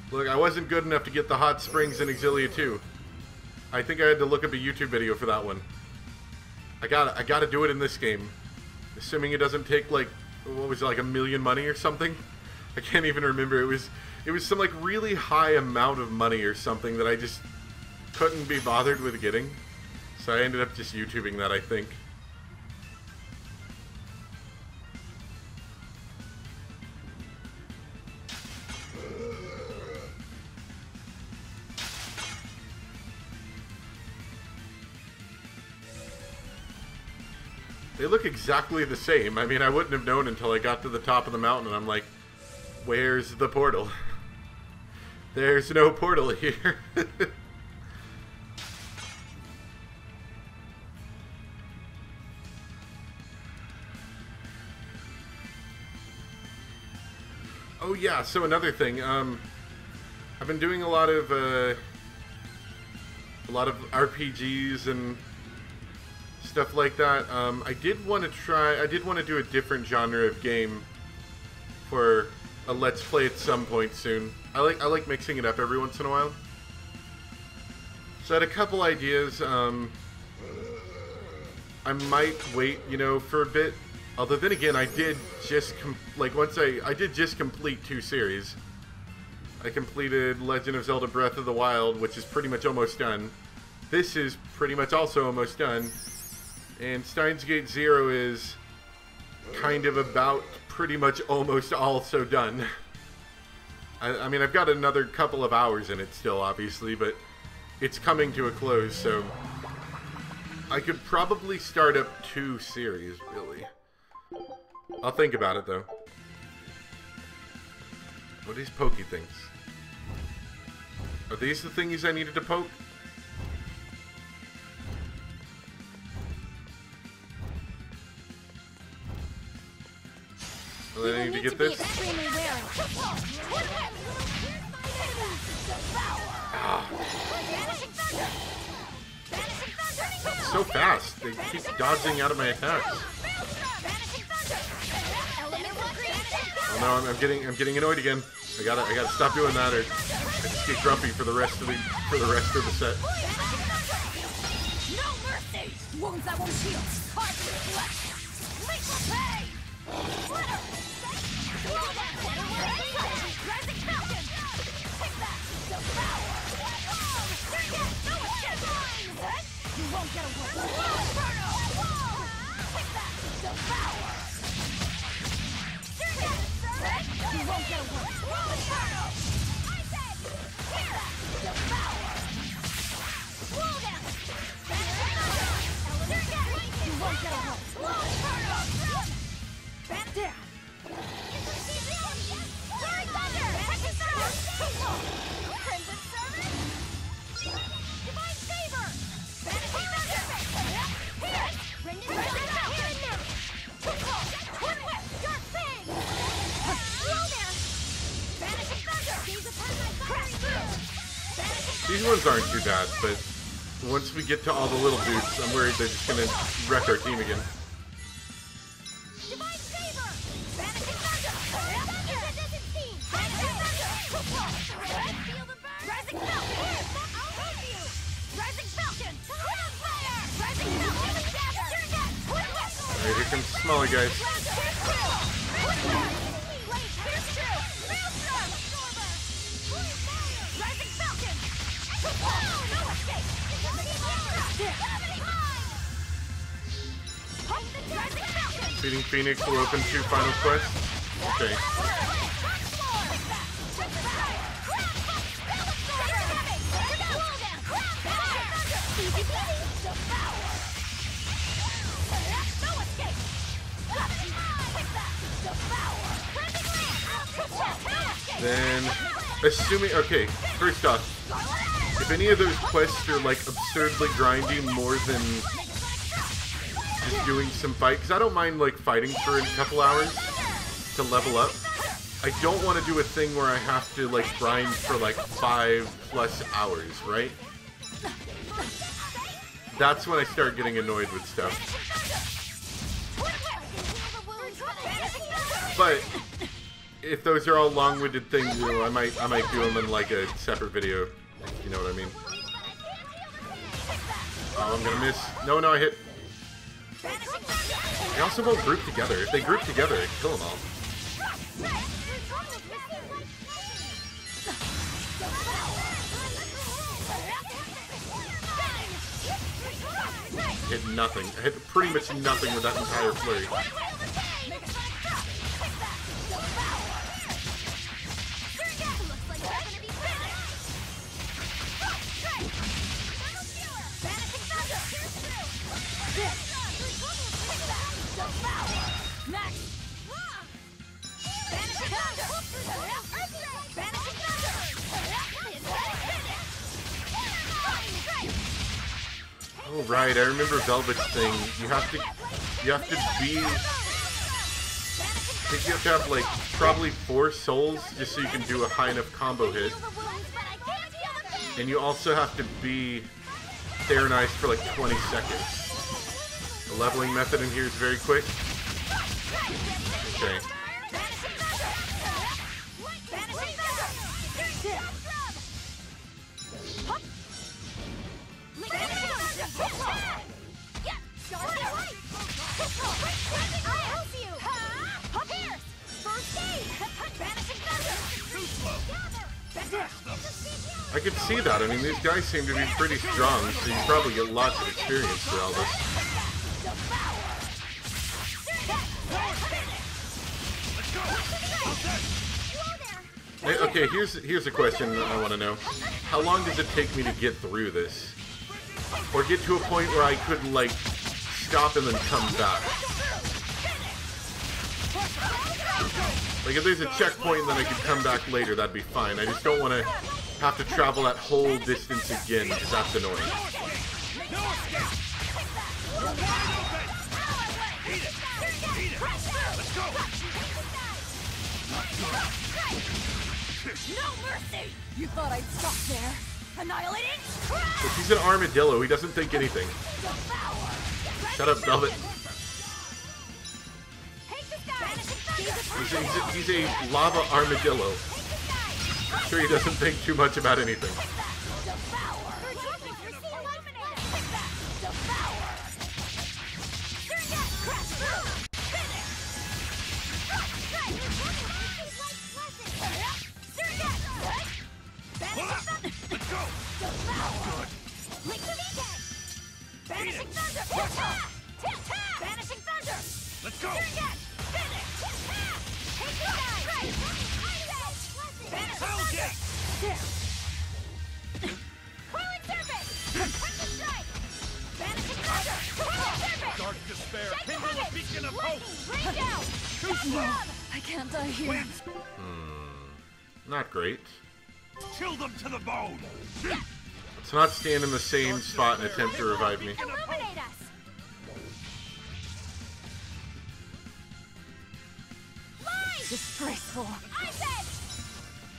Look, I wasn't good enough to get the hot springs in Exilia 2. I think I had to look up a YouTube video for that one. I gotta do it in this game. Assuming it doesn't take, like, what was it, like $1 million money or something? I can't even remember. It was some, like, really high amount of money or something that I just couldn't be bothered with getting. So I ended up just YouTubing that, I think. They look exactly the same. I mean, I wouldn't have known until I got to the top of the mountain and I'm like, where's the portal? There's no portal here. Oh yeah, so another thing, I've been doing a lot of RPGs and stuff like that. I did want to do a different genre of game for a Let's Play at some point soon. I like mixing it up every once in a while. So I had a couple ideas. I might wait, you know, for a bit. Although then again, I did just complete 2 series. I completed Legend of Zelda Breath of the Wild, which is pretty much almost done. This is pretty much also almost done. And Steins Gate Zero is kind of about pretty much almost also done. I mean, I've got another couple of hours in it still, obviously, but it's coming to a close, so I could probably start up 2 series, really. I'll think about it, though. What are these pokey things? Are these the thingies I needed to poke? Well, then I need to get this. So fast. They keep dodging out of my attacks. Oh no, I'm getting annoyed again. I gotta stop doing that, or I just get grumpy for the rest of the set. No mercy! Wounds that won't heal. Hard to reflect. Make for pay! Splitter! Rising Falcon! Take that! Devour! No escape! You won't get away! Inferno! Take that! Devour! You won't get away! Inferno! I said, here! Devour! These ones aren't too bad, but once we get to all the little dudes, I'm worried they're just gonna wreck our team again. Alright, here comes the smaller guys. Beating Phoenix will open 2 final quests. Okay. Then, assuming, okay, first off, if any of those quests are like absurdly grindy more than just doing some fight, because I don't mind like fighting for a couple hours to level up. I don't want to do a thing where I have to like grind for like 5+ hours, right? That's when I start getting annoyed with stuff. But if those are all long-winded things, you know, I might do them in like a separate video. You know what I mean? Oh, I'm gonna miss. No, I hit. They also won't group together. If they group together, I kill them all. Hit nothing. I hit pretty much nothing with that entire flurry. Oh right, I remember Velvet's thing. You have to be. I think you have to have like probably 4 souls just so you can do a high enough combo hit. And you also have to be Theronized for like 20 seconds. The leveling method in here is very quick. Okay. I could see that. I mean, these guys seem to be pretty strong, so you probably get lots of experience through all this. Hey, okay, here's a question I want to know. How long does it take me to get through this? Or get to a point where I could, like, stop and then come back? Like, if there's a checkpoint and then I could come back later, that'd be fine. I just don't want to have to travel that whole distance again, because that's annoying. No mercy! You thought I'd stop there? Annihilating? But he's an armadillo. He doesn't think anything. Shut up, Velvet. He's a lava armadillo. I'm sure he doesn't think too much about anything. Let's go! Hellgate! dark despair, kindle a beacon of hope! Rain down! Too slow! I can't die here. Not great. Chill them to the bone! Let's not stand in the same spot and attempt to revive me. Illuminate us! Light! Disgraceful. I said!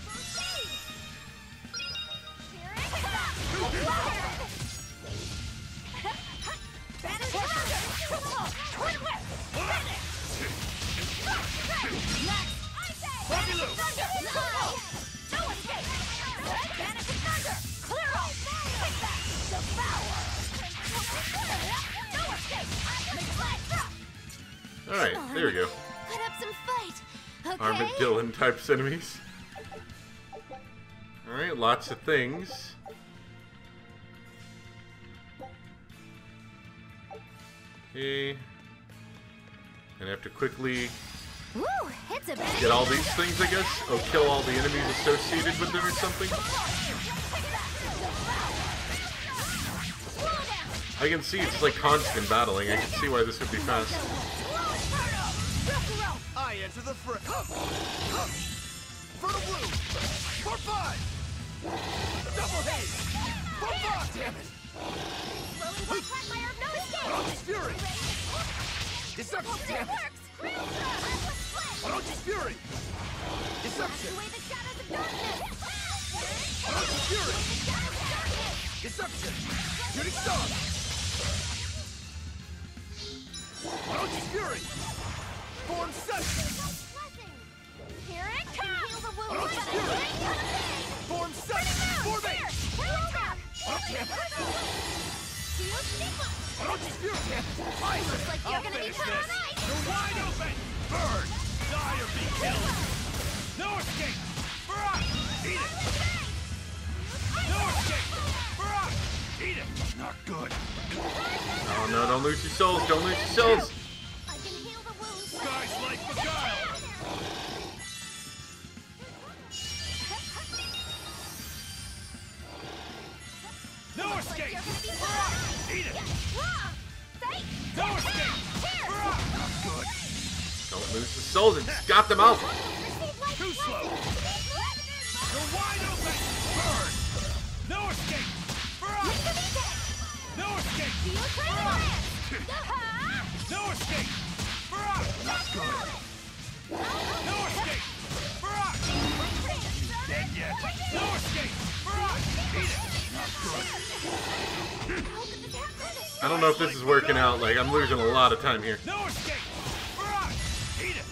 Proceed! Here it comes! Banish Twin whip! Next! I said! Bobby-Loo! No escape! Banish thunder! Clear out! Take that! Devour! No escape! Make flat drop! Alright, there we go. Put up some fight, okay? Armadillo types enemies. Alright, lots of things. Okay. And I have to quickly Ooh, it's a get all these things, I guess. Oh, kill all the enemies associated with them or something. I can see it's like constant battling. I can see why this would be fast. I enter the front. For the blue. For 5. Double haze. For 5. Damn it. Prodigy's fury. Deception. Damn it. Prodigy's fury. Deception. Prodigy's fury. Deception. Shooting star. Prodigy's fury. Form set. Here it comes! Prodigy's fury. Form set. Form 8. Oh, damn it. Prodigy's fury. Looks like you're gonna be Finish caught on this. ice! You're wide open. Burn. Die or be killed. No escape. Brock. Eat it. No escape. Brock. Eat it. Not good. Oh no, don't lose your souls, don't lose your souls! I can heal the wounds. Skies like beguile. No escape. Brock. Eat it. No escape. Brock. Not good. Don't lose the souls, it just got them out! Too slow. You're wide open. Burn. No escape. Brock. No escape. Brock. No escape. Brock. Not good. No escape. Brock. Dead yet. No escape. Brock. Eat it. Not good. I don't know if this is working out, like, I'm losing a lot of time here. No escape. Brock. Eat it.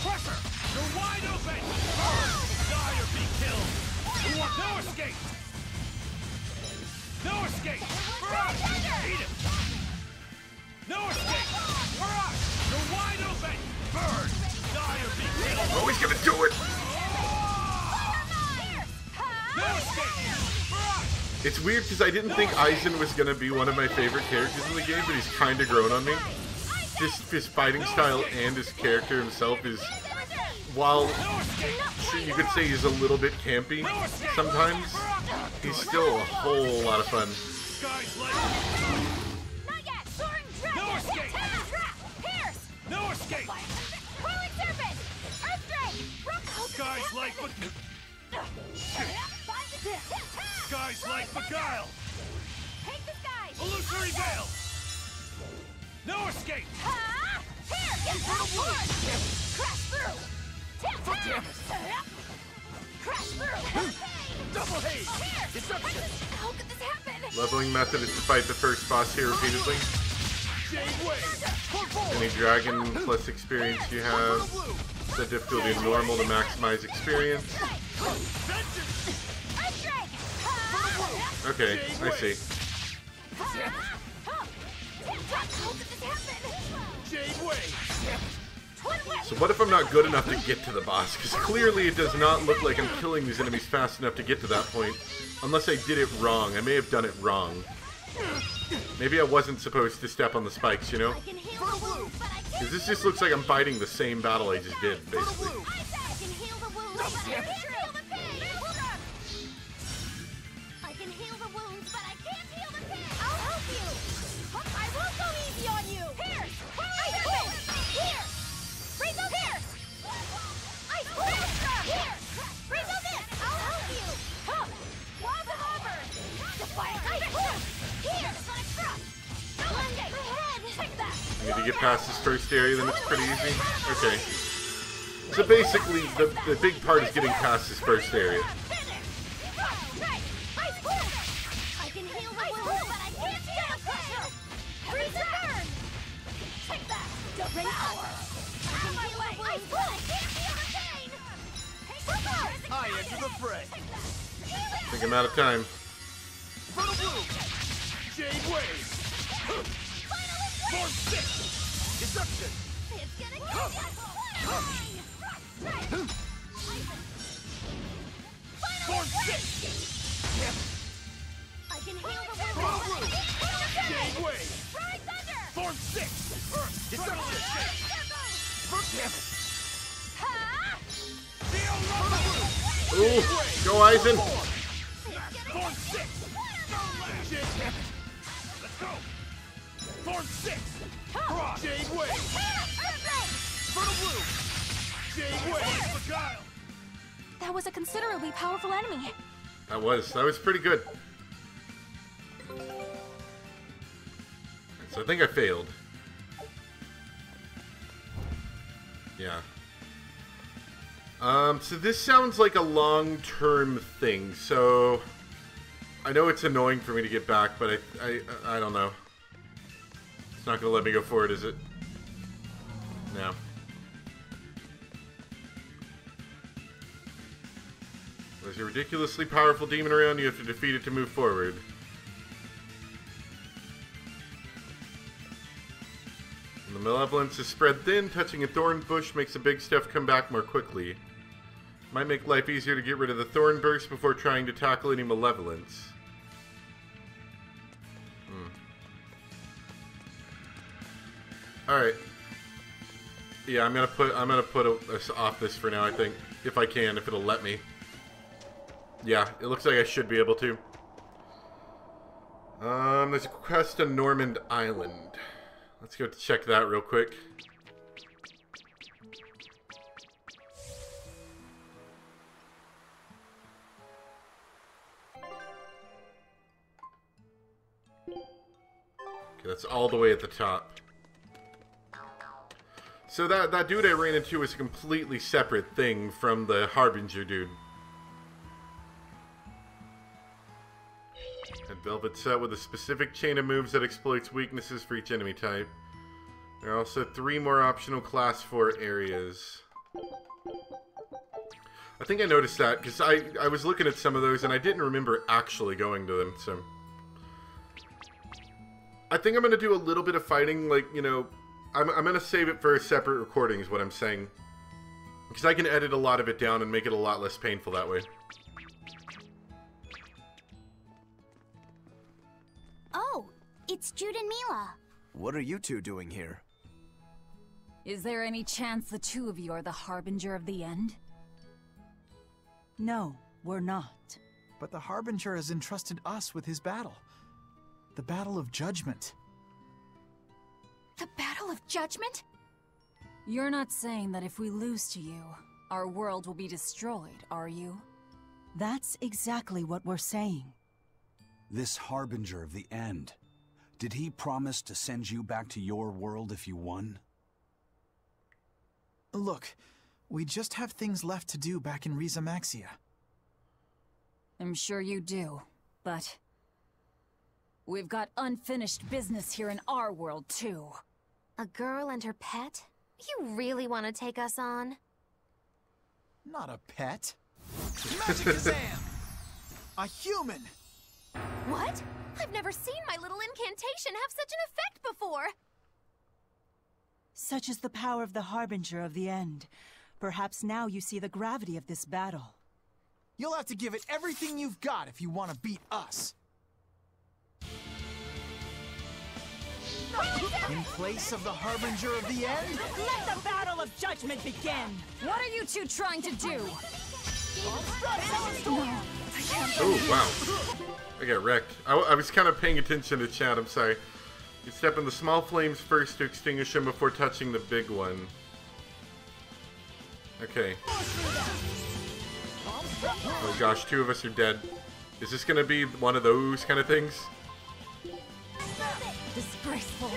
Pressure. You're wide open. Burn. Die or be killed. No escape. No escape. Brock. Eat it. No escape. Brock. You're wide open. Burn. Die or be killed. Oh, he's gonna do it! No escape. Brock. It's weird because I didn't think Aizen was gonna be one of my favorite characters in the game, but he's kinda grown on me. Just his fighting style and his character himself is, while you could say he's a little bit campy sometimes, he's still a whole lot of fun. Skies like. Not yet! Soaring dragon! No escape. Trap! Pierce! No escape. Coiling serpent! Earthdrake! Skies like Skies like beguile. Take the skies! Illusory veil. No escape. Ha! Here! Get forward! Crash through! Damn it. Crash through! Double haze. Deception. How could this happen? Leveling method is to fight the first boss here repeatedly. Jade wave. Any dragon plus experience you have, set difficulty to normal to maximize experience. Okay, I see. Jade wave. So what if I'm not good enough to get to the boss? Because clearly it does not look like I'm killing these enemies fast enough to get to that point. Unless I did it wrong. I may have done it wrong. Maybe I wasn't supposed to step on the spikes, you know? Because this just looks like I'm fighting the same battle I just did, basically. I will go easy on you! Pierce! You need to get past this first area, then it's pretty easy. Okay. So basically, the big part is getting past this first area. I can heal the wound, but I can't feel the pressure. Freeze and burn. Take that. Devour. Out of my way. I can't feel the pain. I enter the fray. I think I'm out of time. Fertile Bloom. Jade Wave. Form 6. Deception. It's gonna get you. Form 6. I can heal the Fertile wound. Bloom. Jade Wave. Try thunder. Form 6. Earth. Deception. Ooh, go Eisen. Form 6. Jade. Let's go. Form 6. Jade Wave. Fertile Bloom. Jade Wave. Beguile. That was a considerably powerful enemy. That was pretty good. So I think I failed. Yeah. So this sounds like a long-term thing, so I know it's annoying for me to get back, but I don't know. It's not gonna let me go forward, is it? No. There's a ridiculously powerful demon around, you have to defeat it to move forward. When the malevolence is spread thin, touching a thorn bush makes the big stuff come back more quickly. Might make life easier to get rid of the thorn burst before trying to tackle any malevolence. Alright. Yeah, I'm gonna put us off this for now, I think. If I can, if it'll let me. Yeah, it looks like I should be able to. There's a quest on Normand Island. Let's go check that real quick. Okay, that's all the way at the top. So that dude I ran into is a completely separate thing from the Harbinger dude. And Velvet set with a specific chain of moves that exploits weaknesses for each enemy type. There are also 3 more optional class 4 areas. I think I noticed that because I was looking at some of those and I didn't remember actually going to them, so I think I'm going to do a little bit of fighting, like, you know, I'm going to save it for a separate recording is what I'm saying. Because I can edit a lot of it down and make it a lot less painful that way. Oh, it's Jude and Mila. What are you two doing here? Is there any chance the two of you are the Harbinger of the End? No, we're not. But the Harbinger has entrusted us with his battle. The Battle of Judgment. The Battle of Judgment? You're not saying that if we lose to you, our world will be destroyed, are you? That's exactly what we're saying. This Harbinger of the End, did he promise to send you back to your world if you won? Look, we just have things left to do back in Riza Maxia. I'm sure you do, but we've got unfinished business here in our world, too. A girl and her pet? You really want to take us on? Not a pet. Magic Kazam! A human! What? I've never seen my little incantation have such an effect before! Such is the power of the Harbinger of the End. Perhaps now you see the gravity of this battle. You'll have to give it everything you've got if you want to beat us. In place of the Harbinger of the End? Let the Battle of Judgment begin! What are you two trying to do? Oh, wow. I got wrecked. I was kind of paying attention to chat, I'm sorry. You step in the small flames first to extinguish them before touching the big one. Okay. Oh gosh, 2 of us are dead. Is this gonna be one of those kind of things? Disgraceful.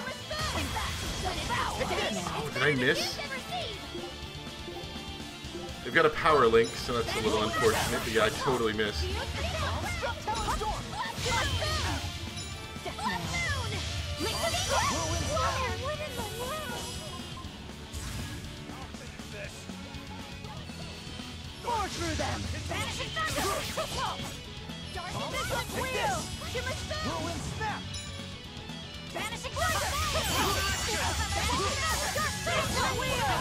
Oh, did I miss? They've got a power link, so that's a little unfortunate, but yeah, I totally missed. Forge through them! Vanishing thunder! Dark wheel! Shimmer spin! Whirlwind snap! Vanishing thunder! Dark wheel!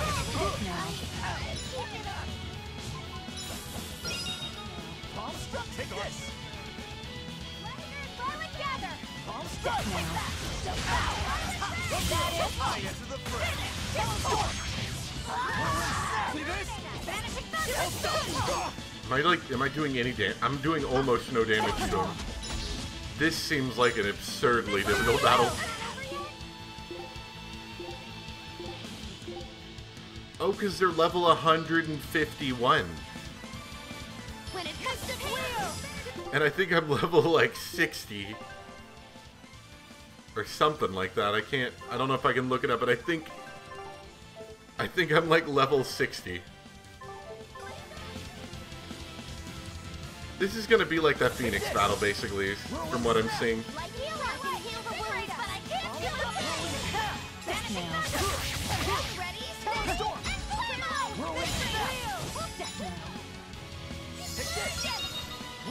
Palm struck! Take this! Garlic gather! Palm struck! That is fire to the front! See this? Vanishing thunder! Am I doing any damage? I'm doing almost no damage to him. This seems like an absurdly difficult battle. Oh, because they're level 151. And I think I'm level like 60. Or something like that. I don't know if I can look it up, but I think I'm like level 60. This is gonna be like that Phoenix battle, basically, from what I'm seeing.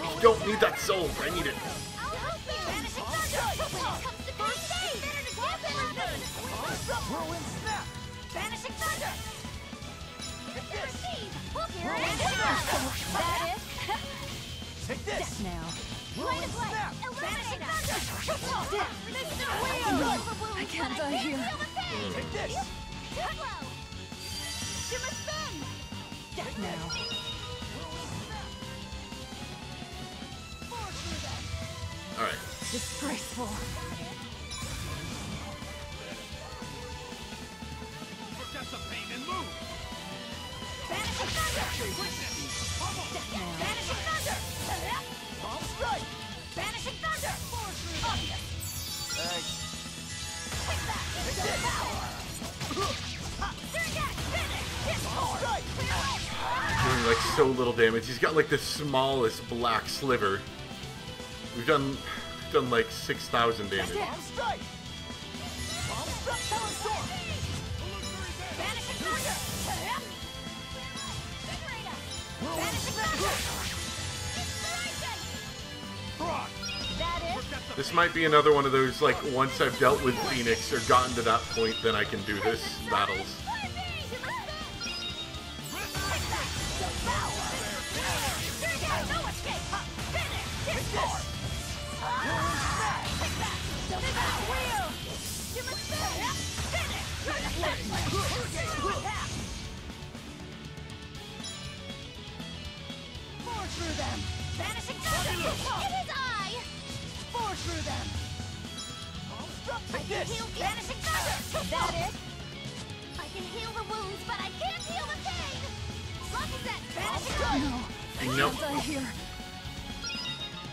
I don't need that soul, I need it. Vanishing thunder! Take this! Death now. Whirlwind snap! Vanishing thunder! Mr. Wheel! I can't die here. Take this! Shimmer spin! Death now. Alright. Disgraceful. Forget the pain and move! Vanishing thunder! Death now. Vanishing thunder! Palm strike! Vanishing thunder! Obvious! Thanks. Take that! Doing like so little damage. He's got like the smallest black sliver. We've done like 6,000 damage. Palm strike! Palm struck! Talon storm! Vanishing thunder! Vanishing thunder! This might be another one of those, like, once I've dealt with Phoenix or gotten to that point, then I can do this battles. Forge through them! Vanishing thunder! It is I! Forge through them! Take this! Vanishing thunder! That it? I can heal the wounds, but I can't heal the pain! Lock is that vanishing thunder! thunder! I Nope. can't die here.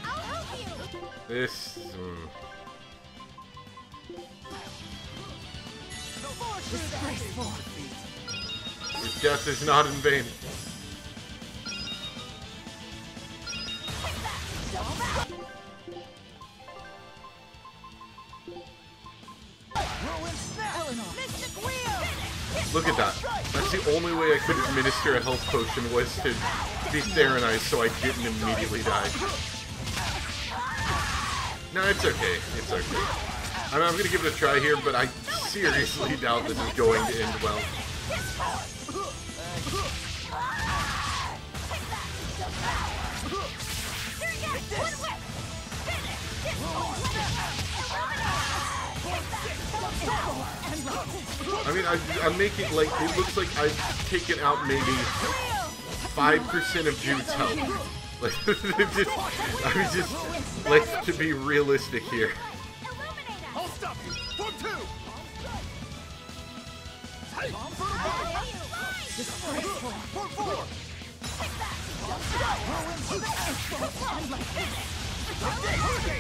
I'll help you! This... Disgraceful. Your death is not in vain. Look at that. That's the only way I could administer a health potion was to be Theronized so I didn't immediately die. No, it's okay. It's okay. I'm gonna give it a try here, but I seriously doubt this is going to end well. I mean, I'm making, like, it looks like I've taken out maybe 5% of Jude's health. Like, I mean, just, like, to be realistic here. I'll stop you! Form 2! Disgraceful. Form 4!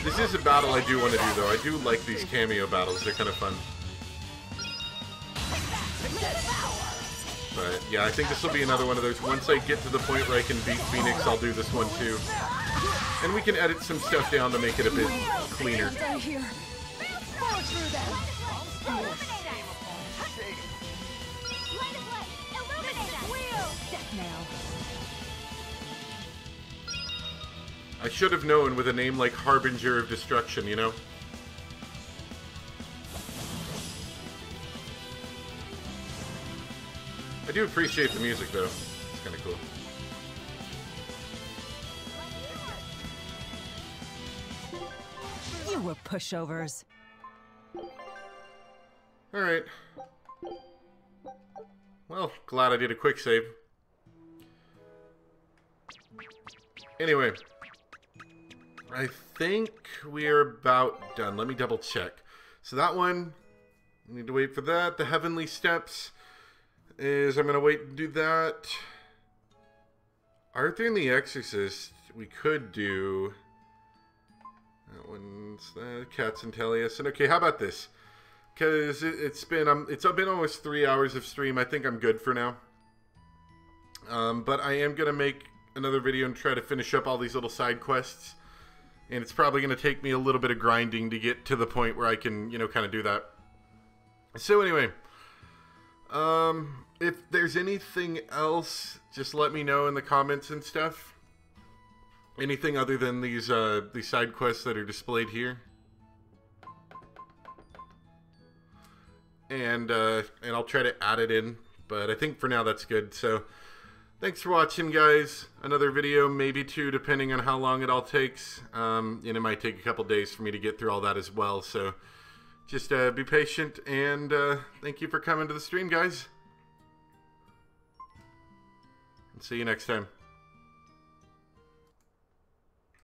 This is a battle I do want to do, though. I do like these cameo battles. They're kind of fun. But, yeah, I think this will be another one of those. Once I get to the point where I can beat Phoenix, I'll do this one, too. And we can edit some stuff down to make it a bit cleaner. I should have known with a name like Harbinger of Destruction, you know? I do appreciate the music, though. It's kind of cool. You were pushovers. Alright. Well, glad I did a quick save. Anyway. I think we are about done. Let me double check. So that one, I need to wait for that. The Heavenly Steps is, I'm going to wait and do that. Arthur and the Exorcist, we could do. That one's Cats and Taliesin. Okay, how about this? Because it's been almost 3 hours of stream. I think I'm good for now. But I am going to make another video and try to finish up all these little side quests. And it's probably going to take me a little bit of grinding to get to the point where I can, you know, kind of do that. So anyway, if there's anything else, just let me know in the comments and stuff. Anything other than these side quests that are displayed here. And I'll try to add it in. But I think for now that's good. So thanks for watching, guys. Another video, maybe two, depending on how long it all takes. And it might take a couple days for me to get through all that as well. So just be patient, and thank you for coming to the stream, guys. And see you next time.